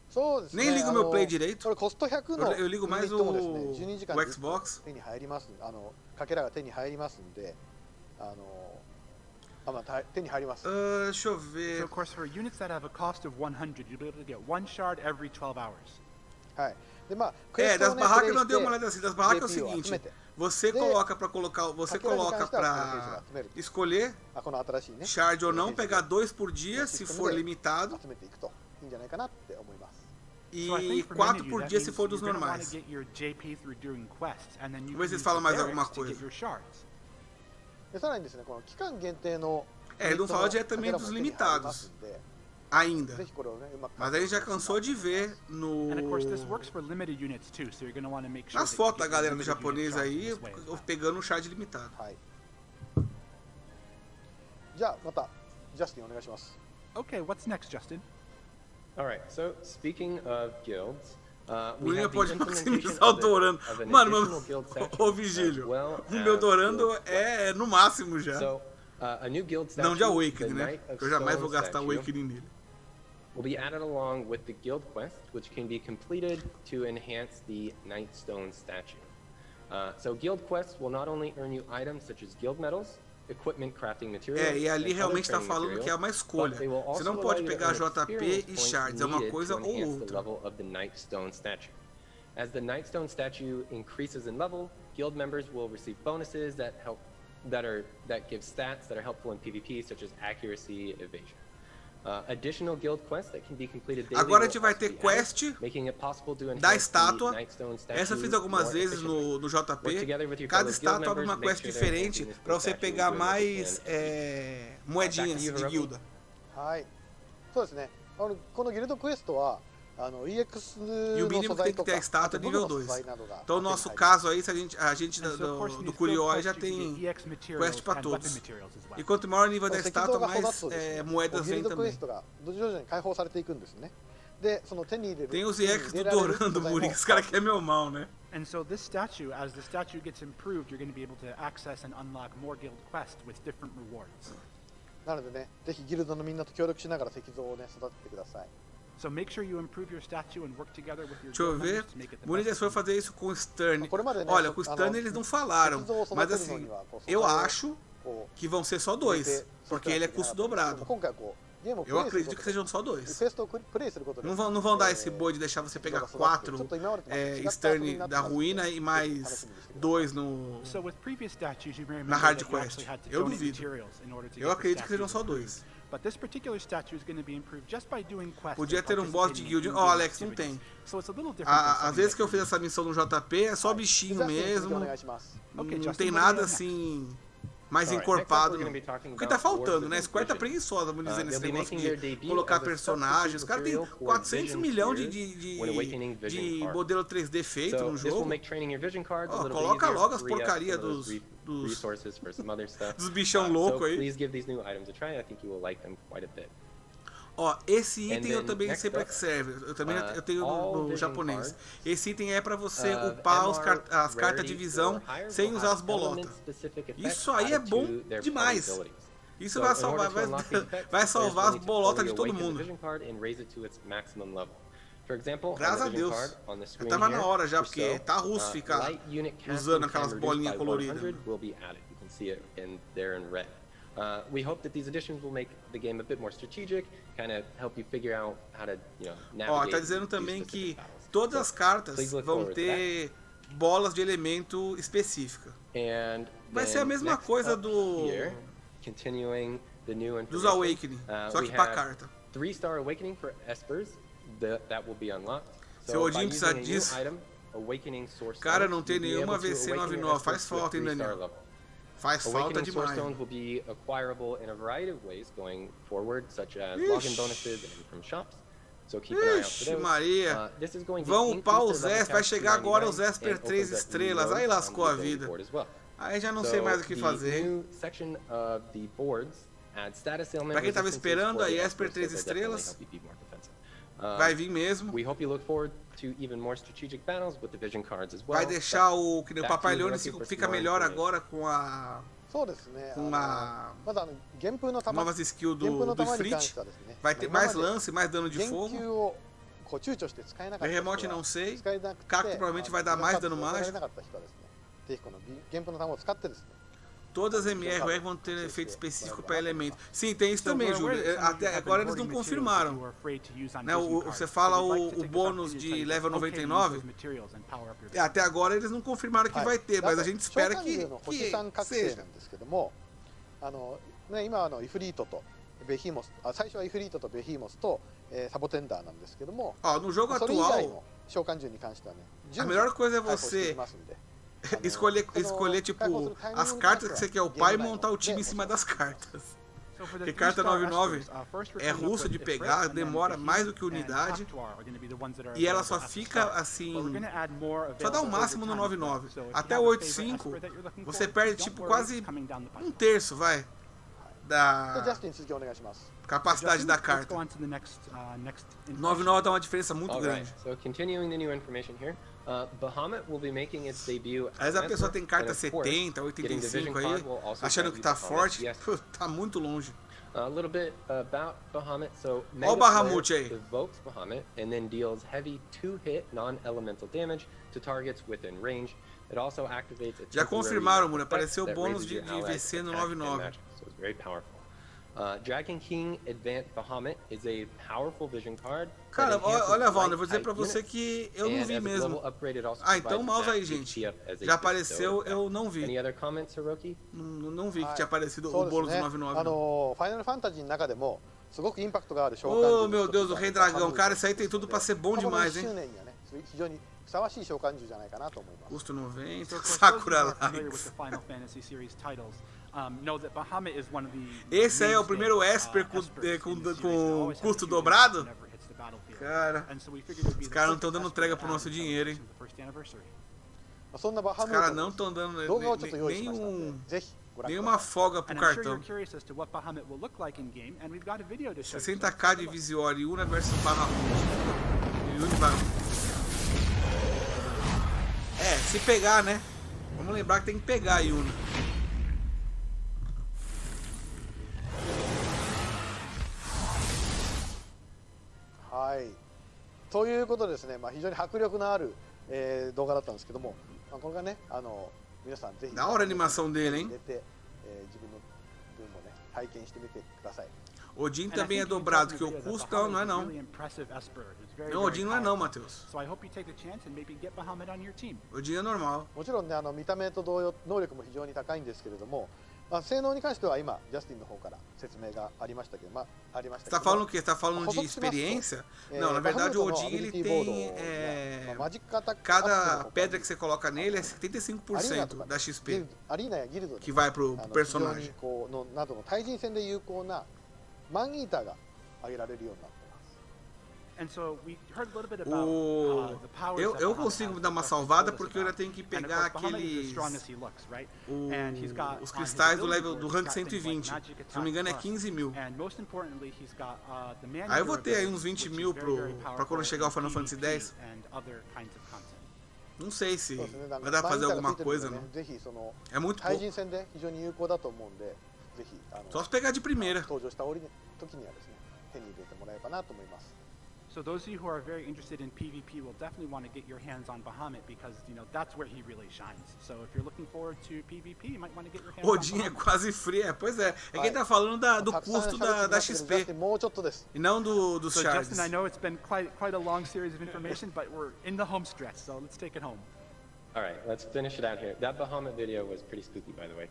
そうですね。 Nem ligo meu play direito. これコスト100の Eu ligo mais ユニットもですね、12時間 o で Xbox. 手に入ります。かけらが手に入りますんで、手に入ります。Deixa eu ver. So of course for units that have a cost of 100, you'll be able to get one shard every 12 hours. はい。でクエスト das をね barracas プレイ não し deu uma て olhada assim. Das barracas é o JP を集 seguinte, めて você coloca pra escolher この新しいね shard ou não, pegar 2 por dia se for limitado 集めていくといいんじゃないかなって思います。 So I e think for many 4 of you, por that dia means se for dos you're gonna wanna normais. get your JP through doing quests, and then you Vamos ver can se eles use falam the mais barracks alguma to coisa. get your shards. でさらにですね、この期間限定の Ele não fala diretamente dos limitados ainda. ぜひこれをねうまく Mas a gente já cansou de ver And of course, this works for limited units too, so you're going to want to make sure nas that fotos you da get galera do limited unit japonês shards aí this way as well. pegando o shard limitado. はい。じゃあまたジャスティンお願いします。 Okay, what's next, Justin? All right. So speaking of guilds, O we William have the pode implementation maximizar o of Dorando. an Mano, additional guild statue, ô Vigílio, as well o meu as Dorando guild é no máximo já. So, a new guild statue, Não de the Awakening, né? Knight of Que eu jamais vou Stone gastar statue, Awakening nele. will be added along with the guild quest, which can be completed to enhance the Nightstone statue. So guild quests will not only earn you items such as guild medals, equipment crafting materials, E ali and realmente other está training falando que é materials, uma escolha. but they will Você also não allow pode you to pegar earn JP experience e points shards, é uma needed coisa to ou enhance the outra. level of the Nightstone statue. As the Nightstone statue increases in level, guild members will receive bonuses that give stats that are helpful in PvP, such as accuracy, evasion. Additional guild quests that can be completed daily. Agora a gente will vai also ter be quest added, making it possible to da enhance the estátua. Nightstone statue Essa eu fiz algumas more vezes efficiently. no Work JP. together with your Cada fellow guild estátua abre members uma to make quest sure they're diferente enhancing this para você statue pegar doing what they mais can. moedinhas Back to you, de Hiroki. guilda. はい。そうですね。このギルドクエストはEX E o の mínimo 素 que tem 材 que と ter か a estátua é 武具 nível の素 2. 材などが Então, no nosso caso aí, se a gente And so of course, in do these Curió guild já quests, you can tem get EX materials quest para and weapon todos. materials as well. E quanto maior o nível da 石像 estátua, が育 mais つとですね、 moedas ギル vêm ドクエ também. ストが徐々に解放されていくんですね。で、その手に入れる Tem os 手に EX 入れ do られる Dorando, 素材も Muri, que os caras querem meu mal, né? And so this statue, as the statue gets improved, you're going to be able to access and unlock more guild quests with different rewards. なのでね、ぜひギルドのみんなと協力しながら石像をね、育ててください。 So make sure you improve your statue and work together with your Deixa eu guild ver. members to make it the Muniz best. foi fazer isso com o Stern. これまでね、 Olha, com o Stern eles não falaram. 石像を育 Mas てるの assim, にはこう eu 素材を acho こう que vão ser só 2. Porque ele é custo dobrado. 今回はこうゲームをプ Eu レイする acredito こ que とで sejam só 2. クエストをプレイすることで Não vão dar esse boi de deixar você pegar 4 Stern da ruína e mais 2 no. So with previous statues, you may Na remember hard that you quest. actually had to Eu donate duvido. materials in order to Eu get the acredito que statue sejam só improved. 2. But this particular statue is going to be improved just by doing quests. Podia and ter boss de participating guild. in Ó, in-game Alex, não activities. tem. So it's a little different than Às something vezes that que eu you fiz do. essa missão no JP é só bichinho ジャスティン続きお mesmo. 願いします。 Okay, Não Justin, tem what do you nada have next? assim mais Alright, encorpado. next up we're Não. gonna be talking O que tá about faltando, Wars né? of Square tá Vision. preguiçosa, vamos dizer, nesse They'll be negócio making their de debut colocar as a personagens. Os caras têm substitute material 400 for milhões Vision when awakening Vision de cards. modelo 3D feito So no this will jogo. make training your Vision cards a Ó, little coloca bit easier, logo as free up porcaria some of those dos resources for some other stuff. bichão So louco aí. please give these new items a try. I think you will like them quite a bit. Ó, esse And item eu then, também next sei pra up, que serve. Eu também eu tenho all no vision japonês. cards Esse item é pra você of upar MR as cartas de rarity visão or higher sem will usar have as bolotas. element-specific effects Isso aí é added bom to their demais. party abilities. Isso So, vai in salvar, order to unlock these effects, vai players salvar will as need to bolotas fully de todo awaken the mundo. vision card and raise it to its maximum level. For example, Graças on a the vision Deus. card on the Já screen tava here, na hora já, for porque so, tá russo ficar light unit casting usando can aquelas reduced bolinhas by coloridas. 100 will be added. You can see it there in red. We hope that these additions will make the game a bit more strategic, kind of help you figure out how to, navigate. Ó, tá dizendo também que todas as cartas please look vão forward to ter bolas de elemento específica. And Vai ser a then mesma next coisa up do here, continuing the new dos information, Awakening, só we que pra have carta. 3-star Awakening for Espers, that will be unlocked. Se o Odin by precisar using a new disso, item, Awakening Source cara, Stones, não tem you'll be nenhuma able to VC awaken 99, Espers faz to a falta, hein, 3-star Daniel? level. Faz falta Awakening Source demais. Stones will be acquirable in a variety of ways going forward, such as login bonuses and from shops. So keep an eye out for Ixi, those. Maria. This is going to Vão upar increase os their level Esper, vai cap chegar to agora os 99 Esper and 3 opens up new estrelas. roads Aí on lascou the a ability vida. board as well. Aí já não sei mais o que The fazer. new section of the boards adds status element Pra quem tava resistances esperando, for aí the Esper Espers, 3 so they'll definitely estrelas. help you be more defensive. Vai vir mesmo. We hope you look forward to even more strategic battles with the vision cards as well. Vai deixar o que nem o Back to Papai you, Leone Hiroki, for fica some more melhor information. agora com a そうですね。ままず原風の弾 novas skills 原風の do 弾に関 Frit. してはですね。 Vai ter 今ま mais で lance, mais dano de 原 fogo. 球をこう躊躇して使えなかった人は Remote não sei. 使えなくて Cacto provavelmente vai dar mais dano 使え mágico. なかった人はですね。ぜひこの原風の弾を使ってですね。 Todas as MR vão ter efeito específico para elemento. Sim, tem isso também, Júlio. Até agora eles não confirmaram. Né, você fala o bônus de level 99. Até agora eles não confirmaram que vai ter, mas a gente espera que seja. なんですけども、今イフリートとベヒモス、最初はイフリートとベヒモスと、サボテンダーなんですけども、 no jogo それ以外 atual, の召喚獣に関してはね、 a melhor coisa é você escolher tipo as cartas que você quer upar e montar o time em cima das cartas. Porque carta 99 é russo de pegar, demora mais do que unidade e ela só fica assim, só dá o máximo no 99. Até o 85 você perde tipo quase um terço, vai, da capacidade da carta. 99 dá uma diferença muito grande. So continuing the new information here, Bahamut will be making its debut. Às vezes a pessoa tem carta 70, 85 aí, achando que tá forte, tá muito longe. A little bit about Bahamut. So Ó o Bahamut aí. evokes Bahamut and then deals heavy 2-hit non-elemental damage to targets within range. It also activates a Já confirmaram, Mura, effect apareceu o that bônus raises de your allies' VC no attack and 99. magic, so it's very powerful. Dragon King Advanced Bahamut is a powerful vision card. Cara, olha, Valner, eu vou dizer pra você que eu não vi mesmo. Então mouse aí, gente. Já apareceu, eu não vi. Any other comments, Hiroki? Não vi que tinha aparecido o bônus do 99. ファイナルファンタジーの中でもすごくインパクトがある召喚 Oh, meu Deus, o Rei Dragão. Cara, isso aí tem tudo pra ser bom demais, hein? 周年にはね、非常にふさわしい召喚獣じゃないかなと思います。 Custo 90, So for those who Sakura are familiar with Likes. the Final Fantasy series titles, know that Bahamut is one of the Esse aí é o primeiro Esper com custo dobrado? Cara, os caras não estão dando trégua pro nosso dinheiro, hein? そんなバハ Os ムー caras ト não の estão dando 動画をちょっと用意しましたので、ぜひご覧ください。 nenhuma folga pro And I'm sure cartão. you're curious as to what Bahamut will look like in game, and we've got a video to show you. 60k de Visior e Una versus Bahamut. Yuni Bahamut. Se pegar, né? Vamos lembrar que tem que pegar a Yuna. はい。ということでですね、非常に迫力のある、動画だったんですけども、これがね、皆さんぜひ Da hora a animação dele, hein? 入れて、自分の分もね、体験してみてください。 Odin também é dobrado, que o custo não é não. Não, Odin não é não, Matheus. So I hope you take the chance and maybe get Bahamut on your team. Odin é normal. もちろんね、見た目と同様能力も非常に高いんですけれども、性能に関しては今ジャスティンの方から説明がありましたけど、Você tá falando o quê? Você tá falando de experiência? Não, na verdade o Odin ele tem cada pedra que você coloca nele é 75% da XP アリーナやギルド que vai pro 非常に personagem. こうのなどの対人戦で有効なマンイーターが挙げられるようになってます。And so we heard a little bit about the powers eu consigo dar uma salvada porque eu ainda tenho que pegar os cristais do level do rank 120. Se não me engano é 15 mil. Aí eu vou ter aí uns 20 mil pra quando chegar ao Final Fantasy X. Não sei se vai dar pra fazer alguma coisa, não. É muito pouco. Só se pegar de primeira. So those of you who are very interested in PvP will definitely want to get your hands on Bahamut because, you know, that's where he really shines. So if you're looking forward to PvP, you might want to get your hands on Odin é quase free, pois é. É quem tá falando do custo da XP e não dos charges. Justin, I know it's been quite a long series of information, but we're in the home stretch, so let's take it home. All right, let's finish it out here. That Bahamut video was pretty spooky, by the way.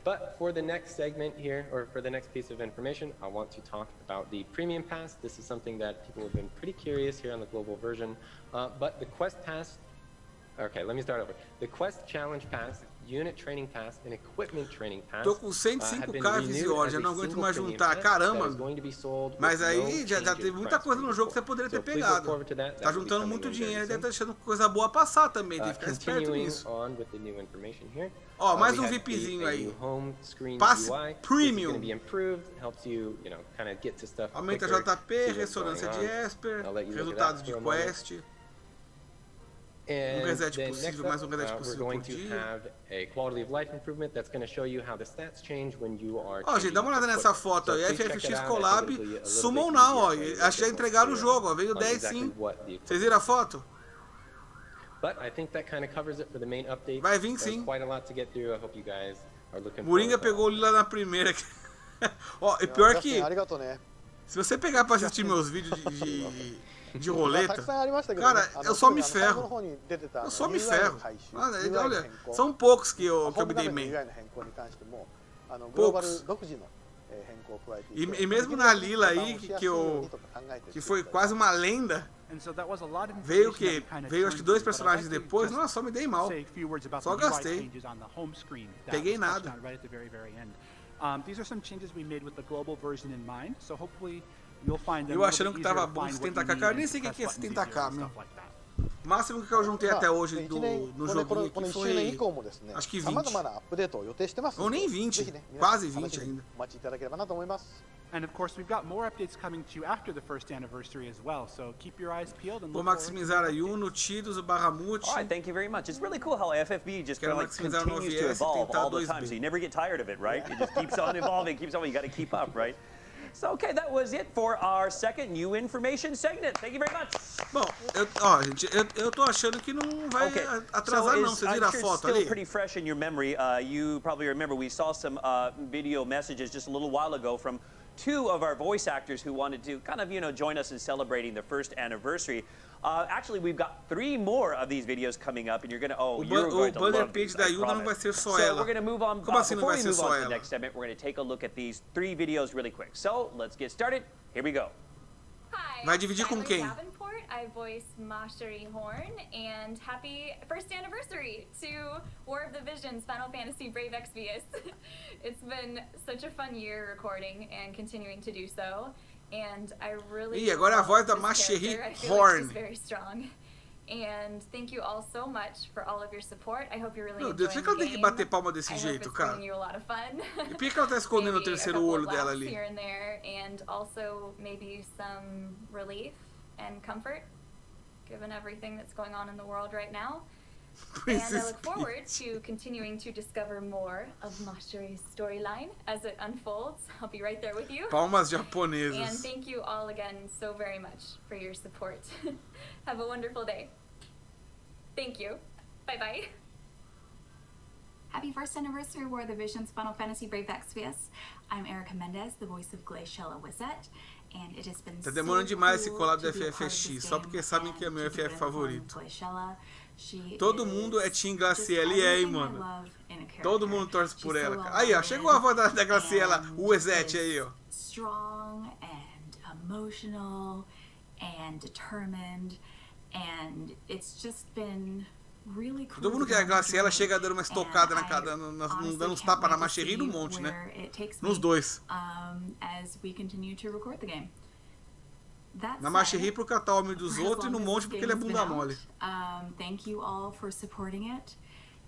But for the next segment here, or for the next piece of information, I want to talk about the Premium Pass. This is something that people have been pretty curious here on the global version. But the Quest Pass, okay, let me start over. The Quest Challenge Pass, Unit Training Pass, and Equipment Training Pass. Tô com 105k Visio, já não aguento mais juntar, caramba. Mas aí já teve muita coisa no jogo que você poderia ter pegado. Tá juntando muito dinheiro, deve estar deixando coisa boa passar também, tem que ficar esperto nisso. Ó, mais um VIPzinho aí. Passe Premium. Aumenta JP, ressonância de Esper, resultados de Quest. Um reset possível, mais um reset possível por dia. Ó, gente, dá uma olhada nessa foto aí, FFX Collab, Summon Now, ó, acho que já entregaram o jogo, ó, veio 10 sim. Vocês viram a foto? Vai vir sim. Moringa pegou o Lila na primeira. Ó, e pior que, se você pegar pra assistir meus vídeos de roleta, cara, eu só me ferro. Eu só me ferro. Olha, são poucos que eu me dei bem. Poucos. E mesmo na Lila aí, que foi quase uma lenda, veio acho que 2 personagens depois, nossa, só me dei mal. Só gastei. Peguei nada. These are some changes we made with the global version in mind, so hopefully you'll find them. Eu achando que tava bom 70k, cara, nem sei o que é 70k, meu. O máximo que eu juntei até hoje no joguinho aqui foi, acho que 20. Ou nem 20, quase 20 ainda. And of course, we've got more updates coming to you after the first anniversary as well, so keep your eyes peeled and vou maximizar a Yuno, Tidus, o Bahamut. All right, thank you very much. It's really cool how FFB just kind of like continues to evolve all the time, so you never get tired of it, right? It just keeps on evolving, keeps on. You got to keep up, right? So, okay, that was it for our second new information segment. Thank you very much. Bom, gente, eu tô achando que não vai atrasar não. Vocês viram a foto ali? Still pretty fresh in your memory. You probably remember we saw some video messages just a little while ago from 2 of our voice actors who wanted to kind of, you know, join us in celebrating the first anniversary. Actually, we've got 3 more of these videos coming up, and you're going to, you're going to love them, page da Yuno não vai ser só so ela. We're going to move on. Como assim não Before vai we ser move só on to ela? the next segment, we're going to take a look at these 3 videos really quick. So, let's get started. Here we go. Hi, vai dividir com quem? I voice Mastery Horn, and happy first anniversary to War of the Visions Final Fantasy Brave Exvius. It's been such a fun year recording and continuing to do so, and I really agora a voz da Mastery Horn. Like very strong. And thank you all so much for all of your support. I hope you're really Meu Deus, por que ela tem que bater palma desse jeito, cara? You a lot of fun. E por que ela tá escondendo o terceiro olho dela ali? Here and there, and also maybe some relief and comfort, given everything that's going on in the world right now. And I look forward to continuing to discover more of Mastery's storyline as it unfolds. I'll be right there with you. Palmas japonesas. And thank you all again so very much for your support. Have a wonderful day. Thank you. Bye-bye. Happy first anniversary, War of the Visions Final Fantasy Brave Exvius. I'm Erica Mendez, the voice of Glaciella Wizette, and it has been tá demorando demais esse collab do FFX, só porque sabem que é meu FF favorito. Todo mundo é Team Glaciella, e aí, mano. Todo mundo torce por ela. Aí, ó, chegou a voz da Glaciella, o Wizette aí, ó. Strong and emotional and determined, and it's just been really cool. Todo mundo que é a Glaciella chega dando uma estocada dando uns tapas na Mastery no monte, né? Nos dois. As we continue to record the game. Na Macherry pro catar o homem dos outros e no monte porque ele é bunda mole. Thank you all for supporting it.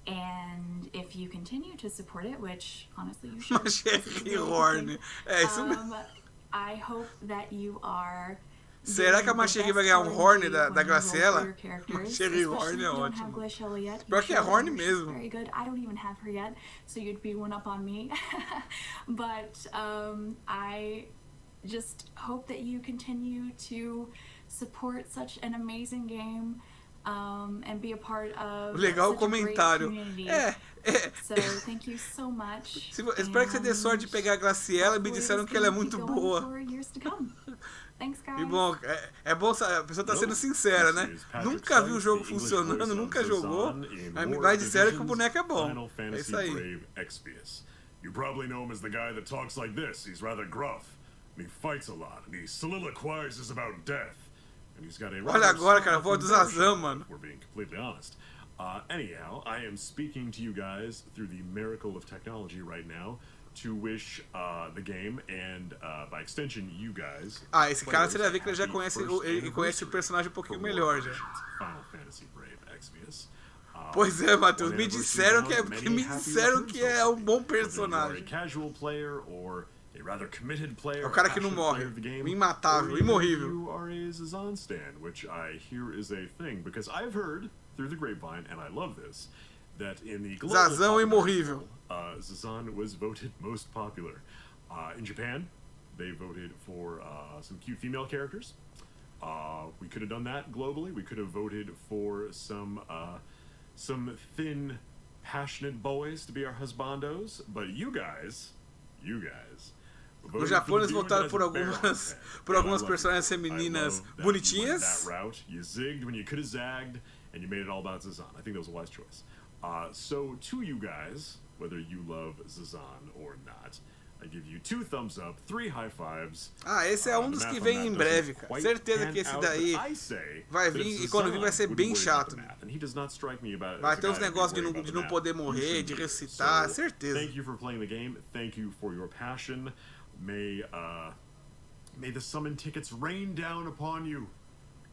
And if you continue to support it, which honestly you should. Macherry Horn. É isso mesmo. I hope that you are. Será que a Macherry vai ganhar um Horn da Graciela? Macherry Horn é ótimo. Pior que é Horn mesmo. Very good. I don't even have her yet, so you'd be one up on me. But I just hope that you continue to support such an amazing game. And be a part of legal o comentário. So, thank you so much. Espero que você dê sorte de pegar a Graciela e me disseram que ela é muito boa. Thanks, guys. E bom, é bom, a pessoa tá sendo sincera, né? Nunca viu o jogo funcionando, nunca jogou, mas disseram que o boneco é bom. É isso aí. You probably know him as the guy that talks like this. He's rather gruff, and he fights a lot, and he soliloquizes about death. Olha agora, cara, a voz do Zazam, mano. We're being completely honest. Anyhow, I am speaking to you guys through the miracle of technology right now to wish the game and, by extension, you guys. Esse cara você vai ver que ele já conhece o personagem um pouquinho melhor já. Final Fantasy Brave Exvius. Pois é, Matheus, me disseram que é um bom personagem. Casual player or a rather committed player, é o cara que não morre, o imatável, imorrível. You are a Zazan stan, which I hear is a thing because I've heard through the grapevine, and I love this, that in the global Zazan imorrível. Zazan was voted most popular. In Japan, they voted for some cute female characters. We could have done that globally. We could have voted for some thin, passionate boys to be our husbandos, but you guys. No Japão eles votaram por algumas personagens femininas bonitinhas. You zigged when you could have zagged, and you made it all about Zazan. I think that was a wise choice. So to you guys, whether you love Zazan or not, I give you 2 thumbs up, 3 high fives. Esse é um dos que vem em breve, cara. Certeza que esse daí vai vir e quando vir vai ser bem chato. Vai ter uns negócios de não poder morrer, de recitar, certeza. Thank you for playing the game. Thank you for your passion. May the summon tickets rain down upon you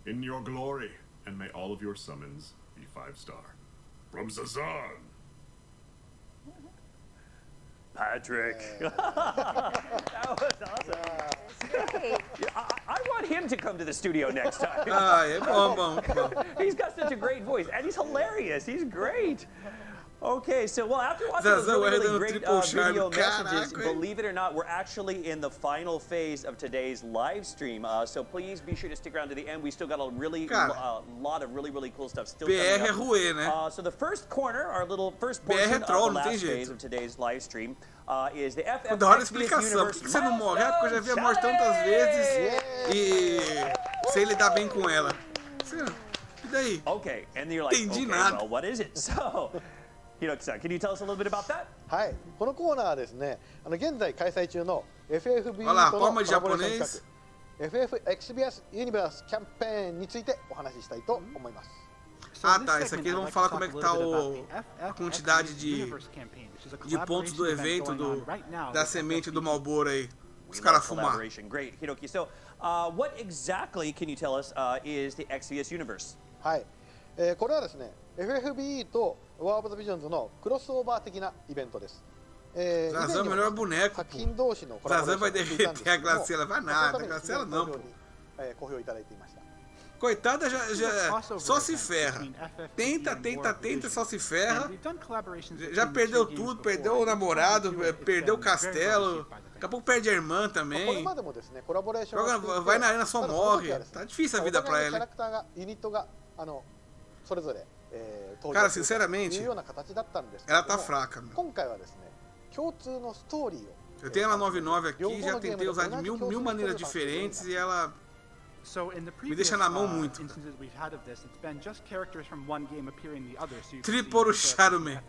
in your glory, and may all of your summons be 5-star. From Zazan. Patrick. That was awesome. I want him to come to the studio next time. É bom. He's got such a great voice, and he's hilarious. He's great. Okay, so after watching those really great video messages, believe it or not, we're actually in the final phase of today's live stream. So please be sure to stick around to the end. We still got a lot of really cool stuff still coming up. Ruê, né? So the first corner, our little first portion of the last phase of today's live stream is the FF da hora a explicação. Por que você não morre? Porque eu já vi a morte tantas vezes e sei lidar bem com ela. E daí? Okay, and you're like, entendi okay, nada. well, what is it? So, Hiroki-san, can you tell us a little bit about that? はい、このコーナーはですね、現在開催中の FFB とのコラボレーション企画 FF Exvius Universe キャンペーンについてお話ししたいと思います。Isso aqui vamos falar como é que tá a quantidade de pontos do evento da semente do Malboro aí. Os caras fumar. Great, Hiroki. So, what exactly can you tell us is the Exvius Universe? はい、これはですね、FFB と War of the Visions のクロスオーバー的na evento です。Zazan é o melhor boneco, pô. Zazan vai derreter a Graciela, vai nada, a Graciela não, pô. Coitada, só se ferra. Tenta, só se ferra. Já perdeu tudo, perdeu o namorado, perdeu o castelo. Daqui a pouco perde a irmã também. Vai na arena, só morre. Tá difícil a vida pra ela. Cara, sinceramente, ela tá fraca, meu. Eu tenho ela 9.9 aqui, já tentei usar de mil maneiras diferentes e ela me deixa na mão muito. Triporo Sharume.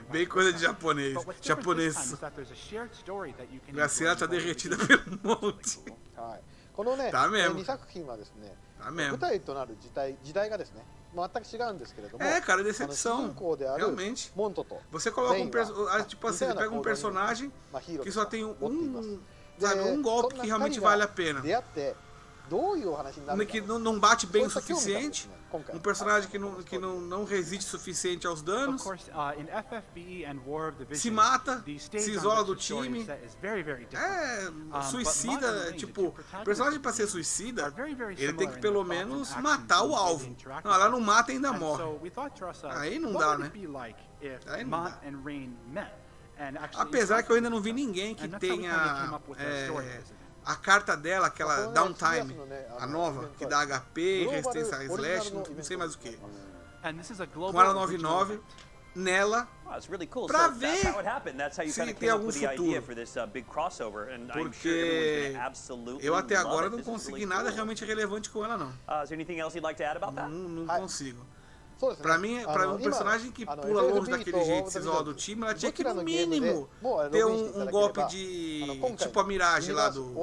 Bem coisa de japonês. Graciela tá derretida pelo monte. Tá mesmo. Tá mesmo. Cara, decepção. Realmente. Você coloca tipo assim, você pega um personagem que só tem um golpe que realmente vale a pena. que não bate bem o suficiente, um personagem que não resiste o suficiente aos danos, se mata, se isola do time, suicida, tipo, o personagem para ser suicida, ele tem que pelo menos matar o alvo. Não, ela não mata e ainda morre. Aí não dá, né? Aí não dá. Apesar que eu ainda não vi ninguém que tenha a carta dela, aquela downtime, a nova, que dá HP, resistência a slash, não sei mais o que. Com ela 99 nela, pra ver se tem algum futuro. Porque eu até agora não consegui nada realmente relevante com ela, não. Não consigo. Pra mim, pra um personagem que pula longe daquele jeito, se isola do time, ela tinha que, no mínimo, ter um golpe de... tipo a miragem lá do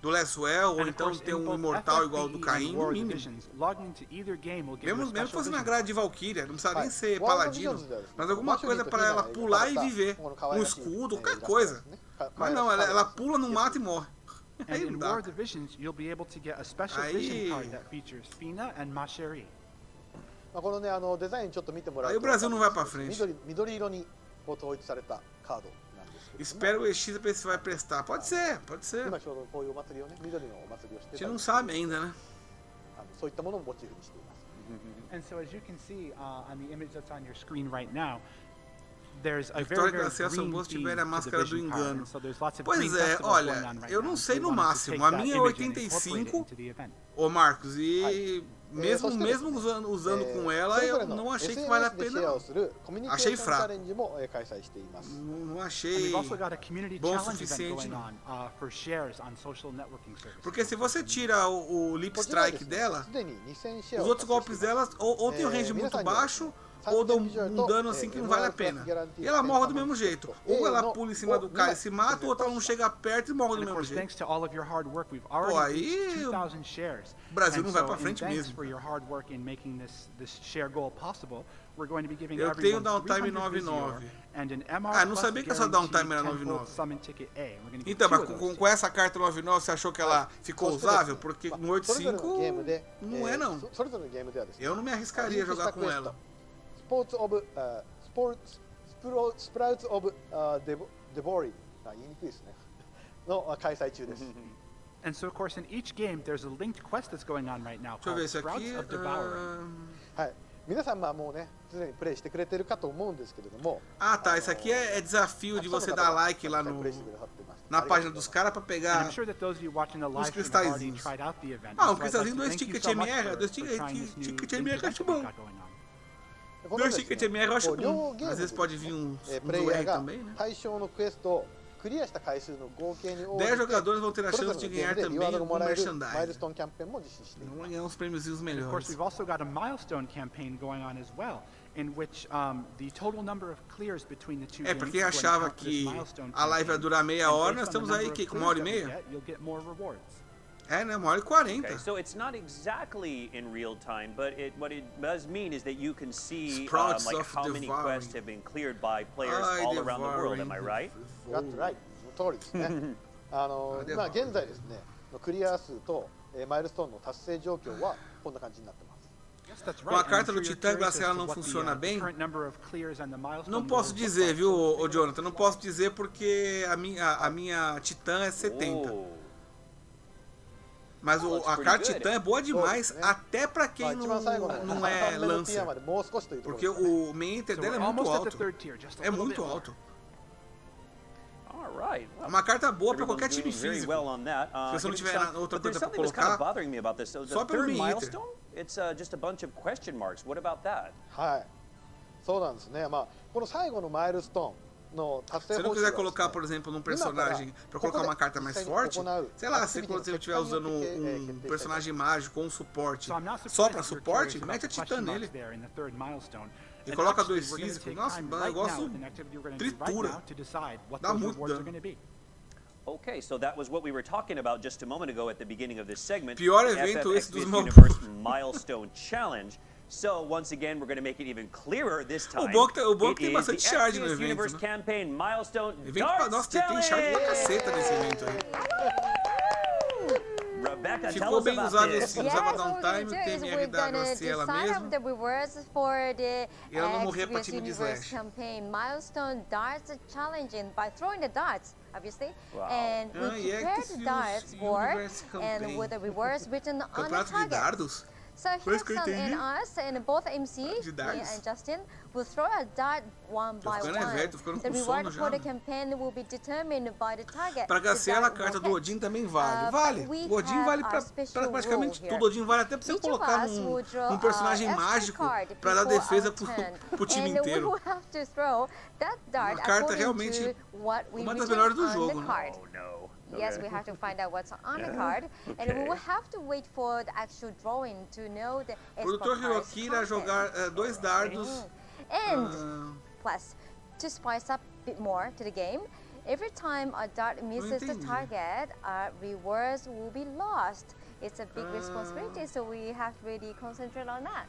Lesswell, ou então ter um imortal igual ao do Caim, no mínimo. Mesmo fosse na grade de Valkyria, não precisa nem ser paladino, mas alguma coisa pra ela pular e viver. Um escudo, qualquer coisa. Mas não, ela pula, não mata e morre. And in War Divisions, you'll be able to get a special vision card that features Fina and Masheri. Aí o Brasil não vai pra frente. Espero o EX pra ver se vai prestar. Pode ser, pode ser. A gente não sabe ainda, né? And so as you can see on the image that's on your screen right now, there's a Vitória de acesso ao bolso tiver a máscara do engano. Pois é, olha, eu não sei no máximo. A minha é 85, ô Marcos, e mesmo usando com ela, eu não achei que vale a pena. Achei fraco. Não achei bom o suficiente. Porque se você tira o Lip Strike dela, os outros golpes dela ou tem um range muito baixo, ou dá um dano assim que não vale a pena. E ela morre do mesmo jeito. Ou ela pula em cima do cara e se mata, ou ela não chega perto e morre do mesmo jeito. Pô, aí o Brasil não vai pra frente mesmo. Eu tenho downtime 99. Não sabia que essa downtime era 99. Então, mas com essa carta 99, você achou que ela ficou usável? Porque no 85 não é não. Eu não me arriscaria a jogar com ela. Sprouts of Devori. And so, of course, in each game, there's a linked quest that's going on right now called Sprouts of Devouring. 皆さんもうね、すでにプレイしてくれてるかと思うんですけれども。Tá, isso aqui é desafio de você dar like lá na página dos caras pra pegar os cristalzinhos. Um cristalzinho, 2 tickets MR, 2 tickets MR, acho bom. 2 tickets MR eu acho bom. Às vezes pode vir um R também, né? 10 jogadores vão ter a chance de ganhar também algum merchandising. Vão ganhar uns prêmiozinhos melhores. Of course, we've also got a milestone campaign going on as well, in which the total number of clears between the two games. Pra quem achava que a live ia durar meia hora, nós estamos aí com 1h30. Né? 1h40. Okay, so it's not exactly in real time, but what it does mean is that you can see like how many quests have been cleared by players all around the world. Am I right? That's right. その通りですね。現在ですね、クリア数とマイルストーンの達成状況はこんな感じになってます。Com a carta do Titã Glacial não funciona bem? Não posso dizer, viu, Jonathan? Não posso dizer porque a minha Titã é 70. Mas a carta Titã é boa demais, até pra quem não é Lancer. Porque o main enter dela é muito alto. É muito alto. É uma carta boa pra qualquer time físico. Se você não tiver outra coisa pra colocar, só pelo main enter. It's just a bunch of question marks. What about that? はい。そうなんですね。この最後のマイルストーン。Se eu não quiser colocar, por exemplo, num personagem para colocar uma carta mais forte, sei lá, se você estiver usando um personagem mágico com suporte só para suporte, mete a Titã nele. E coloca 2 físicos. Nossa, o negócio tritura. Dá muito dano. Okay, so that was what we were talking about just a moment ago at the beginning of this segment. Pior evento esse dos Universe Milestone Challenge. So once again, we're going to make it even clearer this time. O bom que tem bastante charge no evento, Universe né? Campaign Milestone Nossa, tem charge pra caceta nesse evento aí. Becca, tell Ficou us bem about usável this. sim, Yes, usava what we're downtime, gonna do is TMR we're da gonna Gracie ela decide mesma. up the rewards for the E ela não morria pra XVS time de Universe Slash. campaign milestone darts challenging by throwing the darts, obviously. Wow. And we e prepared the darts board Universe campaign. and with the rewards written on the Campeonato de target. dardos? So Parece que eu Hilson and entendi. us and both MC, De me dardos. and Justin, will throw a dart one by ficando one. velho, tô ficando The com reward sono for já. the campaign will be determined by the target. Pra the Graciela, a dart carta will do hit. Odin também vale. But Vale. we O Odin have vale our pra special praticamente rule tudo. O here. Odin vale até pra você Each colocar of us will draw um personagem a mágico card pra dar before defesa our pro, turn. pro time And we inteiro. will have to throw that dart Uma carta according realmente to what we uma das written melhores do on jogo, the né? card. Oh, no. Yes, Okay. we have to find out what's on the card, and we will have to wait for the actual drawing to know the O produtor cards Hiroki irá content. jogar 2 dardos. And plus, to spice up a bit more to the game, every time a dart misses the entendi. target, rewards will be lost. It's a big responsibility, so we have to really concentrate on that.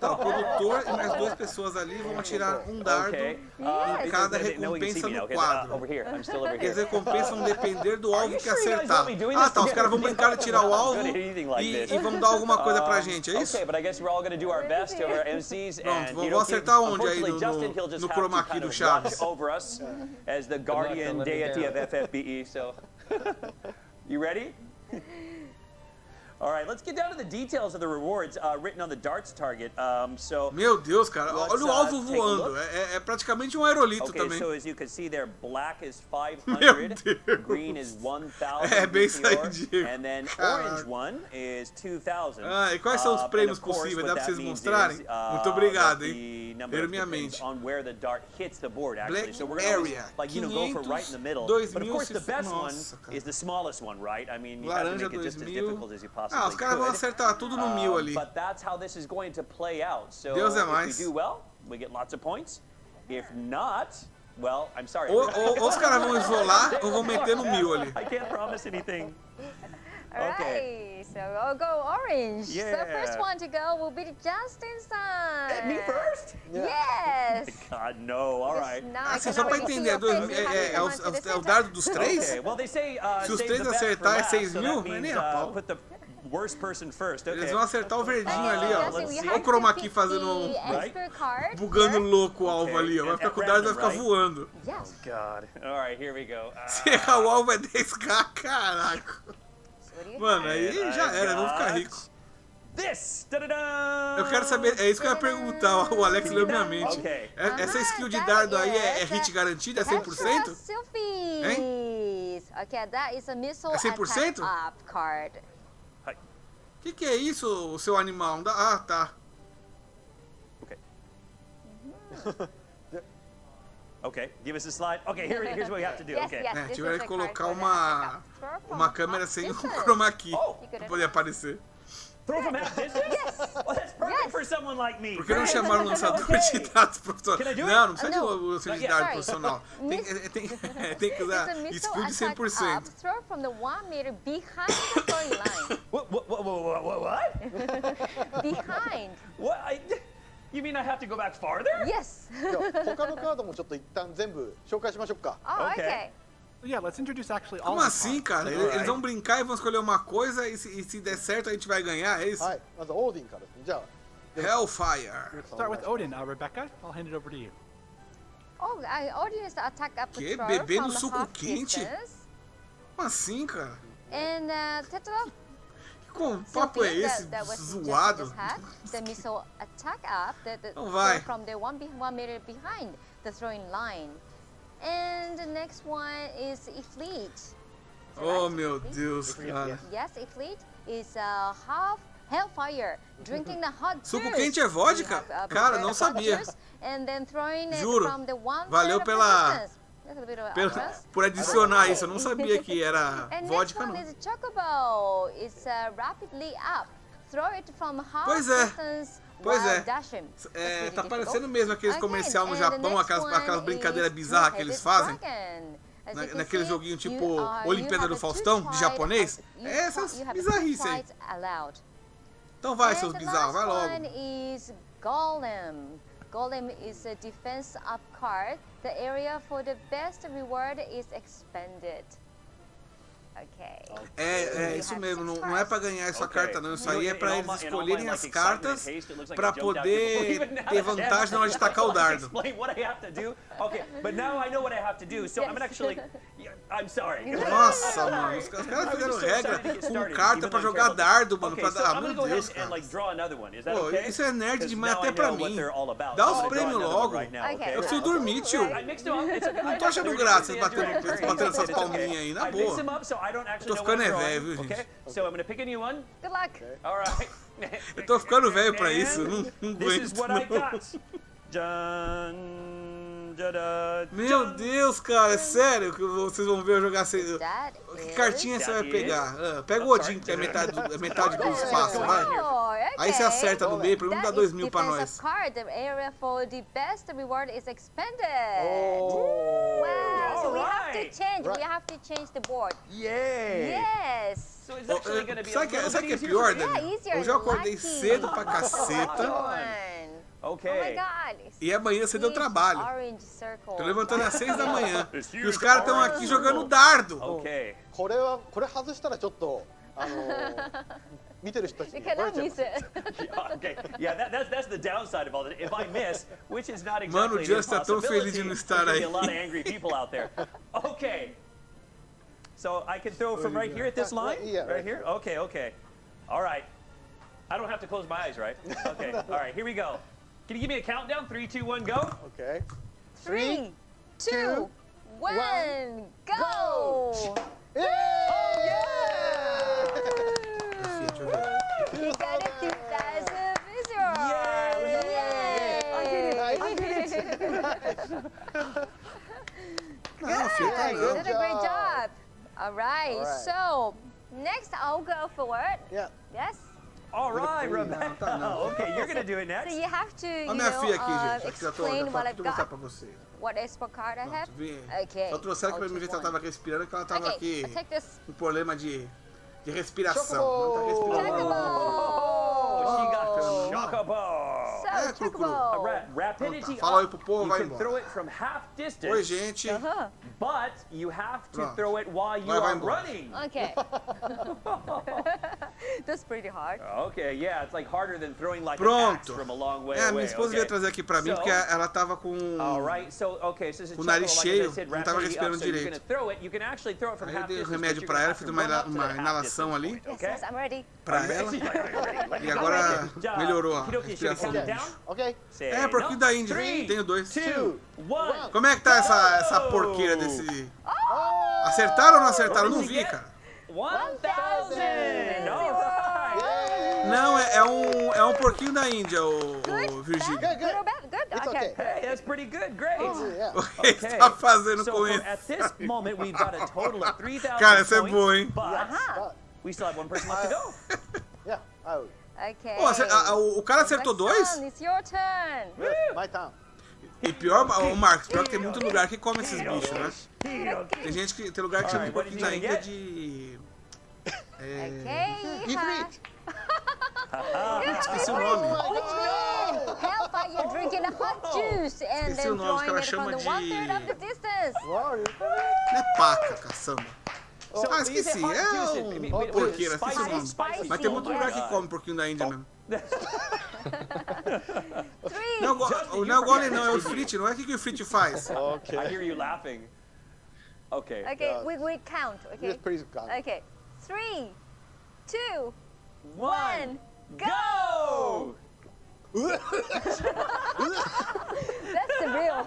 Tá, o produtor e mais 2 pessoas ali vão atirar um dardo Okay. em cada No one can see recompensa me now. no Okay, quadro. over here. I'm still over E as here. recompensas vão depender do alvo you que sure you guys acertar. want me doing Ah this tá, os caras vão together? brincar de tirar o I'm alvo good at anything like this. e vão dar alguma coisa pra gente, é isso? Okay, but I guess we're all going to do our best to our MCs. Pronto, And, vamos you know, acertar onde aí unfortunately, Justin, he'll no just have chroma to key kind do of Chaves? watch over us as the guardian luck, don't let me deity of down. FFBE. So, you ready? All right, let's get down to the details of the rewards written on the darts target. Meu Deus, cara, olha o alvo take a voando. look. É praticamente um aerolito Okay, também. so as you can see there, black is Meu 500, Deus. green is 1,000, É bem isso aí, meteor, Diego. and then Caraca. orange one is 2,000. Ah, e quais são os prêmios and of course, possíveis? what Dá pra that vocês means mostrarem? is, Muito obrigado, that hein? the number Veio minha depends mente. on where the dart hits the board, actually. Black So we're gonna always, area, like, you know, go for 500, right in the middle. 2.000 But of course, the best one Nossa, cara. is the smallest one, right? I mean, you have to Laranja make it just as 2000. difficult as you possibly Ah, os caras vão could. acertar tudo no 1000 ali. But that's how this is going to play out. So Deus é if we mais. do well, we get lots of points. If not, well, I'm sorry. Ou os caras vão isolar ou vão meter no 1000 ali. I can't promise anything. Alright, so I'll go orange. Yeah. So first one to go will be Justin's son. Me first? Yes. God, no. All right. Now Ah, I sim, can só pra already see entender, your face. You have to é come onto the o center. dardo dos 3? Okay, well, they say Se os save três the best for acertar é last, 6 so mil, that mas means, nem a pau. put the worst person first. Okay. Eles vão acertar o verdinho ali, ó. Justin, you Olha have o chroma to key pick fazendo the extra card bugando here. louco o alvo ali, ó. Vai ficar com o dardo e vai ficar Right? voando. Yes. God. All right, here we go. Se errar o alvo é 10k, caraca. What do you Mano, have? aí já era, vamos ficar ricos. This. Da-da-da! Eu quero saber, é isso que eu ia perguntar, o Alex leu minha mente. Okay. Essa skill de dardo aí é hit garantida, é 100%? Selfies. Okay, that is a missile É 100%? attack up card. O que é isso, o seu animal? Ah, tá. Okay, give us a slide. Okay, here's what we have to do. Yes, Okay. yes. É, This tiveram is que the card colocar for the uma backup. Throw from uma câmera half sem o distance. chroma key Oh. pra poder aparecer. Throw from half distance? Yes. Well, that's perfect Yes. for someone like me. Por que não chamaram um lançador Okay. de dados profissional? Can I do it? Não, não precisa de No. lançador de Not yet. dados Sorry. profissional. Tem que usar It's a missile skill de attack 100%. up. Throw from the 1 meter behind the throwing line. What? Behind. What? You mean I have to go back farther? Yes. じゃあ他のカードもちょっと一旦全部紹介しましょうか。 Oh, Okay. okay. Yeah, let's introduce actually all Como the assim, cards. cara? Alright. Eles vão brincar e vão escolher uma coisa e se der certo a gente vai ganhar, é isso? はい、まずオーディンからですね。じゃあ、 Hellfire. Start with Odin. Rebecca, I'll hand it over to you. Oh, audience attack up the Que? throw Beber no from suco half quente? distance. Como assim, cara? And Tetra Que papo é esse? that was Zoado. just had the missile attack up the Então vai. from the 1 meter behind the throwing line. And the next one is Ifleet. Is that Oh, right? meu Ifleet? Deus, cara. Yes, Ifleet is half Hellfire, drinking the hot Suco juice. quente é vodka? We have, Cara, prepared não hot sabia. juice And then throwing it Juro. from the 1 Valeu pela- That's a bit of Pelo- adjust. por adicionar isso, eu não sabia que era And vodka, next one não. is Chocobo. It's rapidly up. Throw it from half Pois é. distance Pois while é. dashing. That's É, pretty tá difficult. parecendo mesmo aqueles Okay, comercial no and the Japão, next aquelas one brincadeiras is bizarras que eles Two-Headed fazem. Dragon. As you can Naquele see, joguinho tipo you Olimpíada have do a Faustão, de two-try- japonês. you É essas you have a bizarrices two aí. tries allowed. Então vai, And seus the bizarros, vai last logo. one is Golem. Golem is a defense up card. The area for the best reward is expanded. É isso mesmo, não é pra ganhar essa carta não, isso aí é pra eles escolherem as cartas pra poder ter vantagem na hora de tacar o dardo. Okay, but now I know what I have to do, so I'm actually... I'm sorry. Nossa, mano, os caras fizeram regra com carta pra jogar dardo, mano, pra dar... Meu Deus, cara. Pô, isso é nerd demais até pra mim. Dá os prêmios logo. Eu preciso dormir, tio. Não tô achando graça batendo essas palminhas aí, na boa. Tô ficando velho, viu, gente? So I'm gonna pick a new one. Good luck. All right. Eu tô ficando velho pra isso, não aguento não. Meu Deus, cara, é sério que vocês vão ver eu jogar assim? Que cartinha você vai pegar? Pega o Odin, que é metade do espaço, vai. Aí você acerta no meio, pelo menos dá 2.000 pra nós. The area for the best reward is expanded. Wow, so we have to change. We have to change the board. Yes. So it's actually going to be Sabe que é pior, Dani? Hoje eu acordei cedo pra caceta. Okay. Oh my God. E amanhã você deu trabalho. Tô levantando às 6 da manhã. E os caras estão aqui jogando dardo. Okay. これ外したらちょっと見てる人たちに You cannot miss it. Okay. Yeah, that's the downside of all this. If I miss, which is not exactly Mano, o Just tá tão feliz de não estar aí. There's a lot of angry people out there. Okay. So I can throw from right here at this line? Right here? Okay, okay. All right. I don't have to close my eyes, right? Okay. All right, here we go. Can you give me a countdown? 3, 2, 1, go. Okay. 3, 2, 1, go! Yeah! Oh, yeah! You got it 2,000 visuals! Yay! I did it! Good! You did a great job! Alright, so next I'll go forward. Yeah. Yes? All right, Rebecca. Okay, you're going to do it next. So you have to, Olha minha filha aqui, gente. explain what I've Vou mostrar got. pra vocês. What expo card I have? Okay. Só trouxeram aqui pra mim ver se ela tava respirando, que ela tava aqui I'll take this. com problema de respiração. Não tá respirando. Oh, she got Chocobo. So, Chocobo. Rapidity Fala aí up. pro povo, You vai can throw embora. it from half distance. Oi, gente. But you have to Pronto. throw it while you Vai are embora. running. Okay. That's pretty hard. Okay, yeah, it's like harder than throwing like an axe Pronto. from a long way Minha away. esposa veio trazer aqui pra mim, porque ela tava com All right, so okay, so o nariz cheio, não tava rapidity respirando up, so you're direito. gonna throw it. You can actually throw it from Aí eu half dei um distance. remédio but pra you're ela, gonna fiz have to run up to uma the half inalação distance ali point, Yes, okay? yes, I'm ready. pra ela. E agora melhorou a Okidoki, should we respiração count it do down? bicho. Okay. Say É, porquinho da Índia. 3, Tenho 2. 2, 1. Como é que tá essa porqueira desse... Acertaram ou não acertaram? Eu não vi, cara. 1,000. All right. Não, é um porquinho da Índia, o Virgílio. Good, good. Good. It's Okay. okay. Hey, that's pretty good. Great. Yeah. O que você tá fazendo So com from, isso? at this moment, we've got a total of 3,000 Cara, essa é points, boa, hein? but we still have one person left to go. Yeah. Oh, Okay. Pô, o cara acertou Next 2? one, it's your turn. my turn. E pior, o Marcos, pior que tem muito lugar que come esses bichos, né? Tem lugar que chama de porquinho da Índia de... Okay. Ifrit. Esqueci o nome. Help! You're drinking a hot juice and Esqueci o then nome, os throwing caras it from the chamam de- 1/3 of the distance. Não é paca, caçamba. Ah, esqueci. hot É juice, uma porqueira, esqueci o nome. Spicy. Mas tem muito lugar que come porquinho da Índia mesmo. Não, o não é o Golem não, é o Ifrit, não é? O que o Ifrit faz? Okay. I hear you laughing. Okay. Okay, we count. Okay. Yes, please count. Okay. 3, 2, 1, 1, go! That's the real.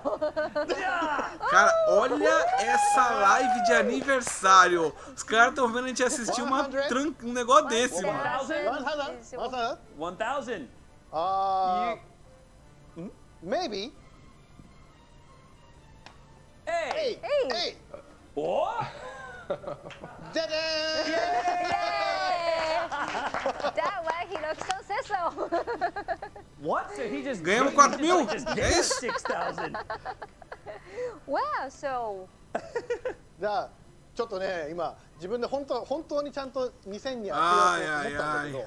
Cara, olha essa live de aniversário. Os caras estão vendo a gente assistir um negócio desse, mano. 1,000. Maybe. Hey! Hey. Oh! Ta-da! That way he looks so successful. What? So he just Ganhamos he 4.000? just É gave us isso? 6,000. Wow, so じゃあちょっとね今自分で本当にちゃんと2000に当てようと思ったんだけど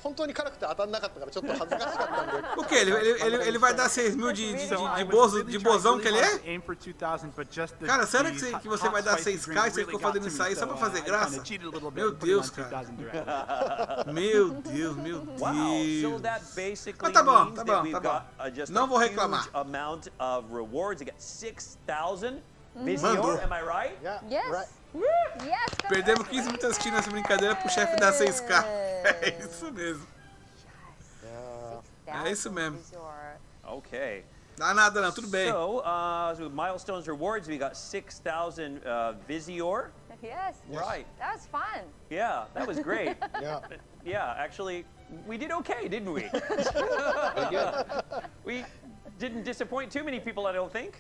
本当に辛くて当たんなかったからちょっと恥ずかしかったんで。O que? Ele vai dar 6.000 de bozão que ele é? Cara, sério que você vai dar 6k e você ficou fazendo isso aí só pra fazer graça? Meu Deus, cara. Meu Deus, meu Deus. Mas tá bom. Não vou reclamar. Amount of rewards. You get 6,000 Mandou. Visior, am I right? Yes. Yes. Perdemos 15 minutos assistindo essa brincadeira pro chefe dar 6k. É isso mesmo. É isso mesmo. Okay. Dá nada não, tudo bem. So, milestones rewards, we got 6,000 Visior. Yes. Right. That was fun. Yeah, that was great. Yeah. Yeah, actually, we did okay, didn't we? We didn't disappoint too many people, I don't think.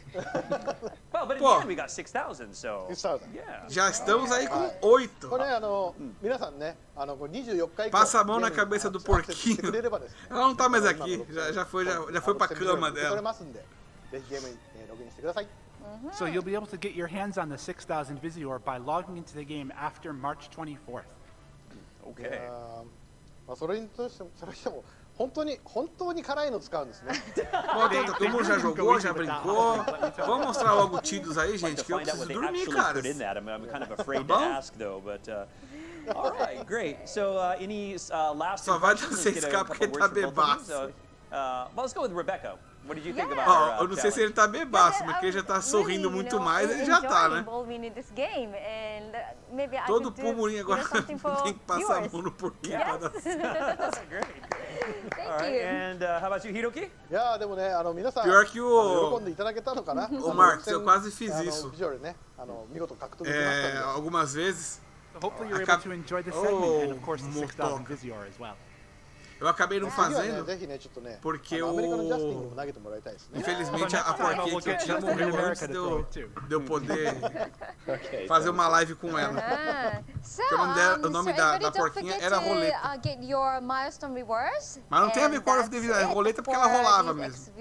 Well, but in the end, we got 6,000, so. 6,000. Yeah. Já estamos aí com 8. これ皆さんね24日以降 Passa a mão na cabeça do porquinho. Ela não tá mais aqui, já foi pra cama 取れ dela. ますんでぜひゲームにログインしてください。 So you'll be able to get your hands on the 6,000 Visior by logging into the game after March 24th. Okay. まあそれにしても本当に辛いの使うんですね。 Bom, todo mundo já jogou, já brincou. Vamos mostrar logo o Tidus aí, gente, que eu Find out what preciso they dormir, actually cara. put in that. I'm kind of afraid to ask, though, but. All right, great. So, any last Só vai dar impressions? Let's get a 6k couple porque words tá from both of you. bebaço. So, well, let's go with Rebecca. What did you think Yeah. about our Ó, eu não sei se ele tá bebaço, mas quem já tá sorrindo muito mais, ele já tá, né? Todo pulmoninho agora tem que passar a mão no porquinho pra dar certo. That's great. All right, and how about you, Hiroki? いやーでもね皆さん Pior que o- 喜んでいただけたのかな。 Ô, Marcos, eu quase fiz isso. ビジュアルね見事獲得できましたんで。 Algumas vezes. So hopefully you're able to enjoy the segment and of course the 6,000 Visior as well. Eu acabei não 次はね fazendo ぜひねちょっとね porque アメリカのジャスティンに o... も投げてもらいたいですね。 Infelizmente a porquinha que eu tinha morreu antes de eu poder fazer uma live com ela. So, O nome da porquinha era roleta. Get your milestone rewards. Mas não tem a ver com a hora de vida, é roleta porque ela rolava mesmo.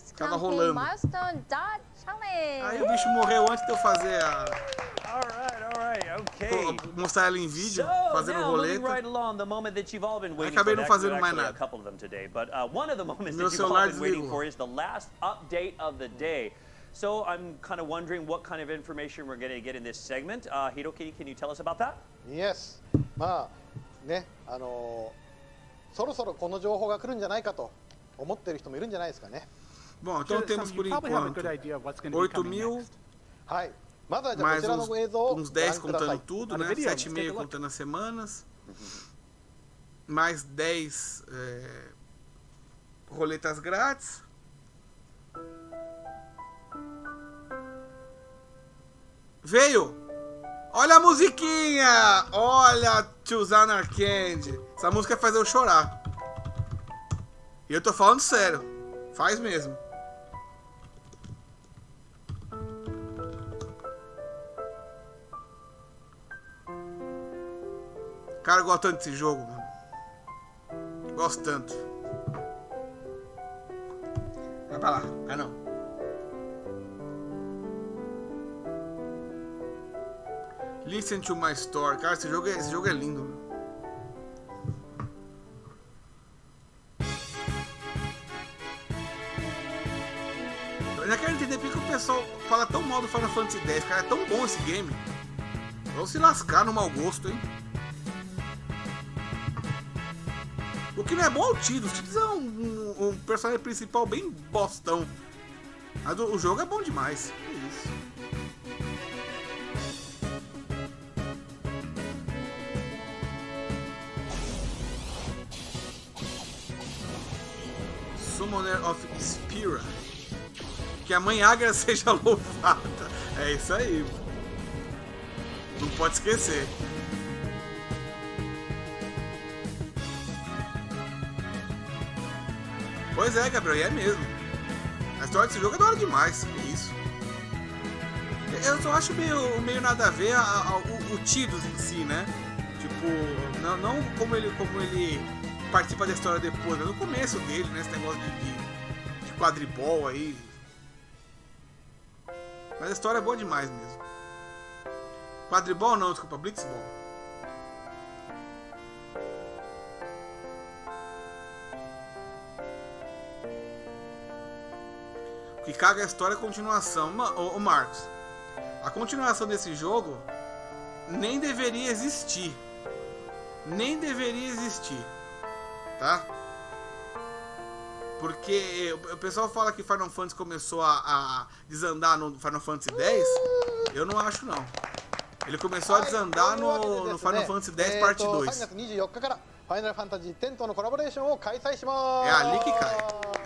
Ficava rolando. Aí o bicho morreu antes de eu fazer a... All right, okay. Mostrar ela em vídeo, fazendo now, moving roleta. right along, the moment that you've all been waiting Acabei for. não fazendo Actually, mais a nada. couple of them today, but one of the moments Meu that you've all celular been waiting desligou. for is the last update of the day. So I'm kind of wondering what kind of information we're going to get in this segment. Hiroki, can you tell us about that? Yes. まあねそろそろこの情報が来るんじゃないかと思ってる人もいるんじゃないですかね。 Bom, então temos por enquanto 8.000, はい。まずはじゃあ mais こちらの映像を uns ご覧 10 くださ contando い。 tudo, né? 7,5 contando as semanas. Mais 10 roletas grátis. Veio! Olha a musiquinha! Olha, Tiozana Arcade. Essa música faz eu chorar. E eu tô falando sério. Faz mesmo. Cara, eu gosto tanto desse jogo, mano. Gosto tanto. Vai pra lá. Ah, não. Listen to my story. Cara, esse jogo é lindo, mano. Eu já quero entender porque o pessoal fala tão mal do Final Fantasy X. Cara, é tão bom esse game. Vamos se lascar no mau gosto, hein? O que não é bom é o Tidus. O Tidus é um personagem principal bem bostão. Mas o jogo é bom demais. É isso. Summoner of Spira. Que a Mãe Águia seja louvada. É isso aí. Não pode esquecer. Pois é, Gabriel, e é mesmo. A história desse jogo é da hora demais, é isso. Eu só acho meio nada a ver o Tidus em si, né? Tipo, não como ele participa da história depois, mas no começo dele, né? Esse negócio de quadribol aí. Mas a história é boa demais mesmo. Quadribol não, desculpa, blitzball. que caga a história é a continuação. Ô Marcos, a continuação desse jogo nem deveria existir. Nem deveria existir. Tá? Porque o pessoal fala que Final Fantasy começou a desandar no Final Fantasy X. Eu não acho, não. Ele começou a desandar no Final Fantasy X Parte 2. É ali que cai.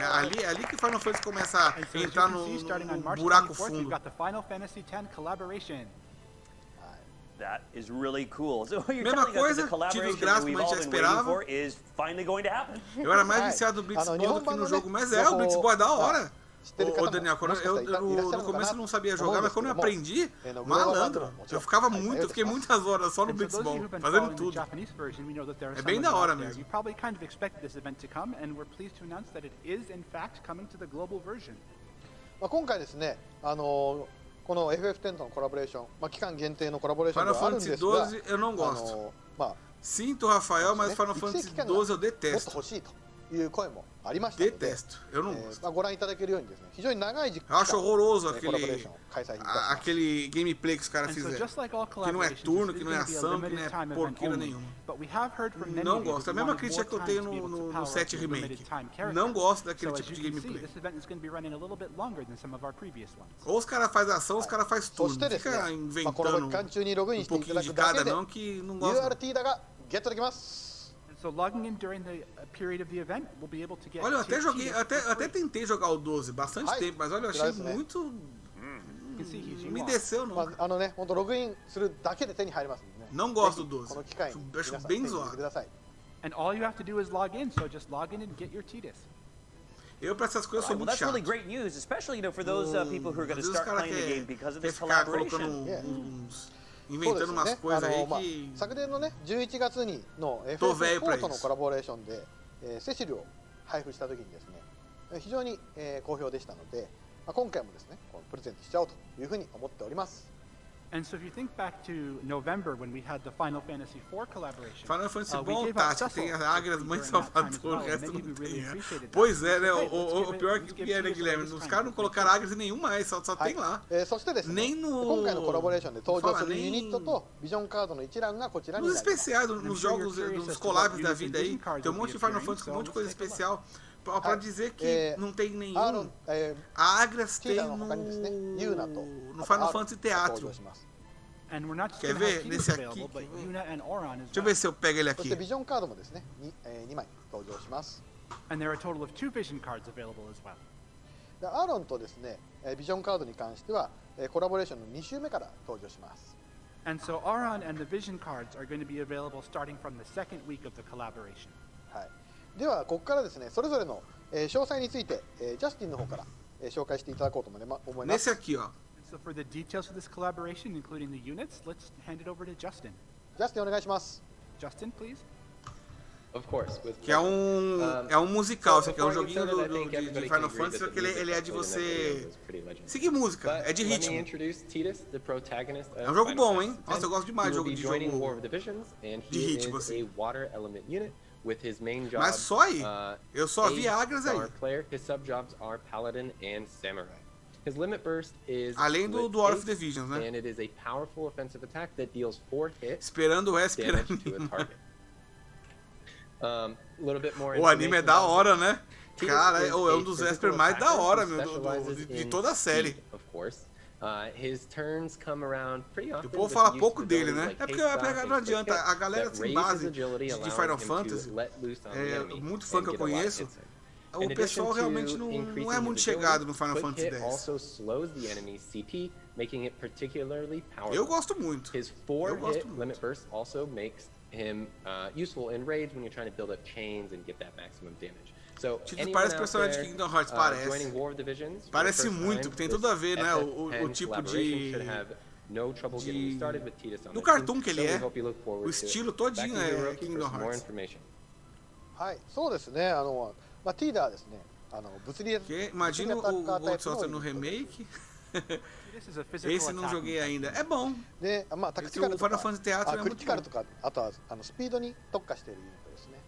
É ali que Final Fantasy começa a entrar no buraco fundo. That is really cool. So you're Mesma telling us that coisa, the collaboration títulos that we've gráficos all a gente been waiting esperava. for is finally going to happen. Eu era mais viciado no Blitzball do que no jogo, mas o Blitzball é da hora. Ô Daniel, no começo eu não sabia jogar, mas quando eu aprendi, malandro, eu fiquei muitas horas só no Blitzball, fazendo tudo. É bem da hora mesmo. You probably kind of expected this event to come, and we're pleased to announce that it is in fact coming to the global version. 今回ですね、この FF10 とのコラボレーション、期間限定のコラボレーションではあるんですが、 Final Fantasy 12 eu não gosto. Sinto, Rafael, mas Final Fantasy 12 eu detesto. もっと欲しいという声もありましたので、 Detesto, eu não gosto. ご覧いただけるようにですね、非常に長い時間 Eu acho horroroso コラボレーションを開催いたします。 aquele gameplay que os caras And so fizeram. just like all Que não é collaborations, turno, this que is não é going to be a ação, que limited não é time event porqueira only. nenhuma. But we have heard from many Não of you gosto. É a who mesma wanted crítica more que eu time tenho to be able to no power 7 up the Remake. limited time character. Não gosto daquele So tipo as de you can see, gameplay. this event is going to be running a little bit longer than some of our previous ones. Ou os caras fazem ação, ou os caras fazem そ turno. してですね、 Fica この inventando 期間中にログイン um していた pouquinho だ de くだけ cada で não, que não gosto. URT だがゲットできます。 And so logging in during the period of the event, we'll be able to get. Olha, eu até tier joguei, for até free. tentei jogar o 12 bastante tempo, mas olha, eu achei muito... You can see he's Me lost. desceu, não. 本当ログインするだけで手に入りますのでね。 Não gosto do ぜひ 12. この機会に Acho 皆さん手 bem に入れて zoado. ください。 And all you have to do is log in, so just log in and get your TDIS. Eu, pra essas coisas, sou Well, muito that's really chato. great news, especially for those people who are going to Às vezes os start caras playing the game querem because of this ficar colocando collaboration. inventando umas そう coisas です aí ね、que... 昨年のね11月にの Tô velho pra FF4 との isso. コラボレーションで、セシルを配布した時にですね、非常に、好評でしたので、今回もですねこのプレゼントしちゃおうというふうに思っております。 And so if you think back to November when we had the Final Fantasy IV collaboration, Final Fantasy we bom, gave out Tati, tem Cecil as for águias free Mãe de during that time as Salvador, o well, and resto many of não you really tem. appreciated that. Pois é, né? So, hey, let's O give pior let's que give é, né, Tears Guilherme? this Os time caras não for free. colocaram águias em nenhum mais, só は tem い lá. そしてですね、 Nem no... 今回のコラボレーションで登場す Fala, るユニット nem... とビジョンカードの一覧がこちらに Nos なります。 especiais, nos jogos, nos collabs da vida aí, tem um monte de Final Fantasy com um monte de coisa especial. Pra dizer que não tem nenhum. A Agras tem no Final Fantasy Teatro. And we're not just Quer going to have ver? Tears Nesse available, aqui. but Yuna and Auron as Deixa eu well. ver se eu pego ele そし aqui. てビジョンカードもですね 2枚登場します。 And there are a total of 2 vision cards available as well. でアーロンとですねビジョンカードに関してはコラボレーションの2週目から登場します。 And so Auron and the vision cards are going to be available starting from the second week of the collaboration. はい、ではここからですねそれぞれの詳細についてジャスティンの方から紹介していただこうと思います。 Nesse aqui, ó. So for the details of this collaboration, including the units, let's hand it over to Justin. ジャスティンお願いします。 Justin, please. Of course. With Que é um musical, isso aqui é um joguinho de Final Fantasy, só que ele é de você seguir música, é de Let me ritmo. introduce Tidus, the protagonist of É um jogo Final bom, hein? Fantasy Nossa, eu gosto demais de He will jogo be de joining War jogo of the Visions, and de he ritmo, is assim. a water element unit with his main job. Mas só aí. Eu só vi Agras aí. Star player. His sub-jobs are Paladin and Samurai. His limit burst is Além do with War of haste, the Visions, né? and it is a powerful offensive attack that deals 4 hits Esperando o resto damage esperando to a target. A little bit more O anime é information da about hora, him. né? Tidus Cara, is é a um dos physical Esper mais da attacker hora, who meu, specializes de in toda a série. speed, of course. His turns come around pretty often. O povo with fala use pouco of dele, abilities né? like É porque haste stop não and quick adianta. hit A galera that sem raises base agility, de allowing Final him to Fantasy, let loose on the enemy muito fã and que eu get a lot of conheço, hits in. o In pessoal addition realmente to não increasing é his muito agility, chegado no Final quick Fantasy hit X. also slows the enemy's CP, making it particularly powerful. Eu gosto muito. His Eu 4-hit gosto muito. limit burst also makes him useful in raids when you're trying to build up chains and get that maximum damage. So, Tidus anyone parece out personagem de there, Kingdom Hearts, parece. joining War of the Visions for the Parece first muito, time, tem this tudo a ver, né? O FF10 tipo collaboration de... should have no trouble getting started with Tidus on do the cartoon team, que ele so we é. hope you look forward O to it. estilo Back todinho to é Hiroki for Kingdom some more Hearts. information. はいそうですねティーダーですね物理 Que, imagina o Gold Saucer no remake. This is a physical Esse não attack joguei mechanic. ainda. É bom. でタクティ Esse, カル o と Final か Fantasy Teatro é クリ muito ティカル bom. とかあとはスピードに特化しているユニットですね。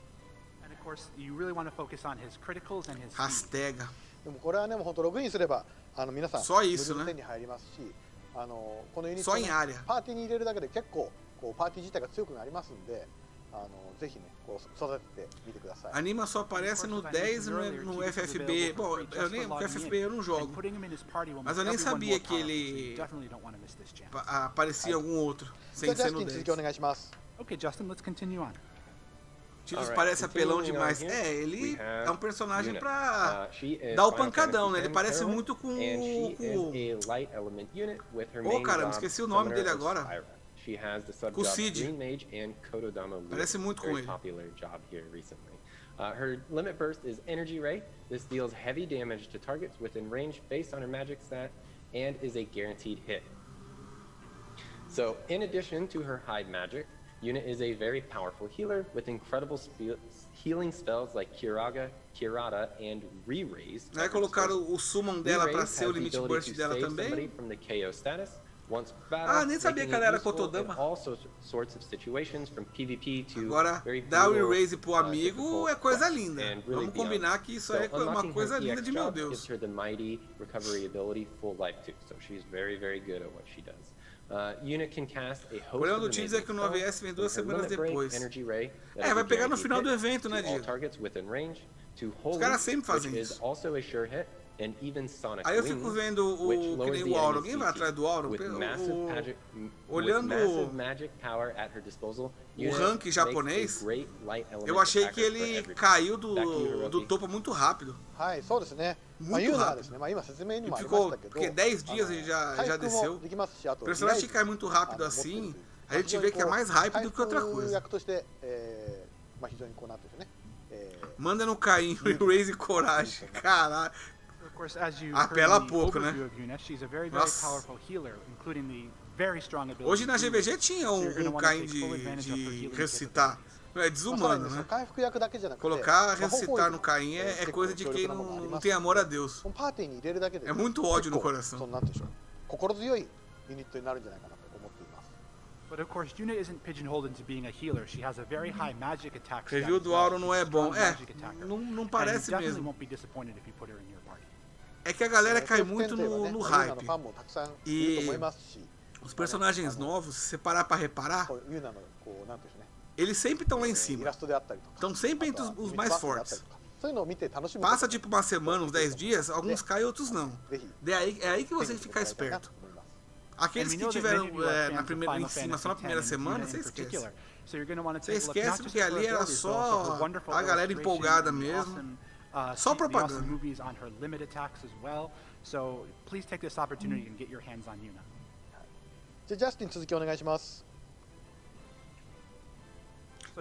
And of course, you really want to focus on his criticals and his speed. Rastega. でもこれはね、もう本当ログインすれば皆さん Só isso, 無料 né? で手に入りますし、このユニッ Só ト、 em ね、 área. パーティーに入れるだけで結構こうパーティー自体が強くなりますんで、ぜひねこう育ててみてください。 Anima só aparece no 10 e no FFB. Bom, o FFB eu não jogo, mas eu nem sabia que ele aparecia em algum outro, sem ser no 10. 続きお願いします。 Okay, Justin, let's continue on. Tios parece apelão demais. É, ele é um personagem pra dar o pancadão, né? Ele parece muito com o... caramba, esqueci o nome dele agora. Com o Cid. Parece muito com ele. Her limit burst is Energy Ray. This deals heavy damage to targets within range based on her magic stat and is a guaranteed hit. So, in addition to her hide magic, Yuna is a very powerful healer with incredible healing spells like Kirata, and Re-Raise. Colocaram o summon dela pra ser o limit burst dela também. From the KO status. Once nem sabia que ela era Kotodama. Agora, dar o Re-Raise pro amigo é coisa linda. Vamos combinar que isso é uma coisa linda de meu Deus. O problema do Teams é que o 9S vem 2 semanas depois. Vai pegar no final do evento, né, Diego? Os caras sempre fazem isso. Aí eu fico vendo que nem o Auron. Alguém vai atrás do Auron? Olhando o ranking japonês, eu achei que ele caiu do topo muito rápido. Muito rápido. E ficou, porque 10 dias ele já desceu. O personagem que cai muito rápido assim, a gente vê que é mais hype do que outra coisa. Manda no Caim, Raise e coragem. Caralho. Apela pouco, né? Nossa. Hoje na GVG tinha um Caim de ressuscitar. É desumano, né? Colocar ressuscitar no Caim é coisa de quem não tem amor a Deus. É muito ódio no coração. But of course, Yuna isn't pigeonholed into being a healer. She has a very high magic attack. Review do Auron não é bom. Não parece mesmo. É que a galera cai muito no hype. E os personagens novos, se você parar pra reparar, eles sempre estão lá em cima. Estão sempre entre os mais fortes. Passa tipo uma semana, uns 10 dias, alguns caem, outros não. É aí que você tem que ficar esperto. Aqueles que tiveram em cima só na primeira semana, você esquece. Você esquece porque ali era só a galera empolgada mesmo. Só propaganda. Justin, 続きお願いします。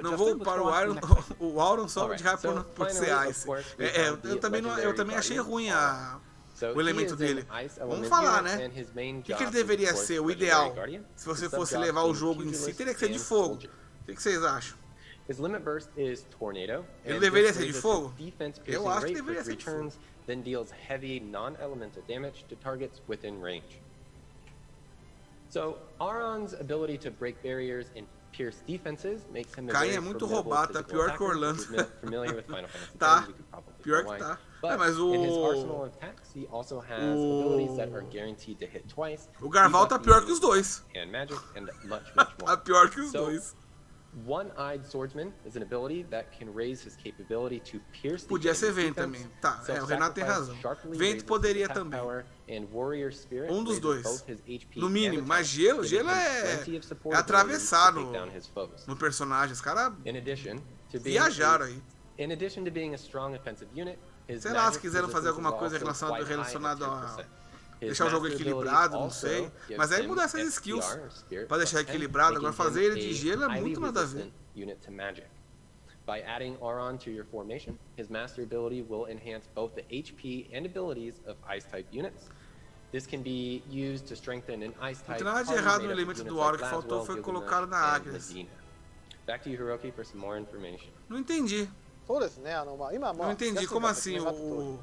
Não vou para o Auron só de hype por ser Ice. Eu também achei ruim o elemento dele. Vamos falar, né? O que ele deveria ser? O ideal, se você fosse levar o jogo em si, teria que ser de fogo. O que vocês acham? Ele deveria ser de fogo? Eu acho que deveria ser de fogo. Then deals heavy non-elemental damage to targets within range. So, Auron's ability to break barriers and pierce defenses makes him a very roubado, tá pior que Orlando. Familiar with Final Fantasy. Tá, pior que tá. Mas in his arsenal of attacks, he also has abilities that are guaranteed to hit twice. O Garval tá pior que os dois. And magic and much more. Tá pior que os dois. One-Eyed Swordsman is an ability that can raise his capability to pierce the Podia ser Vento também. Tá, o Renato tem razão. Vento poderia também. Dos dois. No mínimo, mas gelo é atravessar no personagem. Os caras viajaram aí. Sei lá, se quiseram fazer alguma coisa relacionada a deixar o jogo equilibrado, não sei. Mas aí mudar essas skills pra deixar equilibrado. Agora fazer ele de gelo é muito nada a ver. By adding Auron to your formation, his master ability will enhance both the HP and abilities of Ice-type units. This can be used to strengthen an Ice-type. Não tem nada de errado no elemento do Auron, que faltou foi colocar na Agnes. Back to you, Hiroki, for some more information. Não entendi. Não entendi, como assim o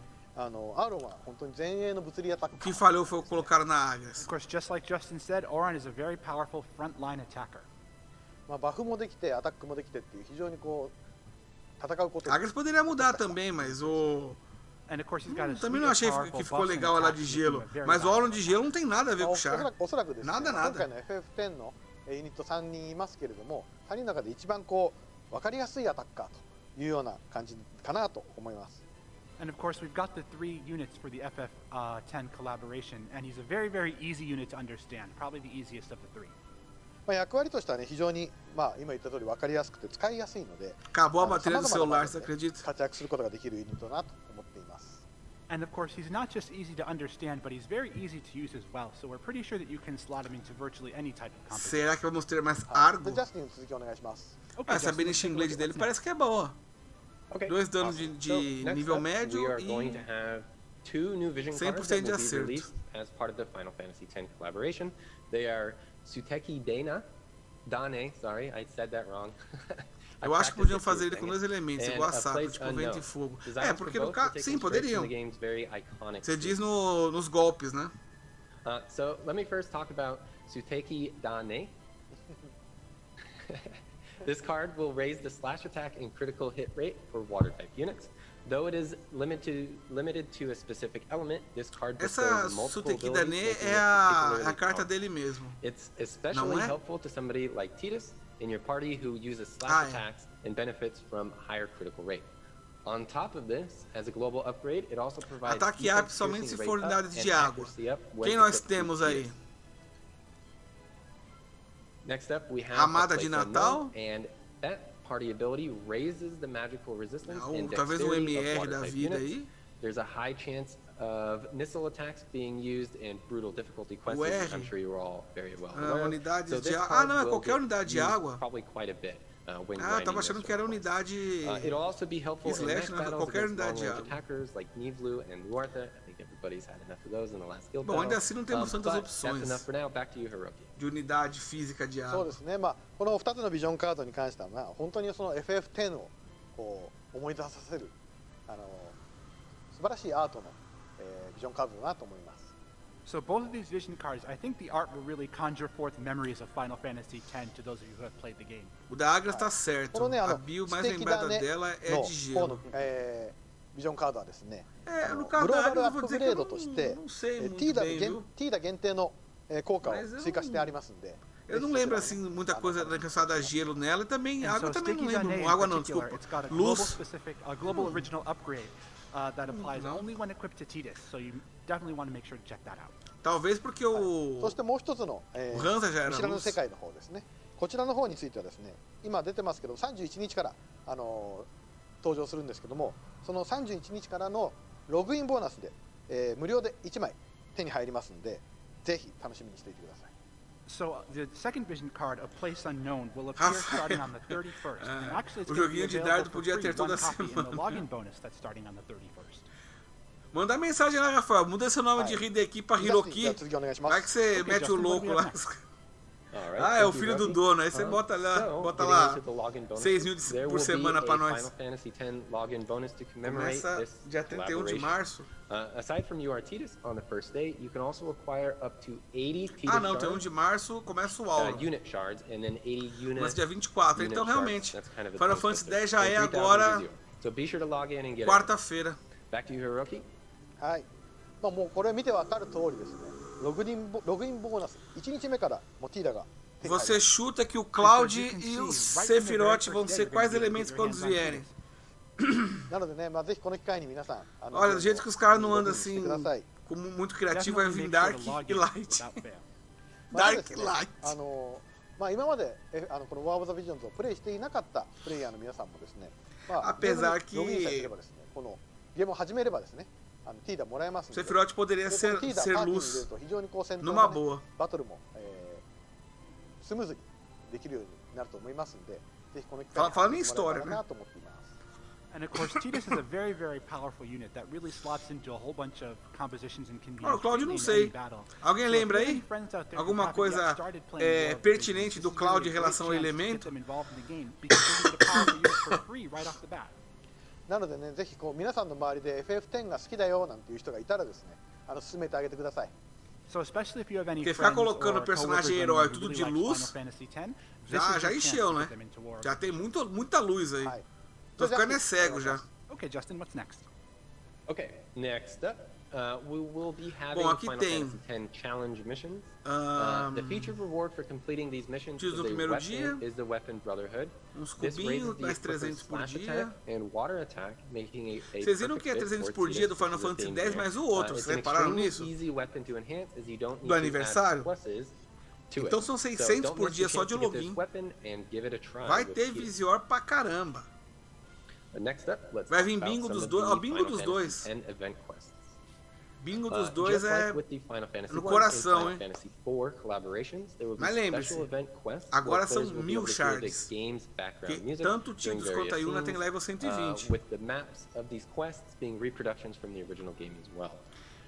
que falhou foi colocar na Agnes. Of course, just like Justin said, Auron is a very powerful frontline attacker. Agnes poderia mudar também, mas And of course he's got a Também não achei que ficou legal lá de gelo. Mas o Auron de gelo não tem nada a ver com o Char. おそらくですね、 nada 今回の FF10 のユニット3人いますけれども、3人の中で一番こう分かりやすいアタッカーというような感じかなと思います。 And of course, we've got the 3 units for the FF10 collaboration, and he's a very, very easy unit to understand, probably the easiest of the 3. 役割としてはね、非常に今言った通り分かりやすくて使いやすいので、 Acabou a bateria do celular, você acredita? 活躍することができるユニットだなと思っています。 And of course, he's not just easy to understand, but he's very easy to use as well. So we're pretty sure that you can slot him into virtually any type of composition. Será que vamos ter mais Argo? Justin, 続きお願いします。Essa beliche inglês dele parece que é boa. Okay. 2 danos de nível médio we are e going to have 2 new vision cards 100% that de will be acerto. released as part of the Final Fantasy X collaboration. They are Suteki Dane, sorry, I said that wrong. Eu acho que podiam fazer ele com 2 elementos, igual a Sakura, tipo vento e fogo. É, porque no caso, sim, poderiam. Você diz nos golpes, né? So let me first talk about Suteki Dane. This card will raise the slash attack and critical hit rate for water type units. Though it is limited to a specific element, this card bestows multiple abilities. É a carta dele mesmo. It's especially helpful to somebody like Tidus in your party who uses slash attacks and benefits from higher critical rate. On top of this, as a global upgrade, it also provides ataque AP somente se for unidades de água. Quem nós temos aí? Next up, we have Amada de Natal. And that party ability raises the magical resistance and talvez dexterity MR of water da type vida units. aí. There's a high chance of missile attacks being used in brutal difficulty quests, which I'm sure you're all very well aware of. Unidades So this de card não, é will qualquer get unidade de used água. probably quite a bit. When Tava achando que era unidade it'll also be helpful in slash, max battles qualquer against unidade de long-range água. attackers like Nivlu and Luartha. I think everybody's had enough of those in the last guild Bom, battle. ainda assim não temos tantas But opções. that's enough for now. Back to you, Hiroki. De unidade física de そう água. ですね、この2つのビジョンカードに関しては、本当にその FF10 をこう思い出させる素晴らしいアートの、ビジョンカードだなと思います。 So both of these vision cards, I think the art will really conjure forth memories of Final Fantasy X to those of you who have played the game. O da Agnes tá certo. A bio mais lembrada dela é de gelo. ビジョンカードはですね、no グ caso ロー da バルア Agnes eu ッ vou プ dizer グ que レー eu ドとして não sei muito TIDA bem, viu? 限定の効果を追加してありますんで。 Eu não lembro assim muita coisa relacionada a gelo nela e também água também não lembro. Água não, desculpa. Luz. A global original upgrade that applies only when equipped to Tidus, so you definitely want to make sure to check that out. Talvez porque o そしてもう一つの見知らぬ世界の方ですね。こちらの方についてはですね、今出てますけど31日から登場するんですけども、その31日からのログインボーナスで、無料で1枚手に入りますんで、ぜひ楽しみにしていてください。 So the second vision card, A Place Unknown, will appear starting on the 31st. And actually, it's o going to joguinho be de available dardo for podia free, ter toda one copy in semana. the login bonus that's starting on the 31st. Manda mensagem lá, Rafael. Muda seu nome de Hideki pra Hiroki. Vai que você mete o louco lá. Ah, é o filho do dono. Aí você bota lá 6 mil por semana pra nós. Começa dia 31 de março. Aside from your Tidus on the first day, you can also acquire up to 80 Tidus não, 31 de março começa o aula. Unit shards and then 80 unit. Mas dia 24, então realmente. Final Fantasy X já é agora quarta-feira. Back to you, Hiroki. はい。もうこれ見てわかる通りですね。ログインボーナス1日目からもうティーダが。Você chuta que o Cloud e o Sephiroth vão ser quais elementos quando vierem? なのでね、ぜひこの機会に皆さん。Olha, do jeito que os caras não andam assim, como muito criativo, vai vir Dark e Light. Dark e Light. 今までこのワーオブザビジョンズをプレイしていなかったプレイヤーの皆さんもですね、apesar que ログインされればですね、このゲームを始めればですね、ティーダもらえますので。 Sephiroth poderia ser luz 非常にこう戦闘 numa boa. バトルもスムーズにできるようになると思いますので、ぜひこの機会にFalando em história, なと思っています。 And of course, Tidus is a very, very powerful unit that really slots into a whole bunch of compositions and can be o Cloud não sei. Alguém lembra aí? Alguma coisa pertinente do Cloud em relação ao elemento? なのでね、ぜひこう皆さんの周りで FF10 が好きだよなんていう人がいたらですね、勧めてあげてください。 So especially if you have any Porque ficar friends colocando or personagem coworkers herói who tudo really de like luz, Final Fantasy X, this is já your chance encheu, to né? put them into war. Já tem muita luz aí. Tô ficando cego já. Okay, Justin, what's next? Okay, next up, we will be having Bom, aqui Final tem Fantasy X challenge missions. The featured reward for completing these missions is the weapon Brotherhood. Uns This raises cubinhos, the mais equivalent 300 por slash dia. attack and water attack, making a Vocês viram que é perfect fit 300 for por dia Tidus, do Final which is the Fantasy theme X, here. mas o outro, It's vocês an repararam extremely nisso? easy weapon to enhance, as you don't need Do to aniversário? add pluses to Então it. são So 600 don't por miss dia your só chance de to get this login. weapon and give it a try Vai with ter Tidus. Visior pra caramba. Next up, let's Vai talk vir about bingo some dos of dois. the Ó, bingo Final dos Fantasy dois. X event quests. Bingo dos dois Just é like with the Final Fantasy no 1 coração, and Final hein? Fantasy 4 collaborations, there will be Mas lembre-se, special event quests agora where são players will be 1000 able to hear the shards. game's background Que music tanto during Tidus quanto a various Yuna tem scenes, level 120. with the maps of these quests being reproductions from the original game as well.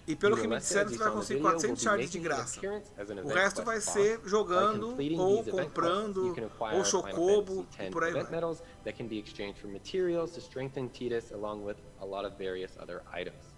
E pelo que me Yuna, disseram, as você you vai saw in the conseguir video, 400 will be shards de making an graça. appearance as an O event resto quest vai boss. ser By jogando completing ou these event quests, comprando you can acquire ou Final chocobo Fantasy e X por aí event vai. medals that can be exchanged for materials to strengthen Tidus, along with a lot of various other items.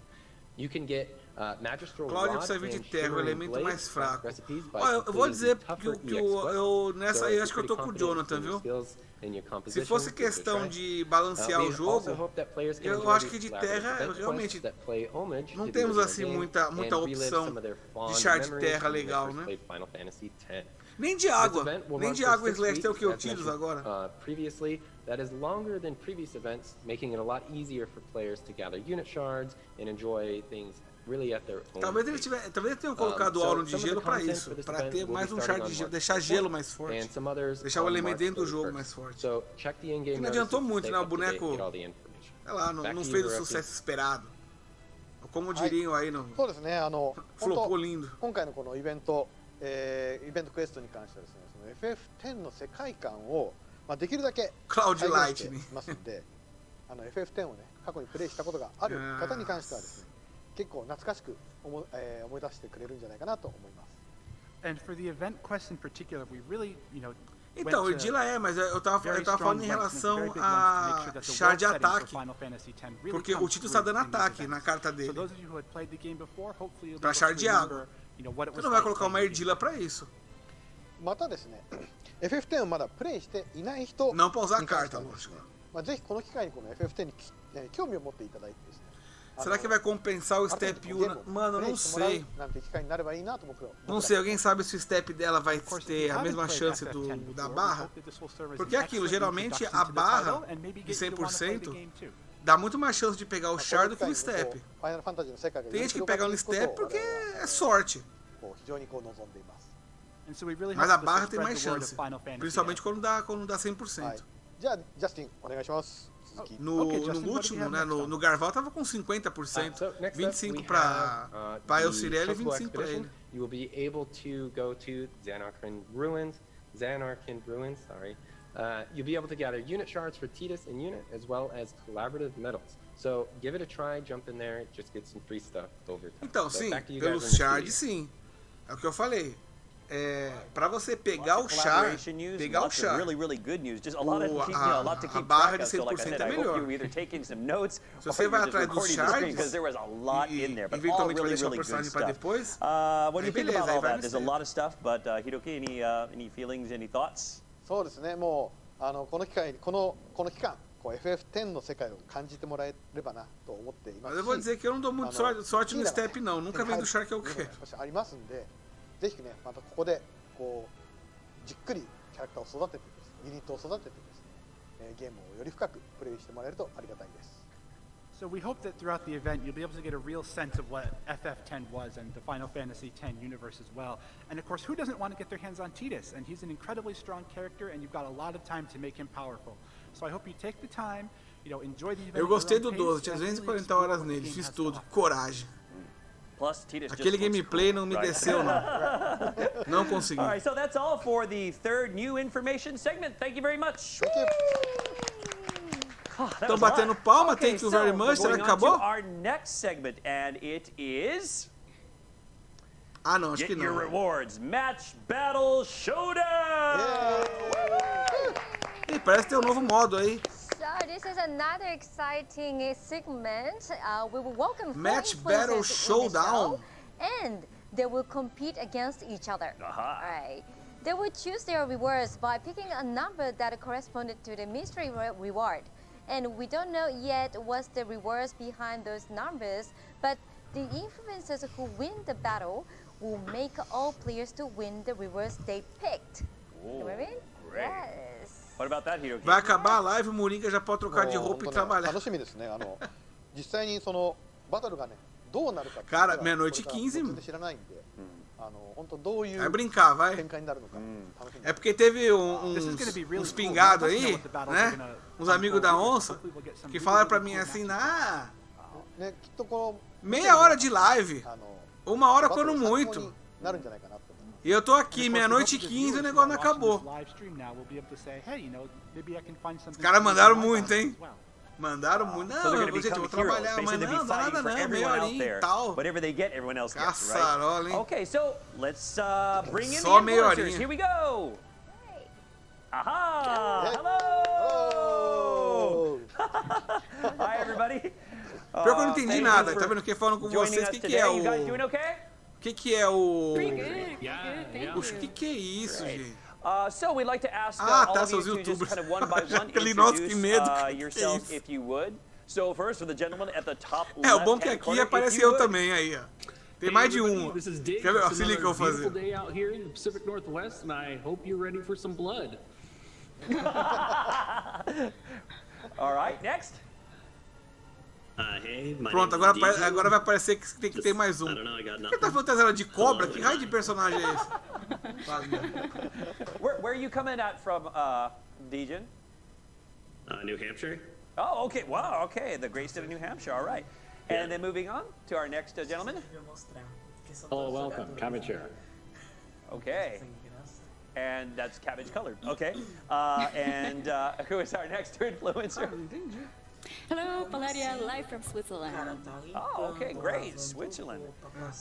You can get magistral Cláudio rods precisa vir de and terra, o shimmering elemento blades, mais fraco. recipes by Ó, eu vou completing dizer the que, tougher que EX quests. eu nessa So aí if acho que you're eu tô com o pretty confident Jonathan, in your viu? skills and your Se composition, fosse give it a questão try. de balancear o We jogo, also hope that players can eu enjoy acho these que de collaborative terra event realmente quests that play homage não to the temos original assim game muita and relive opção some of their fond de shard memories terra from when they legal, first né? played Final Fantasy X. Nem de This água. event will Nem run de for água 6 Slash tem o weeks, que eu as Tidus mentioned, agora. previously. That is longer than previous events, making it a lot easier for players to gather unit shards and enjoy things really at their own Talvez pace. eles tenham colocado o So auro de some of gelo the para content isso, for this para event ter will mais be um starting shard de on gelo, March deixar 24th, gelo mais forte, and some others deixar o on elemento March dentro do jogo 31st. mais forte. So check the in-game Não adiantou notices muito, to né? O stay up to date, boneco, get all the information. sei lá, não Back to fez you, o Hiroki. sucesso esperado. Como diriam aí, não. そうですね、Flopou lindo. 今回のこのイベントクエストに関してはですね、その FF10 の世界観を、できるだけ Cloud 再現して Light にますので、FF10 をね、過去にプレイしたことがある方に関してはですね、結構懐かしく思い出してくれるんじゃないかなと思います。And for the event quest in particular, we really, Então, o Dila mas eu tava falando em relação a char de ataque. Porque o Tidus está dando ataque na carta dele. Pra char de água. Você não vai colocar uma Erdila pra isso. またですね、FF10 をまだプレイしていない人 Não pra usar a carta, lógico. ぜひこの機会にこの FF10 に興味を持っていただいてですね。Será que vai compensar o step 1? Mano, não sei. Não sei, alguém sabe se o step dela vai ter a mesma chance da barra? Porque é aquilo, geralmente a barra de 100% dá muito mais chance de pegar o char do que o step. Tem gente que pega no step porque é sorte. Mas a barra tem mais chance, principalmente quando dá 100%. No último, né, no Garval tava com 50%, 25 para Elcirelli e 25 para ele. You will be able to go to Zanarkand Ruins, sorry. You'll be able to gather unit shards for Tidus and unit, as well as collaborative medals. So give it a try, jump in there, just get some free stuff over time. Então, so sim, pelos shards, sim. É o que eu falei. Para você pegar o char, really good news. Just a lot to keep barra track of. de 100% So like I said, é I hope melhor. you're either taking some notes Se você vai or atrás you're dos just recording the screen, shards because there was a lot in there, but all eventualmente vai really, deixar o really good personagem para stuff. depois. What do you think beleza, about all vai that? There's a lot of stuff, but Hiroki, any feelings, any thoughts? そうですね、もうこの機会にこの期間FF10 の世界を感じてもらえればなと思っていますし、 Mas eu vou dizer que eu não dou muito sorte no step não, nunca vem do char que eu quero. ありますんで、ぜひね、またここでこうじっくりキャラクターを育ててですね、ユニットを育ててですね、ゲームをより深くプレイしてもらえるとありがたいです。So we hope that throughout the event you'll be able to get a real sense of what FF10 was and the Final Fantasy X universe as well. And of course, who doesn't want to get their hands on Tidus? And he's an incredibly strong character and you've got a lot of time to make him powerful. So I hope you take the time, enjoy the event. Eu gostei do 12, tinha 240 horas nele, fiz tudo, coragem. Plus, Tidus Aquele gameplay não me desceu, não. Não consegui. All right, so that's all for the third new information segment. Thank you very much. Estão batendo palma, thank you very much. Será que acabou? Our next segment, and it is. Ah, não, acho Get que não. your rewards, Match Battle Showdown. Ih, parece ter um novo modo aí. So this is another exciting segment. We will welcome Match Battle Showdown, and they will compete against each other. Aha. Right. They will choose their rewards by picking a number that corresponded to the mystery reward. And we don't know yet what's the rewards behind those numbers, but the influencers who win the battle will make all players to win the rewards they picked. You know what I mean? Yes. What about that, Hiroki? Vai acabar a live, o Moringa já pode trocar de roupa e trabalhar. 楽しみですね。実際にそのバトルがねどうなるか。Cara, meia-noite e 15. 知らないんで、本当どういう Vai brincar, vai. 展開になるのか。É porque teve uns pingados aí, né? Uns amigos da onça que falaram pra mim assim, meia hora de live, 1 hora quando muito. E eu tô aqui, meia-noite e 15 e o negócio não acabou. Os caras mandaram muito, hein? Mandaram muito. Não, gente, eu vou trabalhar, mas não dá nada não, meia horinha e tal. Whatever they get, everyone else gets, right? Caçarola, hein? Okay, so let's bring in the Só meia influencers. horinha. Here we go. Aha! Hello! Hi, everybody. Pior que eu não entendi nada, tá vendo? Quem falando com vocês, o que é o... You guys doing okay? O que é o... Puxa, o que é isso, gente? So we'd like to ask all of you to just kind of one by one introduce yourselves, if you would. So first, for the gentleman at the top left. O bom que aqui aparece eu também aí, ó. Tem mais de um. Quer ver? Se liga que eu vou fazer. Day out here in the Pacific Northwest, and I hope you're ready for some blood. All right, next. Pronto, agora vai aparecer que tem que ter mais um. Por que tá fantasiado de cobra? Que raio de personagem é esse? Where are you coming at from, Dejan? New Hampshire. Oh, okay. Wow, okay. The great state of New Hampshire. All right. And then moving on to our next gentleman. Hello, welcome. Cabbage here. Okay. And that's cabbage colored. Okay. And who is our next influencer? Hello, Valeria, live from Switzerland. Oh, okay, great, Switzerland.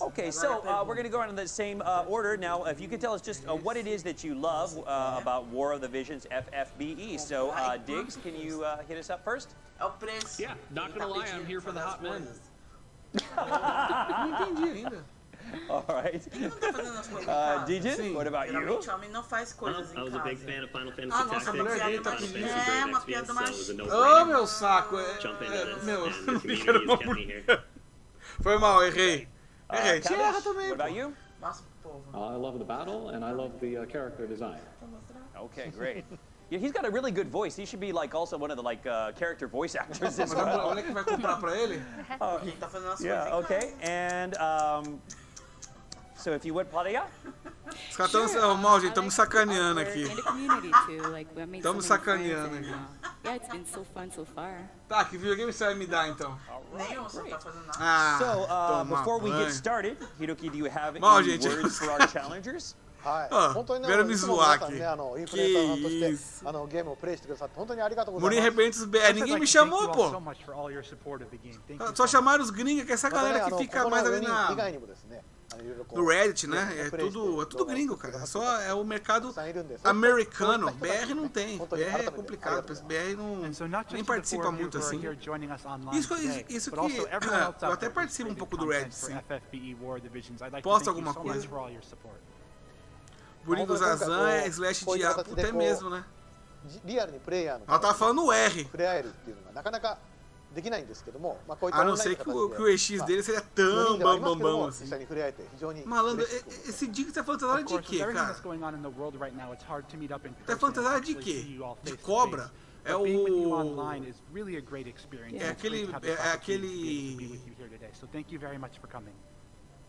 Okay, so we're going to go on in the same order. Now, if you could tell us just what it is that you love about War of the Visions FFBE. So, Diggs, can you hit us up first? Yeah, not gonna lie, I'm here for the hot men. All right. DJ, what about you? I was a big fan of Final Fantasy Tactics. Oh, meu saco. Jump into this, Meu, and não the fica community numa has kept me here. Foi mal, errei. Errei. Te erra What também, about pô. you? I love the battle, and I love the character design. Okay, great. Yeah, he's got a really good voice. He should be like also one of the character voice actors as well. Olha que vai comprar pra ele. Yeah, okay. And so if you would, Claudia? Os caras estão mal, gente. Estamos sacaneando aqui. Estamos sacaneando aqui. Yeah, it's been so fun so far. Tá, que videogame você vai me dar então? Nenhum, você não tá fazendo nada. So, before we get started, Hiroki, do you have Mal, any gente. words for our challengers? 本当にね、vieram me いつも zoar 皆さん aqui. ね、インフルエンサーさんとしてゲームをプレイしてくださって本当にありがとうござい Muni ます。 arrebenta os BR. Ninguém me chamou, pô. Só chamaram os gringos, que é essa galera que fica mais ali na... 以外にもですね、いろいろこう No Reddit, né? É tudo gringo, cara. É o mercado americano. BR não tem. BR é complicado. BR nem participa muito assim. Isso que eu até participo um pouco do Reddit, sim. Posto alguma coisa. Buringo Zazan é slash diabo. Puta, é mesmo, né? リアルにプレイヤーの Ela tava falando o R. 触れ合えるっていうのがなかなかできないんですけども、まあこういっ A たオ não ンライン ser の que 形 o EX dele seria tão ではありますけど bambambam も assim. 実際に触れ合えて非常に Malandro, 嬉しく esse dia que você tá fantasiado de quê, cara? Tá fantasiado de quê? De cobra? É o... É aquele...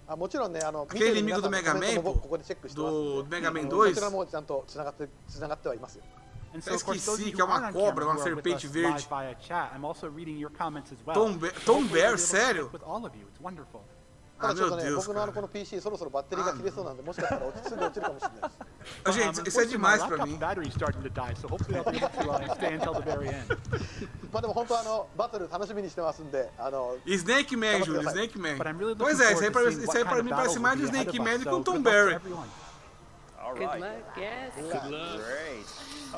もちろんね、 Aquele inimigo do Mega Man, ここでチェックしてます。 do Mega Man こ 2. ちらもちゃんとつながってはいますよ。 Eu esqueci que é uma cobra, uma serpente verde. Tom Bear, sério? ただちょっと meu ね、 Deus, 僕のこの PC そろそろバッテリーが切れそうなんで、もしかしたらすぐ落ちるかもしれないです。 Gente, isso é demais pra mim. まあでも本当バトル楽しみにしてますんで、Snake Man, Júlio, Snake Man. Pois é, isso aí pra mim parece mais de Snake Man do que um Tom Bear. All Good right. luck, yes. Good luck. Great.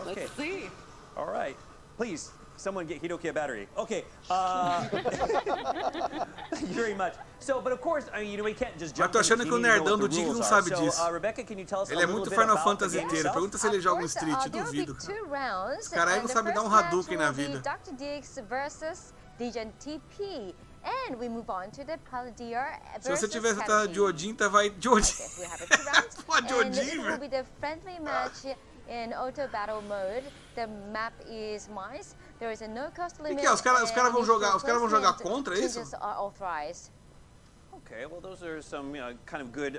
Okay. Let's see. All right. Please Someone get Hiroki a battery. Okay. Thank you very much. So, but of course, I mean, we can't just jump. Mas tô achando que o nerdão do Dig não sabe disso. Rebecca, can you tell us ele é muito Final Fantasy inteiro. Pergunta se ele joga um Street, duvido. Os caras aí não sabem dar um Hadouken na vida. Dr. Diggs versus Dijon TP. And we move on to the Paladier se você tivesse de Odin, vai de Odin. Pô, de Odin, velho. It will be the friendly match in auto battle mode. The map is mice. There is a no cost limit. O que é? Os caras vão jogar contra isso? Okay, well those are some kind of good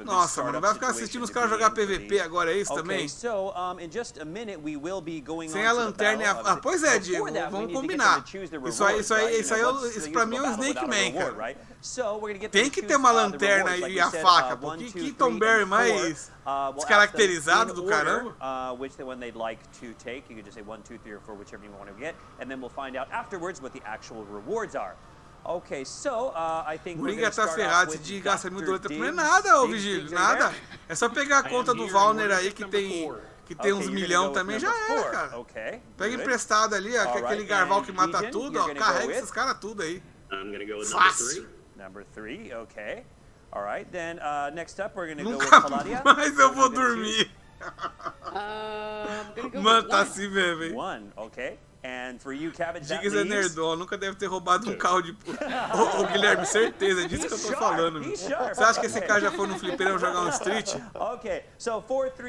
Nossa, mano, vai ficar assistindo os caras jogar PVP agora, é isso também? So, in just a minute we will be going sem a lanterna e a... pois é, Diego, vamos combinar. Isso pra mim é um Snake Man, cara. Tem que ter uma lanterna e a faca, porque que Tom Berry mais descaracterizado do caramba. Which one they'd like to take. You can just say 1, 2, 3, or 4, whichever you want to get, and then we'll find out afterwards what the actual rewards are. Okay, so I think we're gonna start ferrado, se de gasta $1.000 não é nada, ô Vigílio, nada. É só pegar a conta do Valner aí que tem uns milhão também, já era, cara. Pega emprestado ali, ó, aquele garval que mata tudo, ó, carrega esses caras tudo aí. Fácil. Number 3, okay. All right, then next up we're gonna go with Palladia. Mas eu vou dormir. Mano, tá assim mesmo, hein? 1, okay. And for you, Cabbage, Diggs é nerdão, nunca deve ter roubado um carro de... Ô, Guilherme, certeza, é disso que eu tô falando. Você acha que esse cara já foi no fliperama jogar um Street?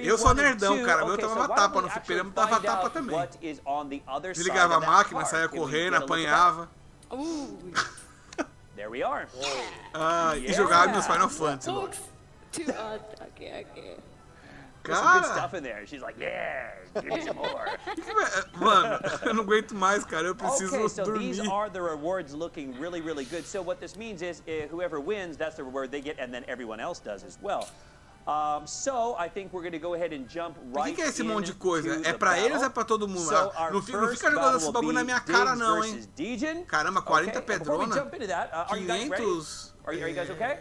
Eu sou nerdão, cara, eu tomava tapa no fliperama, dava tapa também. Desligava a máquina, saía correndo, apanhava. There we are. E jogava meus Final Fantasy. There's some good stuff in there. She's like, yeah, give me some more. Mano, eu não aguento mais, cara. Eu preciso dormir. These are the rewards looking really, really good. So what this means is whoever wins, that's the reward they get, and then everyone else does as well. So I think we're going to go ahead and jump right. O que é esse monte de coisa? É pra eles ou é pra todo mundo? Não fica jogando esse bagulho na minha cara, não, hein? Caramba, 40 pedrona. 500. Are you guys okay?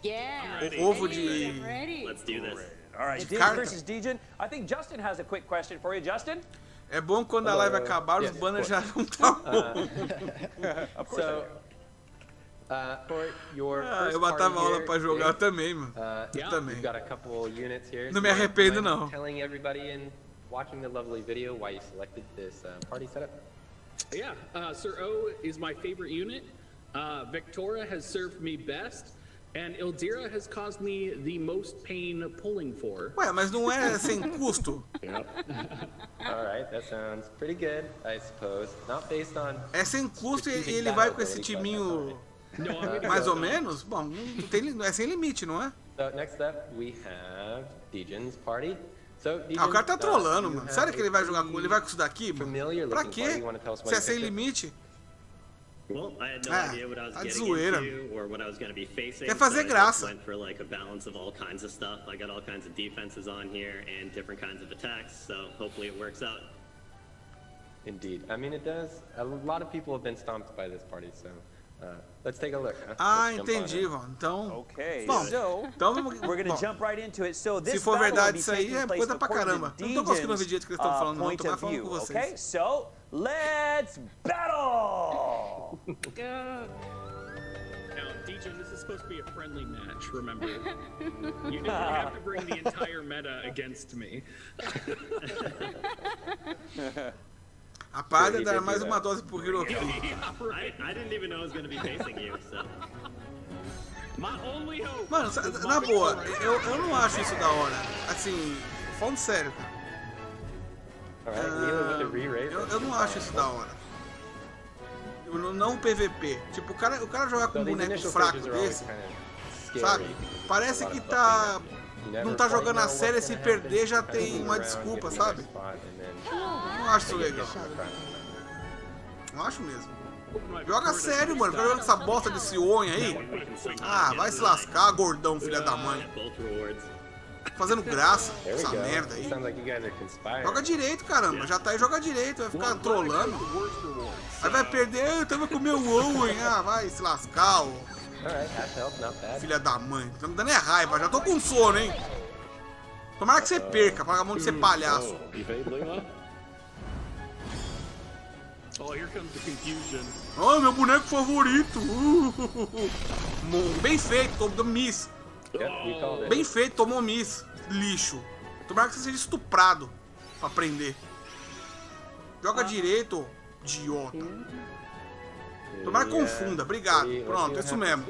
Yeah. Ovo de... Let's do this. All right, Diggs versus Dijon. I think Justin has a quick question for you, Justin. É bom quando a live acabar, os banners já não estão bons. Eu matava aula pra jogar também, mano. Eu também. Não me arrependo, não. Telling everybody and watching the lovely video why you selected this party setup. Yeah, Sir O is my favorite unit. Victoria has served me best. And Ildira has caused me the most pain pulling for. Ué, mas não é sem custo? Alright, that sounds pretty good, I suppose. Not based on... É sem custo e ele vai com esse timinho mais ou menos? Bom, é sem limite, não é? So next up we have Dijon's party. So, o cara tá trollando, mano. Sério que ele vai jogar com ele vai com isso daqui, mano? Pra quê? Se é sem limite? Well, I had no idea what I was getting into or what I was going to be facing. Quer fazer graça. I went for like a balance of all kinds of stuff. I got all kinds of defenses on here and different kinds of attacks, so hopefully it works out. Indeed. I mean, it does. A lot of people have been stomped by this party, so let's take a look. Entendi, Ivan. Então, okay. Bom, então we're going to jump right into it. So this se for verdade isso aí, é coisa pra caramba. Eu não tô conseguindo ouvir o jeito que eles estão falando, não. Tô mais falando com vocês. Okay, so let's battle! Now, Dijon, this is supposed to be a friendly match, remember? You don't have to bring the entire meta against me. Rapaz, dar mais uma dose pro Hiroki. I didn't even know I was going to be facing you, so... My only hope. Mano, na boa, eu não acho isso da hora. Assim, falando sério, cara. Eu não acho isso da hora. Não PVP. Tipo, o cara jogar com um boneco fraco desse, sabe? Parece que não tá jogando a sério, se perder já tem uma desculpa, sabe? Não acho isso legal. Não acho mesmo. Joga sério, mano. Fica jogando essa bosta desse Owen aí. Vai se lascar, gordão, filha da mãe. Fazendo graça, essa merda aí. Joga direito, caramba. Já tá aí, joga direito. Vai ficar trolando. Aí vai perder, eu tava com o meu Owen. Vai se lascar, ô. Filha da mãe. Tá me dando raiva, já tô com sono, hein. Tomara que você perca, paga a mão de ser palhaço. Oh, here comes the confusion. Oh, meu boneco favorito. Bem feito, tomou miss. Bem feito, tomou miss. Lixo. Tomara que você seja estuprado pra aprender. Joga direito, idiota. Tomara que confunda, obrigado. Pronto, isso mesmo.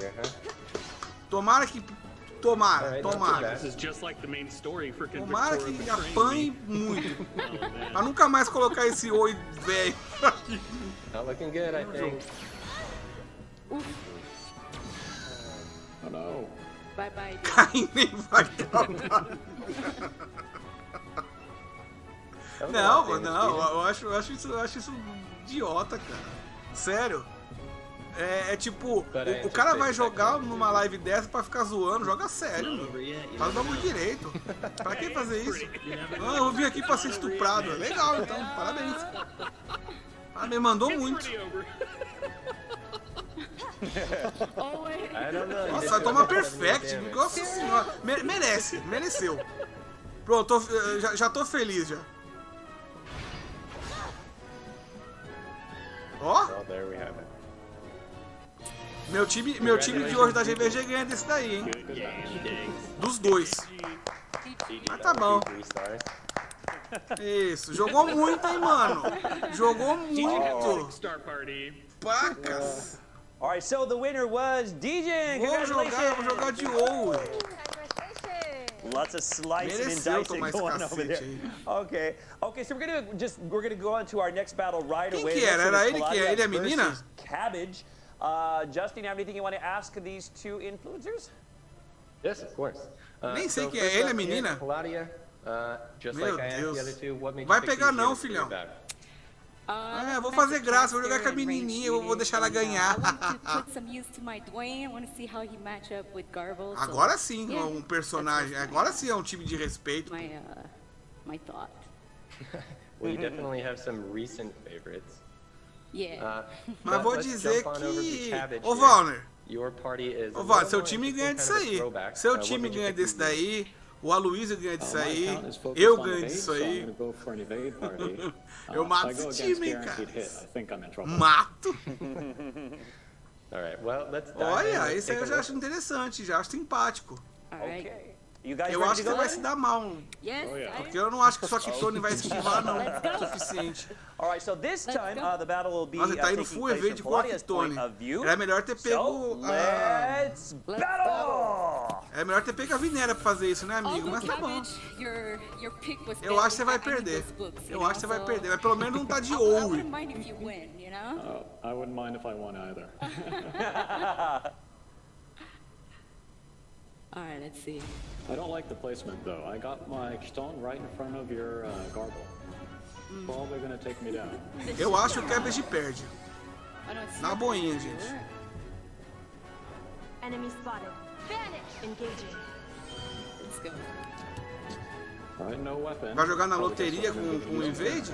Tomara que... Tomara. Tomara que apanhe muito. Pra nunca mais colocar esse oi velho aqui. Not looking good, I think. Oh no. Bye bye. Caim nem vai calmar. Não, eu acho isso idiota, cara. Sério. É tipo, o cara vai jogar numa live dessa pra ficar zoando, joga sério, meu. Faz o bagulho direito. Pra que fazer isso? Ah, eu vim aqui pra ser estuprado. Legal, então, parabéns. Parabéns, mandou muito. Nossa, toma perfect. Nossa senhora. Mereceu. Pronto, já tô feliz já. Ó. Meu time de hoje da GVG ganha desse daí, hein? Dos dois. Mas tá bom. Isso, jogou muito, hein, mano? Jogou muito. Pacas. Alright, so the winner was DJ. Vou jogar de ouro. Lots of slicing and dicing going over there. Okay, so we're gonna go on to our next battle right away. Quem que era? Era ele que é? Ele é a menina? Cabbage. Justin, have anything you want to ask these two influencers? Yes, of course. Nem sei quem é ele, a menina. Meu Deus. Vai pegar não, filhão. Vou fazer graça, vou jogar com a menininha, eu vou deixar ela ganhar. Agora sim, um personagem. Agora sim é um time de respeito. My thought. Well, you definitely have some recent favorites. Mas vou dizer que... Ô, Valner, seu time ganha disso aí. Seu time ganha desse daí, o Aloysio ganha disso aí, eu ganho disso aí. Eu mato esse time, cara. Mato. Olha, esse aí eu já acho interessante, já acho simpático. Eu acho que você vai se dar mal. Porque eu não acho que só que Tony vai esquivar, não. É suficiente. Alright, so this time the battle will be Nossa, tá indo full evade com o Tony. Era melhor ter pego let's battle! É melhor ter pego a Vinera pra fazer isso, né, amigo? Mas tá bom. Eu acho que você vai perder. Mas pelo menos não tá de ouro. I wouldn't mind if I won either. Alright, let's see. I don't like the placement though. I got my stone right in front of your garble. Probably gonna take me down. Eu acho que o Cabbage perde. Na boinha, gente. Enemy spotted. Vanish. Engaging. Let's go. Vai jogar na loteria com o invade?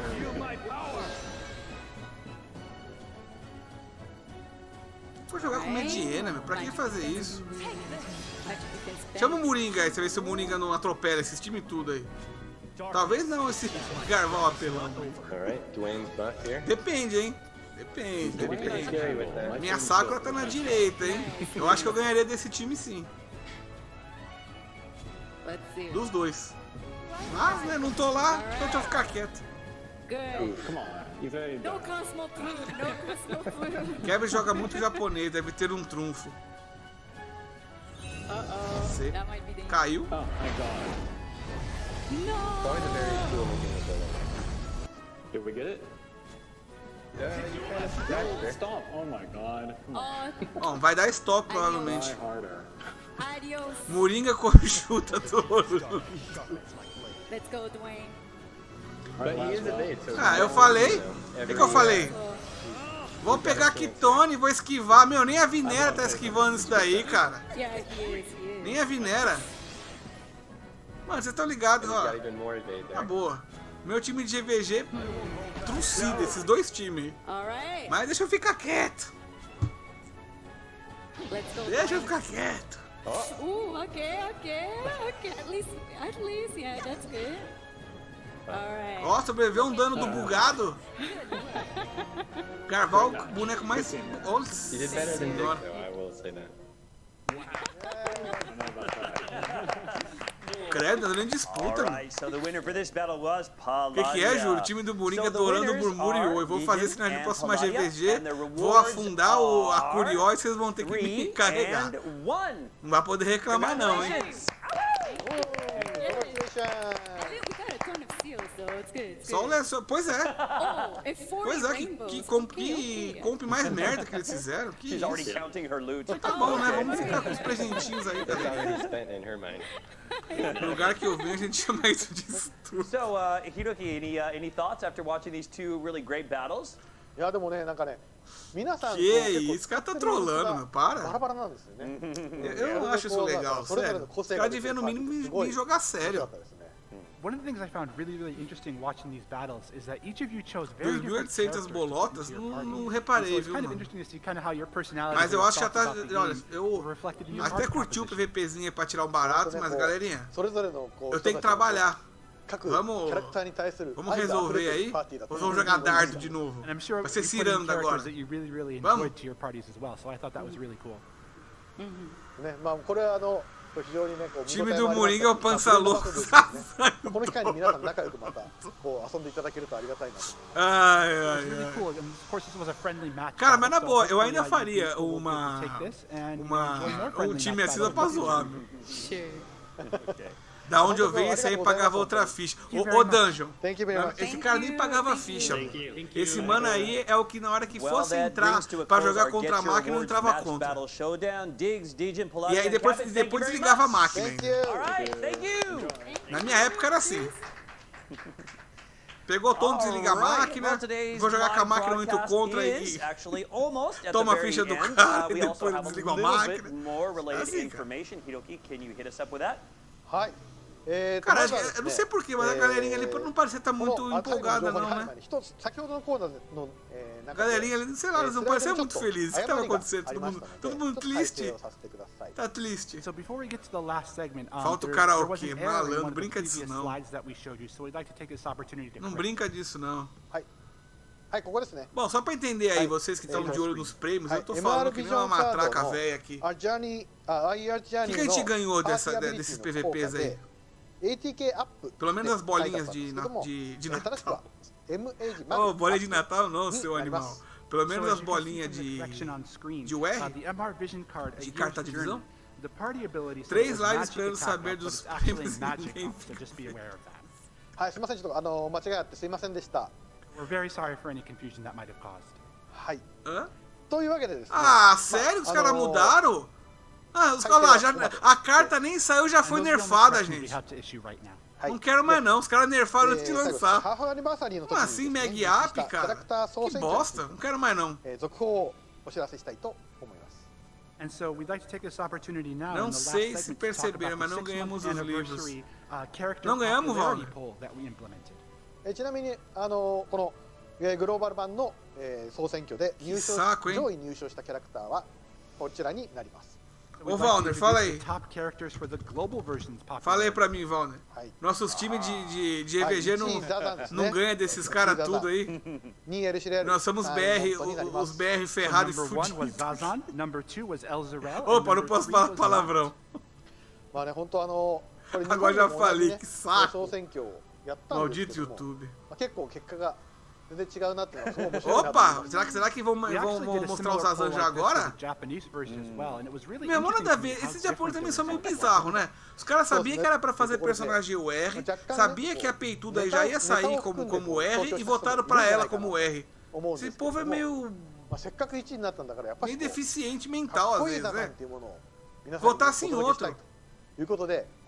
Vou jogar com Mediena, meu. Pra que fazer isso? Chama o Moringa aí, você vê se o Moringa não atropela esses times tudo aí. Talvez não, esse Garval apelando. Depende, hein? Depende. Minha Sakura tá na direita, hein? Eu acho que eu ganharia desse time sim. Dos dois. Mas, né, não tô lá, então deixa eu ficar quieto. Kevin joga muito japonês, deve ter um trunfo. Caiu. Did we get it? Stop. Oh my god. Bom, vai dar stop provavelmente. Moringa chuta todo. Let's go, Dwayne. Eu falei? O que eu falei? Vou pegar aqui Tony, vou esquivar. Meu, nem a Vinera tá esquivando isso daí, cara. Nem a Vinera. Mano, vocês estão ligados, ó. Tá boa. Meu time de GVG trucida, esses dois times. Mas deixa eu ficar quieto. Deixa eu ficar quieto. Okay. At least, yeah, that's good. Ó, sobreviveu um dano do bugado. Carval, o boneco mais... Nossa You did better than Dick, senhora. though, I will say that. Credo, tá nem disputa, mano. So the winner for this battle was O que é, Júlio? O time do Moringa adorando o Murmúrio. Eu vou fazer isso na próxima GVG. Vou afundar a Curió e vocês vão ter que me carregar. Não vai poder reclamar, não, hein? Só o lençol. Pois é. Pois é, que compre mais merda que eles fizeram. Que isso? Tá bom, né? Vamos ficar com os presentinhos aí também. No lugar que eu venho, a gente chama isso de estudo. So, Hiroki, any thoughts after watching these two really great battles? いやでもねなんかね皆さん Que isso, o cara tá trolando, meu, para. バラバラなんですよね。 Eu não acho isso legal, sério. Os caras deviam no mínimo me jogar sério. One of the things I found really, really interesting watching these battles is that each of you chose very different 2.800 bolotas, não reparei, viu, kind of mano. interesting to see kind of how your personality. Mas eu acho que já tá. Olha, eu até curti o PVPzinho aí pra tirar um barato, mas galerinha, eu tenho que trabalhar. Vamos resolver aí? Ou vamos jogar dardo de novo? Vai ser cirando agora. Vamos? ねまあこれは非常にねこう time do Moringa é o pança louco. この機会に皆さん仲良くまたこう遊んでいただけるとありがたいなと。 Cara, mas na boa, eu ainda faria um time assim pra zoar. Da onde eu venho, esse aí pagava outra ficha. Ô Dungeon, esse cara nem pagava ficha. Esse mano aí é o que na hora que fosse entrar pra jogar contra a máquina, não entrava contra. E aí depois desligava a máquina ainda. Na minha época era assim. Pegou tom, desliga a máquina, vou jogar com a máquina muito contra e toma a ficha do cara e depois desliga a máquina. Assim, cara. Cara, eu não sei porquê, mas a galerinha ali não parece estar muito empolgada, não, né? A galerinha ali, sei lá, eles não parecem muito felizes. O que estava acontecendo? Todo mundo triste? Tá triste. Falta o karaokê, malandro, brinca disso não. Não brinca disso não. Bom, só pra entender aí, vocês que estão de olho nos prêmios, eu tô falando que nem uma matraca velha aqui. O que a gente ganhou desses PVPs aí? Pelo menos as bolinhas de Natal. Oh, bolinha de Natal não, seu animal. Pelo menos as bolinhas de UR? De carta de visão? 3 lives esperando saber dos prêmios e ninguém fica. はいすみませんちょっと間違いあってすみませんでした。 We're very sorry for any confusion that might have caused. はい。というわけでですね。Ah, sério? Os caras mudaram? Ah, os caras lá, já, a carta nem saiu, já foi nerfada, gente. Não quero mais não, os caras nerfaram antes de lançar. Como assim, Mag Up, cara? Que bosta, não quero mais não. Não sei se perceberam, mas não ganhamos os livros. Não ganhamos, Valner? ちなみにこのグローバル版の総選挙で上位入賞したキャラクターはこちらになります。 Ô Valner, fala aí. Fala aí pra mim, Valner. Nossos times de EVG não ganham desses caras tudo aí. Nós somos BR, os BR ferrados e fudidos. Opa, não posso falar palavrão. Agora já falei, que saco. Maldito YouTube. Opa, será que vão mostrar os Zazan já agora? Meu, nada a ver, esses japoneses também são meio bizarros, né? Os caras sabiam que era pra fazer personagem UR, sabia que a peituda aí já ia sair como R e votaram pra ela como R. Esse povo é meio deficiente mental às vezes, né? Votasse em outro.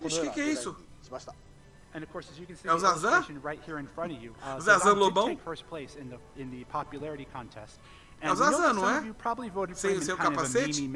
Ixi, que é isso? É o Zazan? O Zazan Lobão? É o Zazan, não é? Sem o seu capacete?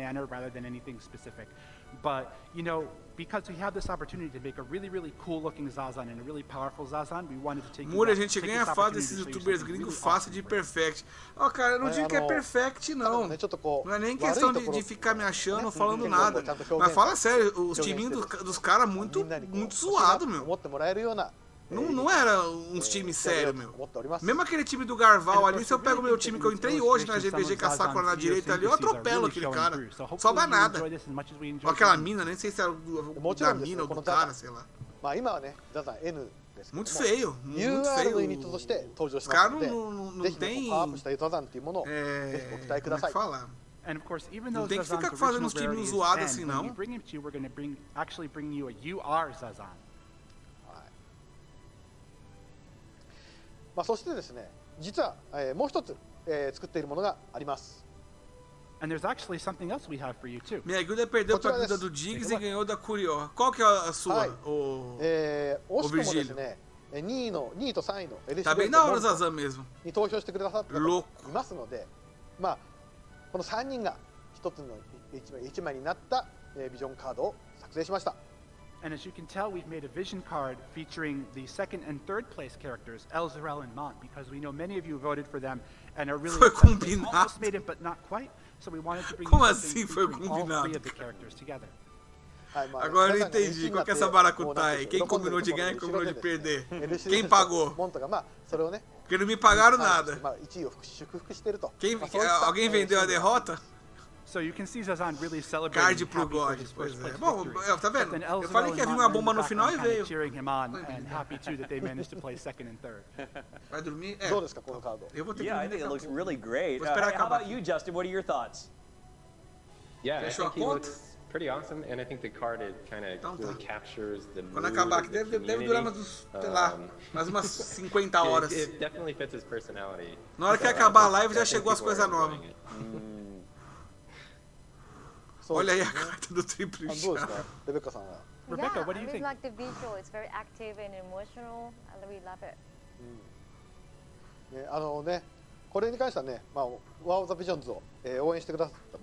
But, you know, because we have this opportunity to make a really, really cool looking Zazan and a really powerful Zazan, we wanted to take Mura, a gente ganha fácil desses youtubers gringos fácil de perfect. Ó, cara, eu não digo que é perfect, não. Não é nem questão de ficar me achando ou falando nada. Mas fala sério, os timinhos dos caras muito zoados, meu. Não era uns times sérios, meu. Mesmo aquele time do Garval ali, se eu pego o meu time que eu entrei hoje na GBG com a Sakura na direita ali, eu atropelo aquele cara. Sobra nada. Ou aquela mina, nem sei se era da mina ou do cara, sei lá. Muito feio, muito feio. Os caras não tem... Como é que fala? And of course, even Não though tem que ficar Zazan's fazendo original uns times rarity is zoados 10, assim, when não. we bring him to you, we're going to actually bring you a UR Zazan. そしてですね、実は、もう一つ、作っているものがあります。 And there's actually something else we have for you too. Minha guilda perdeu pra guilda do Diggs e ganhou da Curió. Qual que é a sua, o Virgílio? 2位と3位の Tá bem da hora o Zazan mesmo. に投票してくださった方がいますので、まあこの3人が一つの1枚になったビジョンカードを作成しました。 And as you can tell, we've made a vision card featuring the second and third place characters, Elzarel and Mont, because we know many of you voted for them and are really Foi they almost made it, but not quite. So we wanted to bring Como you assim something foi featuring all combinado? three of the characters together. Agora eu entendi. Qual que é essa baracuta aí? Quem combinou de ganhar e combinou de perder? Quem pagou? Porque não me pagaram nada. Alguém vendeu a derrota? So you can see Zazan really celebrating Card pro God, pois é. Bom, tá vendo? Eu falei que ia vir uma bomba no final e veio. Cheering him on and happy too that they managed to play second and third. Vai dormir? É. Eu vou ter que Yeah, I think it looks really great. Vou esperar How acabar. about you, Justin? What are your thoughts? Yeah, I think he looks pretty awesome, and I think the card it kind of really captures the mood Quando acabar of aqui, the deve durar sei lá, mais umas 50 horas. It definitely fits his personality. Na hora que acabar a live já chegou as coisas novas. Olha aí a carta do triplo chá. Rebecca, what do you I think? like the visual. It's very active and emotional. I really love it. これに関してはね、ワーオブザビジョンズを応援してくださった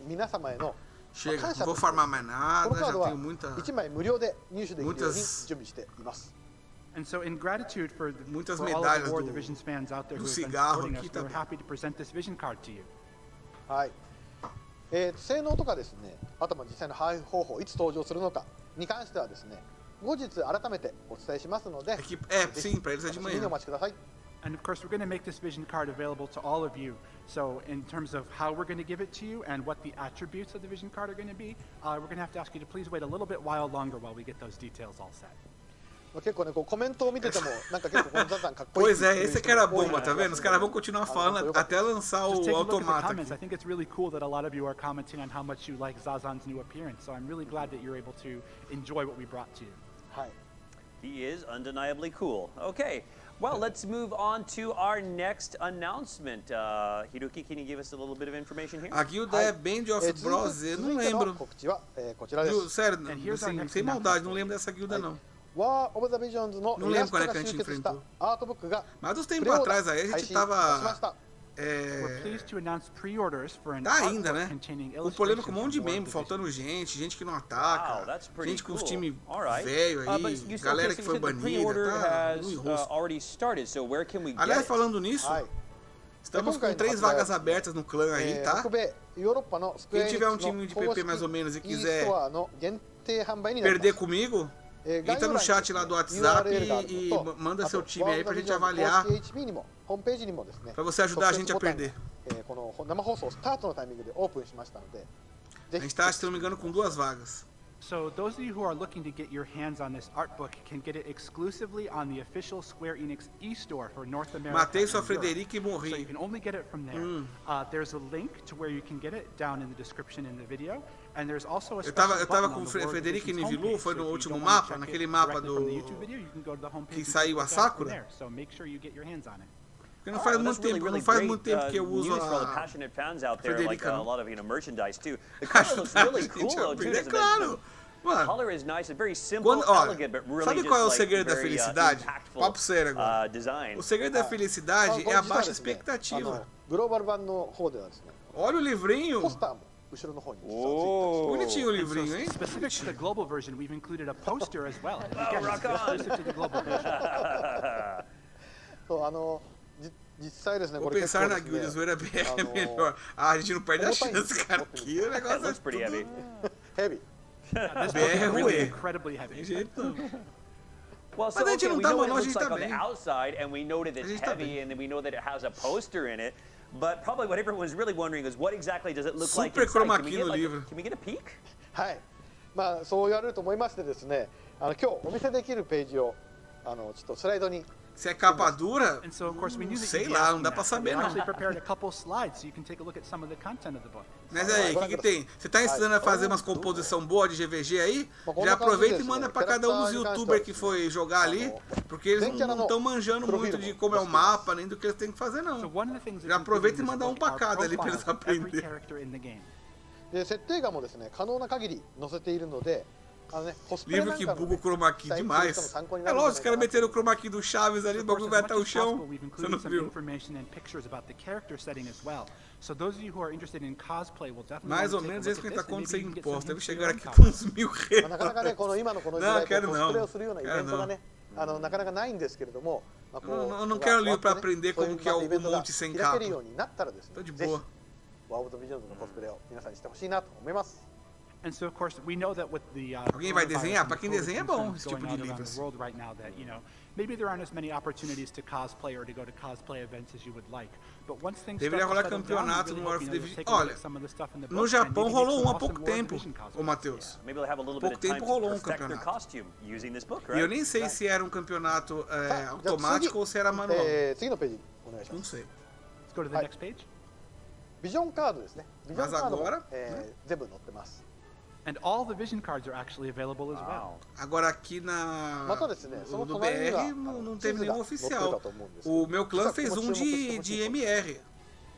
皆様への Chega, não vou farmar mais nada, já tenho muita... 1枚無料で入手できるように準備しています。 And so, in gratitude for Muitas all of medalhas the War do- Divisions fans out there do who have been cigarro supporting us, aqui, tá we're bom. happy to present this vision card to you. はい。性能とかですね、あと実際の配布方法、いつ登場するのかに関してはですね、後日改めてお伝えしますので、ぜひ sim, pra eles é de お楽しみにお待ちください。 And of course, we're going to make this vision card available to all of you. So, in terms of how we're going to give it to you and what the attributes of the vision card are going to be, we're going to have to ask you to please wait a little bit while longer while we get those details all set. 結構ね、コメントを見てても、なんか結構このザザンかっこいい。 Pois é, esse aqui era a bomba, tá vendo? Os caras vão continuar falando até lançar Just o take a look at the automata comments. I aqui. think it's really cool that a lot of you are commenting on how much you like Zazan's new appearance. So I'm really glad that you're able to enjoy what we brought to you. はい。 He is undeniably cool. Okay, well, let's move on to our next announcement. Hiroki, can you give us a little bit of information here? A guilda é Band of Bros, eu não lembro. 告知はこちらです。 Sério, assim, sem maldade, não lembro dessa guilda não. ワーオブザビジョンズのイラストが集結したアートブックが Mas dos tempos atrás aí a gente tava... We're pleased to announce pre-orders for an Tá ainda, artbook né? containing O problema é illustrations com um monte de from War membro, Division. faltando gente que não ataca, Wow, that's pretty gente com os cool. times All right. velho But aí, you galera said que foi the banida, pre-order tá no has enrosco. already started, so where can we get Aliás, it? falando nisso, estamos com 3 vagas abertas no clã aí, tá? 北米ヨーロッパのスクエア Quem エニ tiver ッ um クスの time de 公 PP mais ou menos e 式 E quiser ストアの限定販売になります。 perder comigo, entra no chat lá do WhatsApp e manda seu time aí pra gente avaliar, 公式 HB にもホームページにもですね、 pra você ajudar a gente a perder. この生放送スタートのタイミングでオープンしましたので、 A gente tá, se não me engano, com 2 vagas. So those of you who are looking to get your hands on this art book can get it exclusively on the official Square Enix e-store for North America. Matei sua and Europe. Frederica e morri. So you can only get it from there. There's a link to where you can get it down in the description in the video. And there's also a Eu special tava button com on the War Frederica e Division's Nivilu, homepage. foi So no if you último don't wanna mapa, check naquele it mapa directly from the do YouTube video, you can go to the homepage que and saiu a look at it from Sakura. there. So make sure you get your hands on it. Porque não faz muito tempo, não faz muito tempo que eu uso news for all the a passionate fans out there, like Frederica, a lot of merchandise too. The color looks really cool though too. É claro. The Mano, color is nice. It's very simple, quando, olha, elegant, but really sabe just qual é o like segredo da very, felicidade? impactful, Papo sério agora. Design. O segredo da felicidade é a baixa expectativa. グローバル版の方ではですね、 Olha o livrinho. ポスターも後ろの方に実はついてます。 Bonitinho o livrinho, hein? Specific to the global version, we've included a poster as well. Again, it's exclusive to the global version. そう実際ですね、 Vou これ結 pensar 構 na です guilda, ね zoeira é melhor. Ah, a gente não perde a chance, cara. Aqui o negócio That looks pretty heavy. heavy. This book is really BR, incredibly heavy. Tem jeito não. Well, so, Mas a gente não tá, we know what mano, a it gente looks like tá on the bem. outside, and we know that A it's gente tá heavy, bem. and we know that it has a poster in it. But probably what everyone's really wondering is what exactly does it look like Super inside? chroma Can we key get no like livro. can we get a peek? はい。まあそう言われると思いましてですね、今日お見せできるページをちょっとスライドに。 Se é capa dura, And so, of course, we knew that sei you'd be lá, asking não dá pra that. saber We não. actually prepared a couple slides so you can take a look at some of the content of the book. Mas aí, o que tem? Você tá ensinando a fazer umas composição boa de GVG aí? Já aproveita e manda pra cada um dos youtubers que foi jogar ali, porque eles não estão manjando muito de como é o mapa, nem do que eles têm que fazer não. Já aproveita e manda um pra cada ali pra eles aprenderem. で設定画もですね可能な限り載せているので。Livro que buga o chroma key demais. É lógico, os caras meteram o chroma key do Chaves ali, o bagulho vai até o chão. Você não viu? Mais ou menos esse 50 contos sem imposto. Deve chegar aqui com uns R$1.000. なかなかねこの今のこの時代コスプレをするようなイベントがねなかなかないんですけれども。Eu não quero livro para aprender como que é o monte sem capa. Tô de boa. ワーオブ・ザ・ビジョンズのコスプレを皆さんにしてほしいなと思います。 And so, of course, we know that with the Alguém vai desenhar? Pra quem desenha é bom esse tipo going de on around livros. the world right now that, you know, maybe there aren't as many opportunities to cosplay or to go to cosplay events as you would like. But once things Deveria rolar campeonato no War of the Vision. Olha, no Japão rolou um há pouco tempo, ô Matheus. Pouco tempo rolou um campeonato. E eu nem sei se era um campeonato automático ou se era manual. Não sei. Let's go to the next page. ビジョンカードですね。ビジョンカードも全部載ってます。 And all the vision cards are actually available as well. Agora aqui no BR não teve nenhum oficial. O meu clã fez um de MR.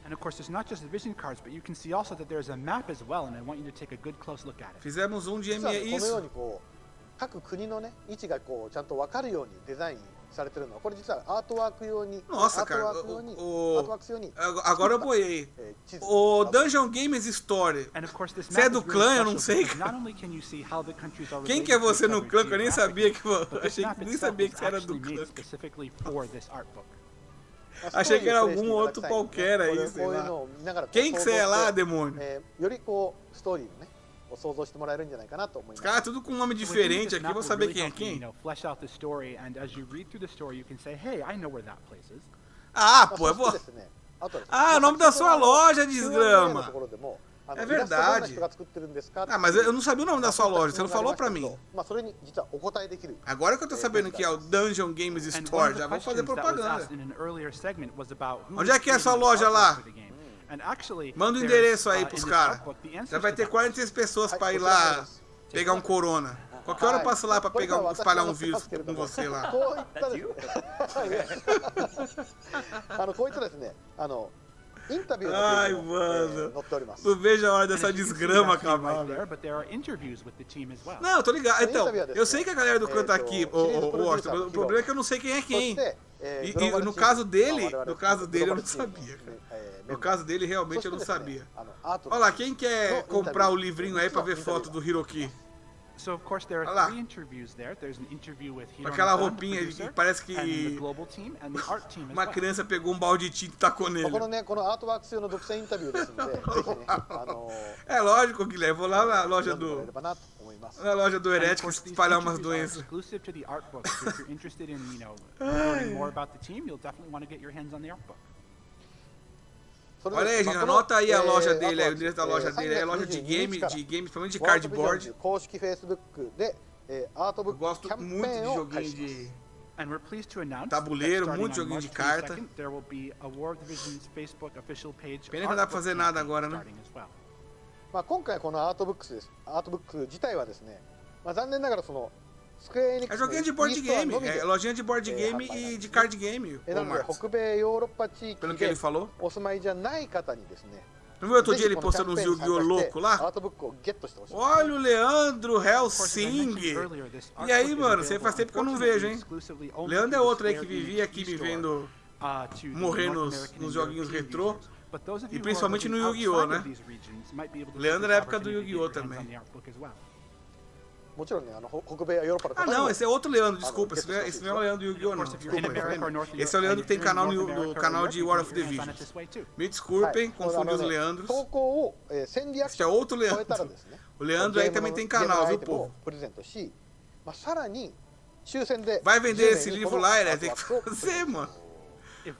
And of course, there's not just the vision cards, but you can see also that there's a map as well, and I want you to take a good close look at it. Fizemos um de MR. このように各国のね位置がちゃんと分かるようにデザインされてるのはこれ実はアートワーク用に Nossa, cara, agora eu boiei. O Dungeon Games Story. Você é do clã? Eu não sei. Quem que é você no clã? Que eu nem sabia que nem sabia que você era do clã. Achei que era algum outro qualquer aí, sei lá. Quem que você é lá, demônio? よりストーリーのね想像してもらえるんじゃないかなと思います。Os caras tudo com um nome diferente aqui, vou saber quem é quem. Ah, pô, eu vou. Ah, o nome da sua loja, desgrama. É verdade. Ah, mas eu não sabia o nome da sua loja, você não falou pra mim. Agora que eu tô sabendo que é o Dungeon Games Store, já vou fazer propaganda. Onde é que é a sua loja lá? Manda o endereço aí pros caras. Já vai ter 46 pessoas pra ir lá pegar um corona. Qualquer hora eu passo lá pra espalhar um vírus com você lá. Ai, mano. Não vejo a hora dessa desgrama acabar. Não, tô ligado. Então, eu sei que a galera do clã tá aqui, o problema é que eu não sei quem é quem. E no caso dele eu não sabia, cara. No caso dele, realmente eu não sabia. Olha lá, quem quer comprar o livrinho aí pra ver foto do Hiroki? So of course there are 3 interviews there. There's an interview with Hiro, aquela roupinha que parece que uma criança pegou um balde de tinta e tacou nele. É lógico, Guilherme. Vou lá na loja do Herético espalhar umas doenças. Exclusive to the art book. If you're interested in, learning more about the team, you'll definitely want to get your hands on the art book. Olha aí, gente, anota aí a loja dele, o endereço da loja dele, é loja de games, principalmente de cardboard. Eu gosto muito de joguinho de tabuleiro, muito joguinho de carta. Pena que não dá pra fazer nada agora, né? 今回このアートブック自体はですね、残念ながらÉ joguinho de board game, é lojinha de board game e de card game. Pelo que ele falou. Não viu outro dia ele postando uns Yu-Gi-Oh! Louco lá? Olha o Leandro Helsing. E aí, mano, você faz tempo que eu não vejo, hein? O Leandro é outro aí que vivia aqui me vendo morrer nos joguinhos retrô. E principalmente no Yu-Gi-Oh! Né? Leandro é da época do Yu-Gi-Oh! Também. Ah, não, esse é outro Leandro, desculpa. Esse não é o Leandro Yu-Gi-Oh! Não. Desculpa, esse é o Leandro que tem canal no canal de War of the Vision. Me desculpem, confundi os Leandros. Esse é outro Leandro. O Leandro aí também tem canal, viu, povo? Vai vender esse livro lá, Enes? Tem que fazer, mano.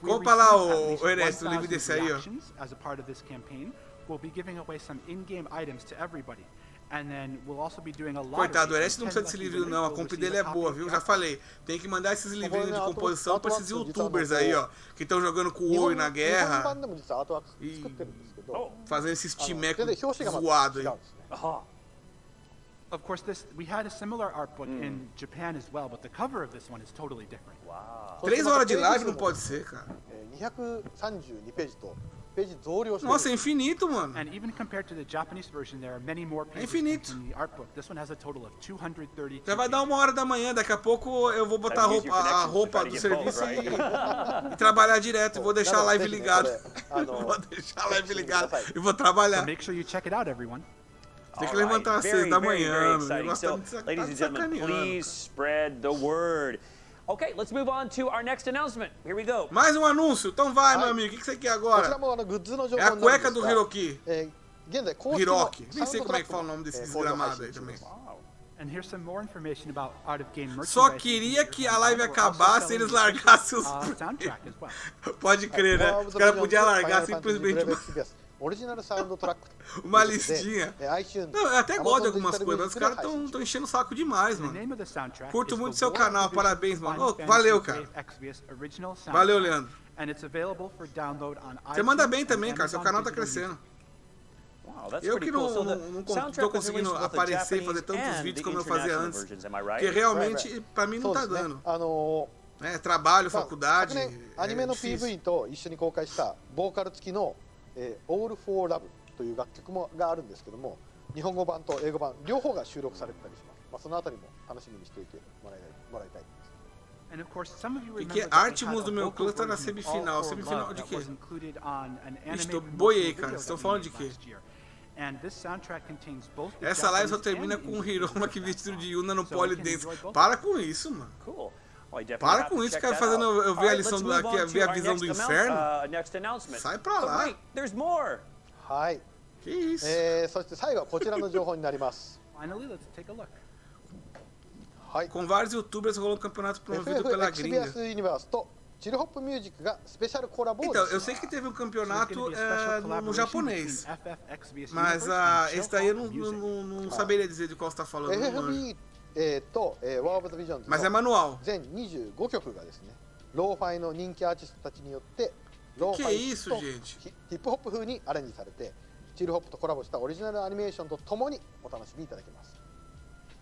Compra lá o Enes, o livro desse aí, ó. As a part of this campaign, we'll be giving away some in-game items to everybody. And then we'll also be doing a lottery. Coitado, o Enes não precisa desse livro não, a compra dele é boa, viu? Já falei, tem que mandar esses livrinhos de composição pra esses youtubers aí, ó, que estão jogando com o oi na guerra e fazendo esses timecos zoados aí. Of course, we had a similar art book in Japan as well, but the cover of this one is totally different. Wow. 3 horas de live não pode ser, cara. 232ページとページ増量してる。 Nossa, é infinito, mano. And even compared to the Japanese version, there are many more pages in the art book. This one has a total of 232. Já vai dar 1h da manhã, daqui a pouco eu vou botar a roupa do serviço e trabalhar direto. Vou deixar a live ligada. Vou deixar a live ligada e vou trabalhar. So make sure you check it out, everyone. Tem que levantar às 6 da manhã. So, ladies and gentlemen, please spread the word. Okay, let's move on to our next announcement. Here we go. Mais um anúncio. Então vai, meu amigo. O que você quer agora? É a cueca do Hiroki. Hiroki. Nem sei como é que fala o nome desse desgramado aí também. And here's some more information about out-of-game merchandise. Só queria que a live acabasse e eles largassem os... Pode crer, né? Os caras podiam largar simplesmente uma listinha. Não, eu até gosto de algumas coisas, mas os caras estão enchendo o saco demais, mano. Curto muito seu canal, parabéns, mano. Oh, valeu, cara. Valeu, Leandro. Você manda bem também, cara. Seu canal tá crescendo. Eu que não tô conseguindo aparecer e fazer tantos vídeos como eu fazia antes. Porque realmente, pra mim, não tá dando. É, trabalho, faculdade. アニメの PV と一緒に公開したボーカル付きの All for Love という楽曲もがあるんですけども、日本語版と英語版両方が収録されてたりします。まあそのあたりも楽しみにしておいてもらいたいです。E que Artemus do meu clã tá na semifinal. Semifinal de quê? Estou boiei, cara. Vocês estão falando de quê? Essa live só termina com o Hiroma que vestido de Yuna no polidense. Para com isso, mano. Para com isso, cara, fazendo eu ver a lição do aqui, ver a visão do inferno. Sai pra lá. Hi. Que isso? そして最後はこちらの情報になります。 Finally, let's take a look. Com vários youtubers rolou um campeonato promovido pela gringa. Então, eu sei que teve um campeonato no japonês, mas esse daí eu não saberia dizer de qual você está falando. Mas é manual. Que é isso, gente? ヒップホップ風にアレンジされて、チルホップとコラボしたオリジナルアニメーションとともにお楽しみいただけます。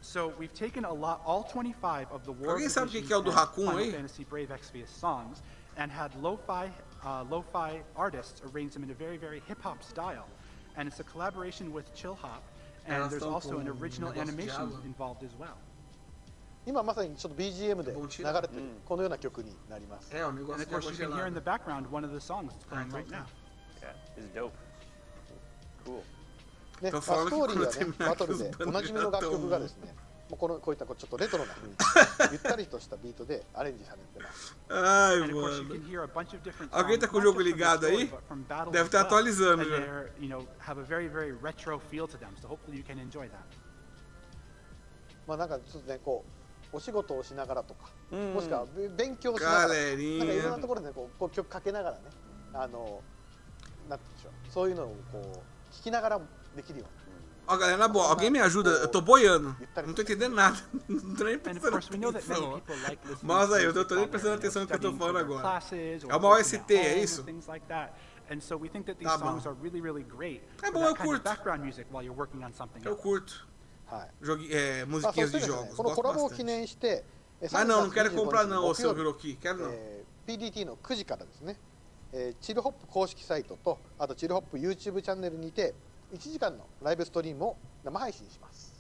So we've taken all 25 of the War Alguém sabe o que é o do Raccoon aí? Fantasy Brave Exvius songs and had lo-fi artists arrange them in a very, very hip-hop style. And it's a collaboration with Chill Hop, and there's also an original animation involved as well. 今まさにちょっと BGM で流れてるこのような曲になります。 And of course you can hear in the background one of the songs that's playing right now. Yeah, it's dope. Cool. ね、ストーリーやね、バトルでおなじみの楽曲がですね、こういったちょっとレトロな雰囲気、ゆったりとしたビートでアレンジされてます。Ai, mano. Alguém tá com o jogo ligado aí? Deve estar atualizando já. Have a very, very retro feel to them, so hopefully you can enjoy that. まあなんかちょっとね、こうお仕事をしながらとか、もしくは勉強しながら、なんかいろんなところでこう曲かけながらね、なんていうんでしょう、そういうのをこう聞きながら Ó, galera, na boa, alguém me ajuda? Eu tô boiando. Não tô entendendo nada. Não tô nem prestando atenção. Mas aí, eu tô nem prestando atenção no que eu tô falando agora. É uma OST, é isso? Tá bom. É bom, eu curto. Eu curto. Musiquinhas de jogos. Gosto bastante. Mas não quero comprar não, ô seu Hiroki. Quero não. PDT の9時からですね。チルホップ公式サイトとあとチルホップ YouTube チャンネルにて1時間のライブストリームを生配信します。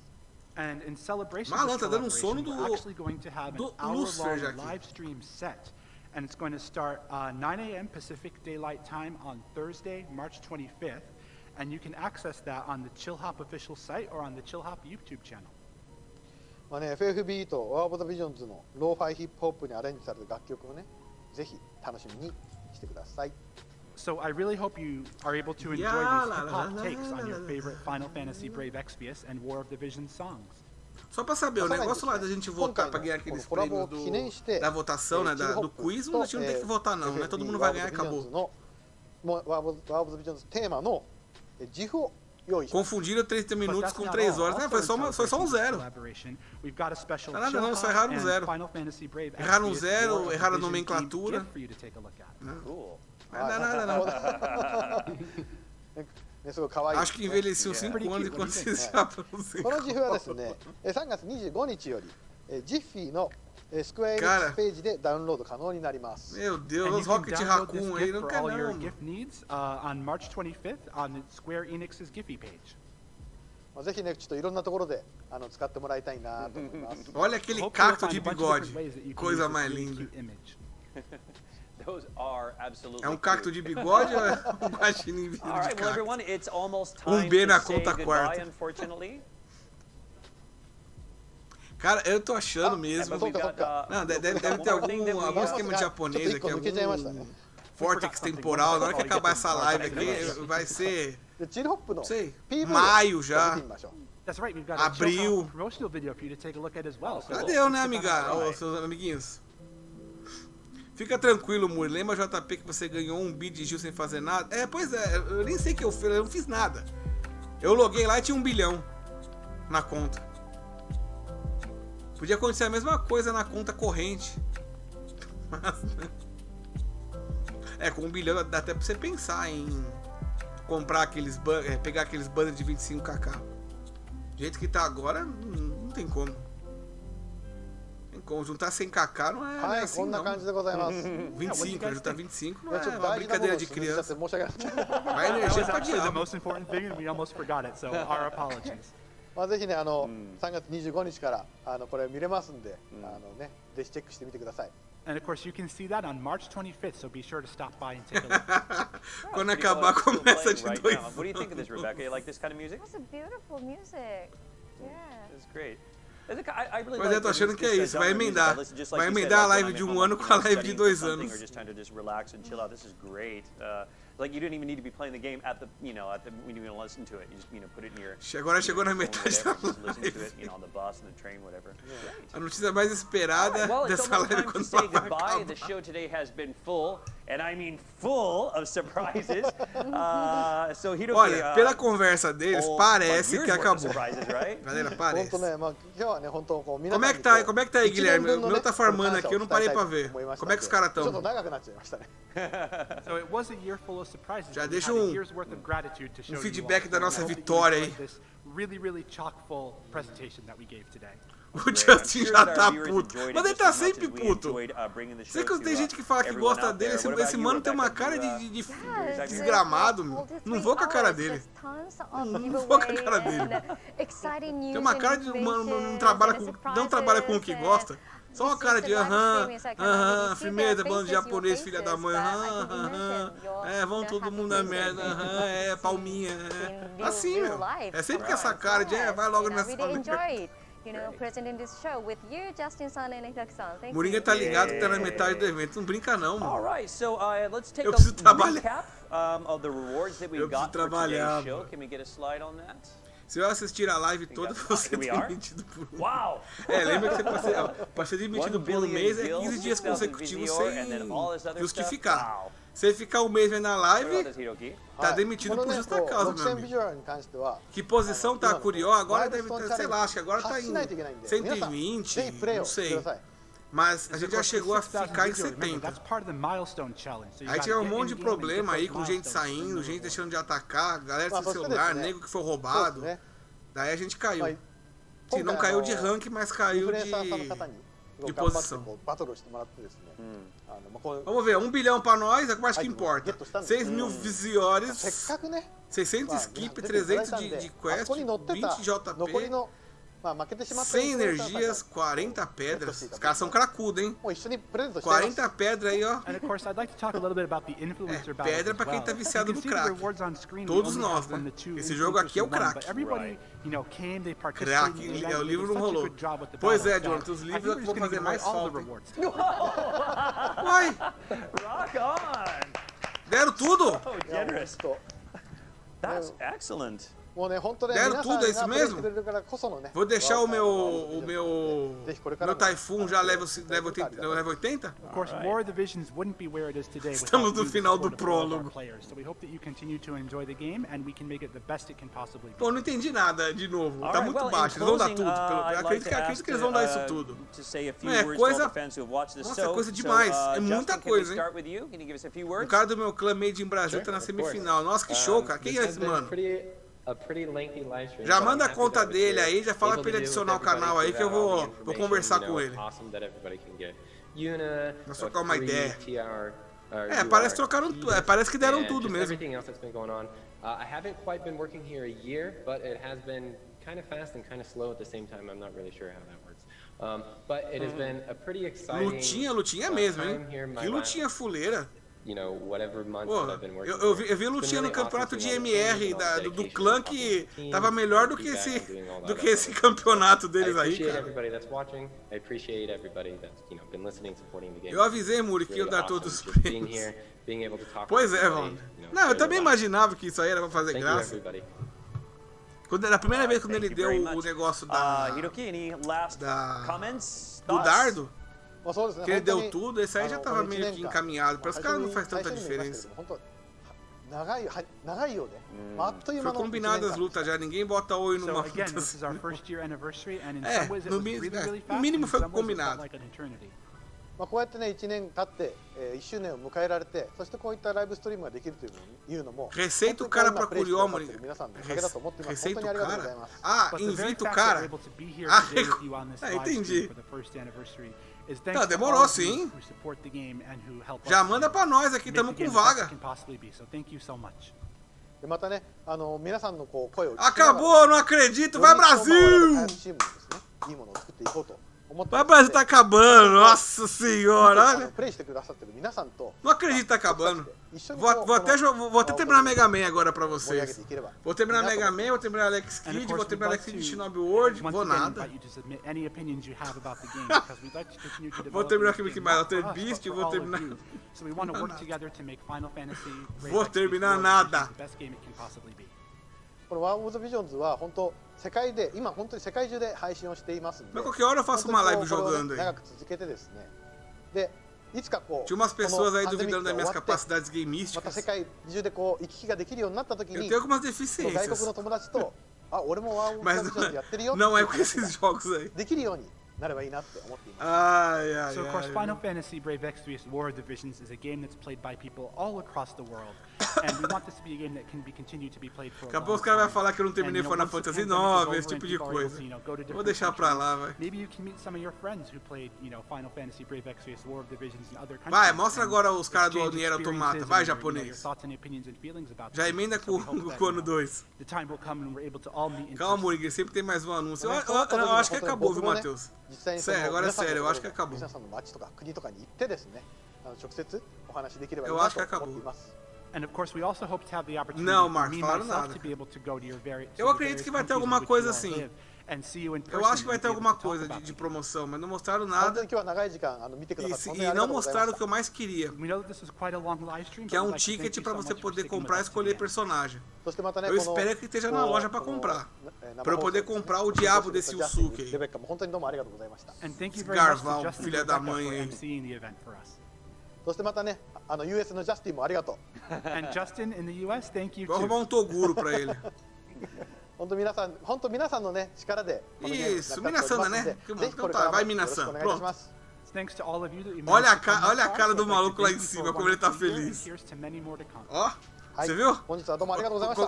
And in celebration of this collaboration, we're actually going to have an hour-long live stream set, and it's going to start 9 a.m. Pacific Daylight Time on Thursday, March 25th, and you can access that on the Chill Hop official site or on the Chill Hop YouTube channel. まあね、FFB とワーオブザビジョンズのローファイヒップホップにアレンジされた楽曲をね、ぜひ楽しみにしてください。 So I really hope you are able to enjoy these hip-hop takes on your favorite Final Fantasy Brave Exvius and War of the Visions songs. Só pra saber, o negócio lá da gente votar pra ganhar aqueles prêmios da votação, né, do quiz, a gente não tem que votar não, né? Todo mundo vai ganhar e acabou. Confundiram 30 minutos com 3 horas. Não, foi só um 0. Não nada não, só erraram um 0. Erraram um 0, erraram a nomenclatura. Não dá nada não. Acho que envelheciam 5 anos enquanto vocês já produziram. この自負はですね、3月25日より、ジッフィーのスクエアエニックスページでダウンロード可能になります。Meu Deus, Rocket Raccoon aí não quer não. Gift needs on March 25th on the Square Enix's Giphy page. ぜひね、ちょっといろんなところで使ってもらいたいなと思います。Olha aquele cacto de bigode, coisa mais linda. Those are absolutely É cacto de bigode ou é guaxinim de All right, well, cacto? everyone, it's almost time B na to say conta goodbye, quarta. unfortunately. Cara, eu tô achando mesmo. Não, deve ter algum esquema de japonês aqui, algum vortex temporal. Na hora que acabar essa live aqui, vai ser, não sei, maio já. Abril. Cadê eu, né, amiga? Ô, seus amiguinhos. Fica tranquilo, Muri. Lembra, JP, que você ganhou um bid de Gil sem fazer nada? É, pois é. Eu nem sei o que eu fiz. Eu não fiz nada. Eu loguei lá e tinha 1 bilhão na conta. Podia acontecer a mesma coisa na conta corrente. Mas, com 1 bilhão dá até pra você pensar em comprar aqueles pegar aqueles banners de 25kk. Do jeito que tá agora, não tem como. Juntar 100kk não é assim, não. 25, juntar 25 não é uma brincadeira de criança. Vai energia pra diabo. The most important thing and we almost forgot it, so our apologies. ぜひね、3月25日からこれ見れますんで、ね、ぜひチェックしてみてください。And of course, you can see that on March 25th, so be sure to stop by and take a look. Quando acabar, começa de 2 anos. What do you think of this, Rebecca? You like this kind of music? It's a beautiful music. Yeah. It's great. Mas eu tô achando que é isso, vai emendar. Vai emendar a live de 1 ano com a live de 2 anos. Like you didn't even need to be playing the game at the when you listen to it. You just put it in your. Agora chegou na metade da live. On the bus, on the train, whatever. A notícia mais esperada dessa live quando say goodbye. The show today has been full, and I mean full of surprises. So Hiroki, olha, pela conversa deles, parece que acabou. Galera, parece. Como é que tá aí, Guilherme? O meu tá farmando aqui, eu não parei pra ver. Como é que os caras estão? So it was a year full of surprises. Já deixa um feedback da nossa vitória aí. Really, really chock full presentation that we gave today. O Justin já tá puto. Mas ele tá sempre puto. Sei que tem gente que fala que gosta dele. Esse mano tem uma cara de desgramado, meu. Não vou com a cara dele. Não vou com a cara dele. Tem uma cara de mano não trabalha com o que gosta. Só uma cara de firmeza, bando de japonês, filha da mãe, vão todo mundo na merda, palminha, assim, meu. É sempre com essa cara de, vai logo nessa presenting this show with you, Justin-san and Hiroki-san. Thank you. Moringa tá ligado que tá na metade do evento, não brinca não, mano. Alright, so let's take a recap of the rewards that we got for today's show. Can we get a slide on that? Se eu assistir a live toda, você é demitido por um mês. Lembra que você pra ser demitido por um mês é 15 dias consecutivos sem justificar. Se ele ficar um mês vendo a live, tá demitido por justa causa, meu amigo. Que posição tá a Curió? Agora deve ter, sei lá, acho que agora tá em 120, não sei. Mas a gente já chegou a ficar em 70. Aí tinha um monte de problema aí com gente saindo, gente deixando de atacar, galera sem celular, nego que foi roubado. Daí a gente caiu. Sim, não caiu de rank, mas caiu de posição. Vamos ver, 1 bilhão pra nós, é o que mais que importa. 6 mil visiores, 600 skip, 300 de quest, 20 JP. 100 energias, 40 pedras. Os caras são cracudos, hein? 40 pedras aí, ó. Pedra pra quem tá viciado no crack. Todos nós, né? Esse jogo aqui é o crack. Crack, o livro não rolou. Pois é, Jonathan, os livros é que vão fazer mais falta. Uai! Rock on! Deram tudo? So generous. That's excellent. Deram tudo, é isso mesmo? Vou deixar o meu Typhoon já level 80? Of course, War of the Visions wouldn't be where it is today Estamos no final do prólogo. So we hope that you continue to enjoy the game and we can make it the best it can possibly be. Pô, não entendi nada de novo. Tá muito baixo. Eles vão dar tudo. Acredito que eles vão dar isso tudo. Não é coisa. Nossa, é coisa demais. É muita coisa, hein? O cara do meu clã Made in Brasil tá na semifinal. Nossa, que show, cara. Quem é esse mano? Já manda a conta dele aí, já fala pra ele adicionar o canal aí que eu vou conversar com ele. Vamos trocar uma ideia. Parece que trocaram, parece que deram tudo mesmo. I haven't quite been working here a year, but it has been kind of fast and kind of slow at the same time. I'm not really sure how that works. But it has been a pretty exciting lutinha mesmo, hein? Que lutinha fuleira. Pô, eu vi lutinha no campeonato de MR do clã que tava melhor do que esse campeonato deles aí, cara. Eu avisei, Muri, que ia dar todos os prêmios. Pois é, Valdo. Não, eu também imaginava que isso aí era pra fazer graça. Na primeira vez quando ele deu o negócio do dardo, que ele deu tudo, esse aí já tava meio que encaminhado. Para os caras não faz tanta diferença. Foi combinado as lutas já, ninguém bota oi numa luta assim. No mínimo foi combinado. こうやってね1年経って1周年を迎えられて、そしてこういったライブストリームができるというのも Receita o cara pra Curió, Receita o cara? Ah, invita o cara? Ah, entendi. Tá, demorou sim. Já manda pra nós aqui, tamo com vaga. Acabou, não acredito, vai Brasil! Vai Brasil, tá acabando, nossa senhora, olha. Não acredito que tá acabando. Vou até terminar Mega Man agora pra vocês. Vou terminar Mega Man, vou terminar Alex Kidd, vou terminar Alex Kidd de Shinobi World, vou nada. Vou terminar aqui mais Alter Beast, vou terminar... Vou terminar nada. このワールドビジョンズは本当世界で今本当に世界中で配信をしていますので、 qualquer hora eu faço uma live jogando aí. 長く続けてですね。で、いつかこう tinha umas pessoas aí duvidando das minhas capacidades gamísticas. また世界中でこう行き来ができるようになった時に、 eu tenho algumas deficiências. 外国の友達と俺もワールドビジョンズやってるよ。 Não é com esses jogos aí. できるようになればいいなって思っています。 So of course, Final Fantasy Brave Exvius War of the Visions is a game that's played by people all across the world, and we want this to be a game that can be continued to be played for a long time. Daqui a pouco os caras vão falar que eu não terminei Final Fantasy 9, esse tipo de coisa. Vou deixar pra lá, vai. Maybe you can meet some of your friends who played, Final Fantasy Brave Exvius War of the Visions in other countries. Vai, mostra agora os caras do Nier Automata, vai japonês. Já emenda com o ano 2. Calma, Muriga, sempre tem mais um anúncio. Eu acho que acabou, viu, Matheus? Sério, agora é sério, eu acho que acabou. Eu acho que acabou. And of course, we also hope to have the opportunity não, Marcos, falaram nada. Eu acredito que vai ter alguma coisa assim. Eu acho que vai ter alguma coisa de promoção, mas não mostraram nada. E não mostraram o que eu mais queria, que é um ticket para você poder comprar e escolher personagem. Eu espero que esteja na loja para comprar, para eu poder comprar o diabo desse Yusuke aí. Garval, filha da mãe aí. そしてまたね、US のジャスティンもありがとう。And Justin in the US, thank you too. Vou arrumar Toguro pra ele. 本当皆さんのね力で。Isso, Minasan, né? Então tá, vai Minasan, pronto. Thanks to all of you that you olha a cara do maluco lá em cima, como ele tá feliz. Ó. Você viu?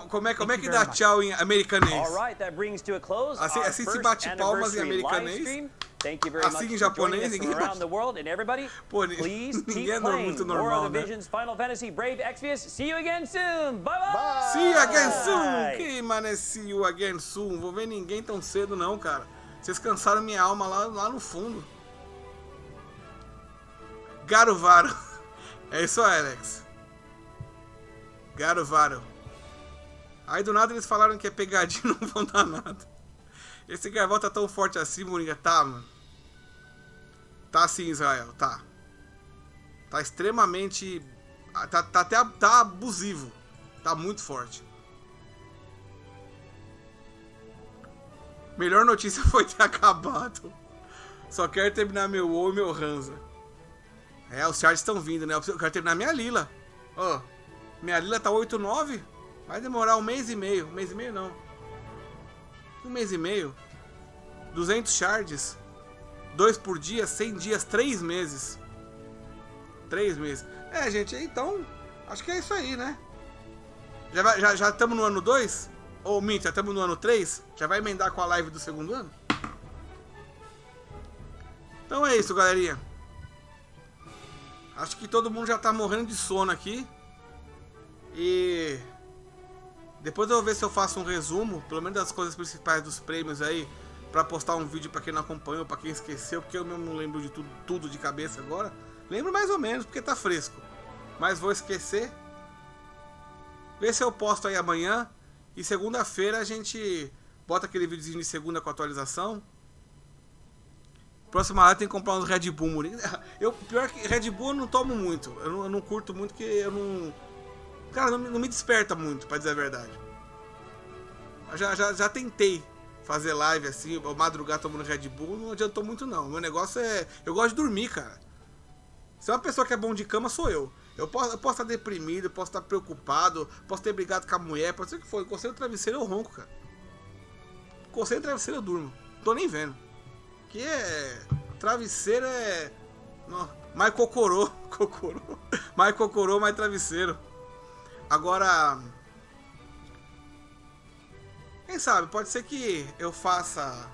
Como é que dá tchau em americanês? Assim se bate palmas em americanês. Assim em japonês, ninguém bate. Pô, ninguém é muito normal, né? See you again soon. Bye bye. See you again soon. Que mané see you again soon? Vou ver ninguém tão cedo não, cara. Vocês cansaram minha alma lá no fundo. Garuvaro. É isso aí, Alex. Garuvaro. Aí do nada eles falaram que é pegadinha, não vão dar nada. Esse Garval tá tão forte assim, Moringa. Tá, mano. Tá sim, Israel, tá. Tá extremamente... Tá abusivo. Tá muito forte. Melhor notícia foi ter acabado. Só quero terminar meu WoW e meu Hansa. Os charts estão vindo, né? Eu quero terminar minha Lila. Ó, minha Lila tá 8,9. Vai demorar 1 mês e meio. 1 mês e meio não. 1 mês e meio. 200 shards. 2 por dia, 100 dias, 3 meses. 3 meses. Gente, então, acho que é isso aí, né? Já estamos no ano 2? Ou minto, já estamos no ano 3? Já vai emendar com a live do segundo ano? Então é isso, galerinha. Acho que todo mundo já tá morrendo de sono aqui. E depois eu vou ver se eu faço um resumo, pelo menos das coisas principais dos prêmios aí, pra postar um vídeo pra quem não acompanhou, pra quem esqueceu, porque eu mesmo não lembro de tudo de cabeça agora. Lembro mais ou menos, porque tá fresco. Mas vou esquecer. Vê se eu posto aí amanhã. E segunda-feira a gente bota aquele videozinho de segunda com atualização. Próxima live tem que comprar uns Red Bull. Pior que Red Bull eu não tomo muito. Eu não curto muito, porque eu não... Cara, não me desperta muito, pra dizer a verdade. Já tentei fazer live assim, madrugar tomando Red Bull, não adiantou muito não. Meu negócio é... Eu gosto de dormir, cara. Se é uma pessoa que é bom de cama, sou eu. Eu posso estar deprimido, posso estar preocupado, posso ter brigado com a mulher, pode ser o que for. Encostei no travesseiro, eu ronco, cara. Encostei no travesseiro, eu durmo. Não tô nem vendo. Que é... Travesseiro é... Não, mais cocorô. Mais cocorô, mais travesseiro. Agora... Quem sabe, pode ser que eu faça...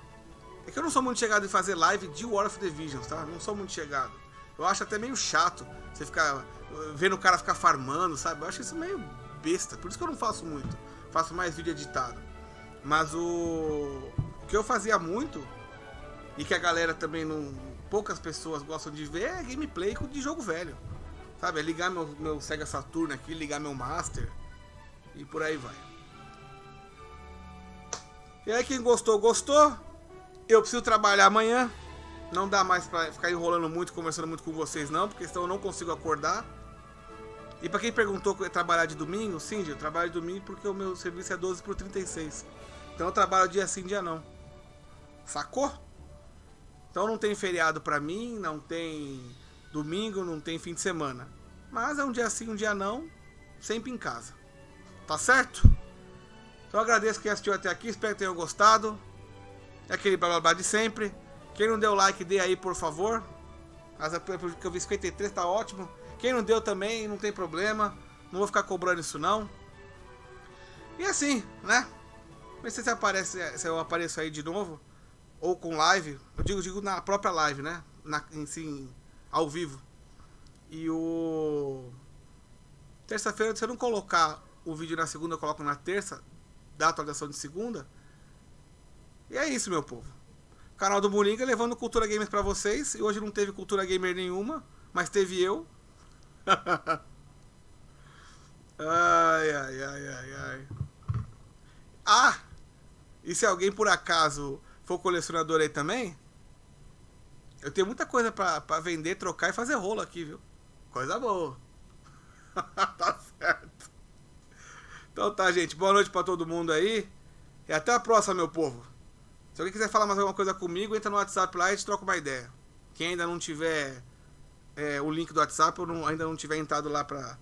É que eu não sou muito chegado em fazer live de War of the Visions, tá? Não sou muito chegado. Eu acho até meio chato você ficar vendo o cara ficar farmando, sabe? Eu acho isso meio besta. Por isso que eu não faço muito. Faço mais vídeo editado. Mas o que eu fazia muito, e que a galera também não... Poucas pessoas gostam de ver, é gameplay de jogo velho. Sabe? É ligar meu Sega Saturn aqui, ligar meu Master. E por aí vai. E aí quem gostou, gostou. Eu preciso trabalhar amanhã. Não dá mais pra ficar enrolando muito, conversando muito com vocês não, porque senão eu não consigo acordar. E pra quem perguntou que eu ia trabalhar de domingo, sim, eu trabalho de domingo porque o meu serviço é 12 por 36. Então eu trabalho dia sim, dia não. Sacou? Então não tem feriado pra mim, não tem domingo, não tem fim de semana. Mas é um dia sim, um dia não, sempre em casa. Tá certo? Então eu agradeço quem assistiu até aqui, espero que tenham gostado. É aquele blá blá blá de sempre. Quem não deu like, dê aí, por favor. Porque eu vi 53, tá ótimo. Quem não deu também, não tem problema. Não vou ficar cobrando isso, não. E assim, né? Vê se eu apareço aí de novo. Ou com live. Eu digo na própria live, né? Assim, ao vivo. E o... Terça-feira, se eu não colocar o vídeo na segunda, eu coloco na terça. Da atualização de segunda. E é isso, meu povo. Canal do Moringa levando Cultura Gamer pra vocês. E hoje não teve Cultura Gamer nenhuma, mas teve eu. Ai. Ah! E se alguém por acaso for colecionador aí também, eu tenho muita coisa pra vender, trocar e fazer rolo aqui, viu? Coisa boa. Tá certo. Então tá, gente. Boa noite pra todo mundo aí. E até a próxima, meu povo. Se alguém quiser falar mais alguma coisa comigo, entra no WhatsApp lá e a gente troca uma ideia. Quem ainda não tiver o link do WhatsApp, ou ainda não tiver entrado lá pra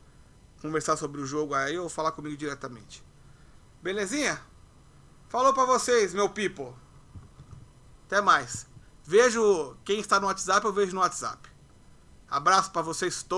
conversar sobre o jogo aí, ou falar comigo diretamente. Belezinha? Falou pra vocês, meu people. Até mais. Vejo quem está no WhatsApp, eu vejo no WhatsApp. Abraço pra vocês todos.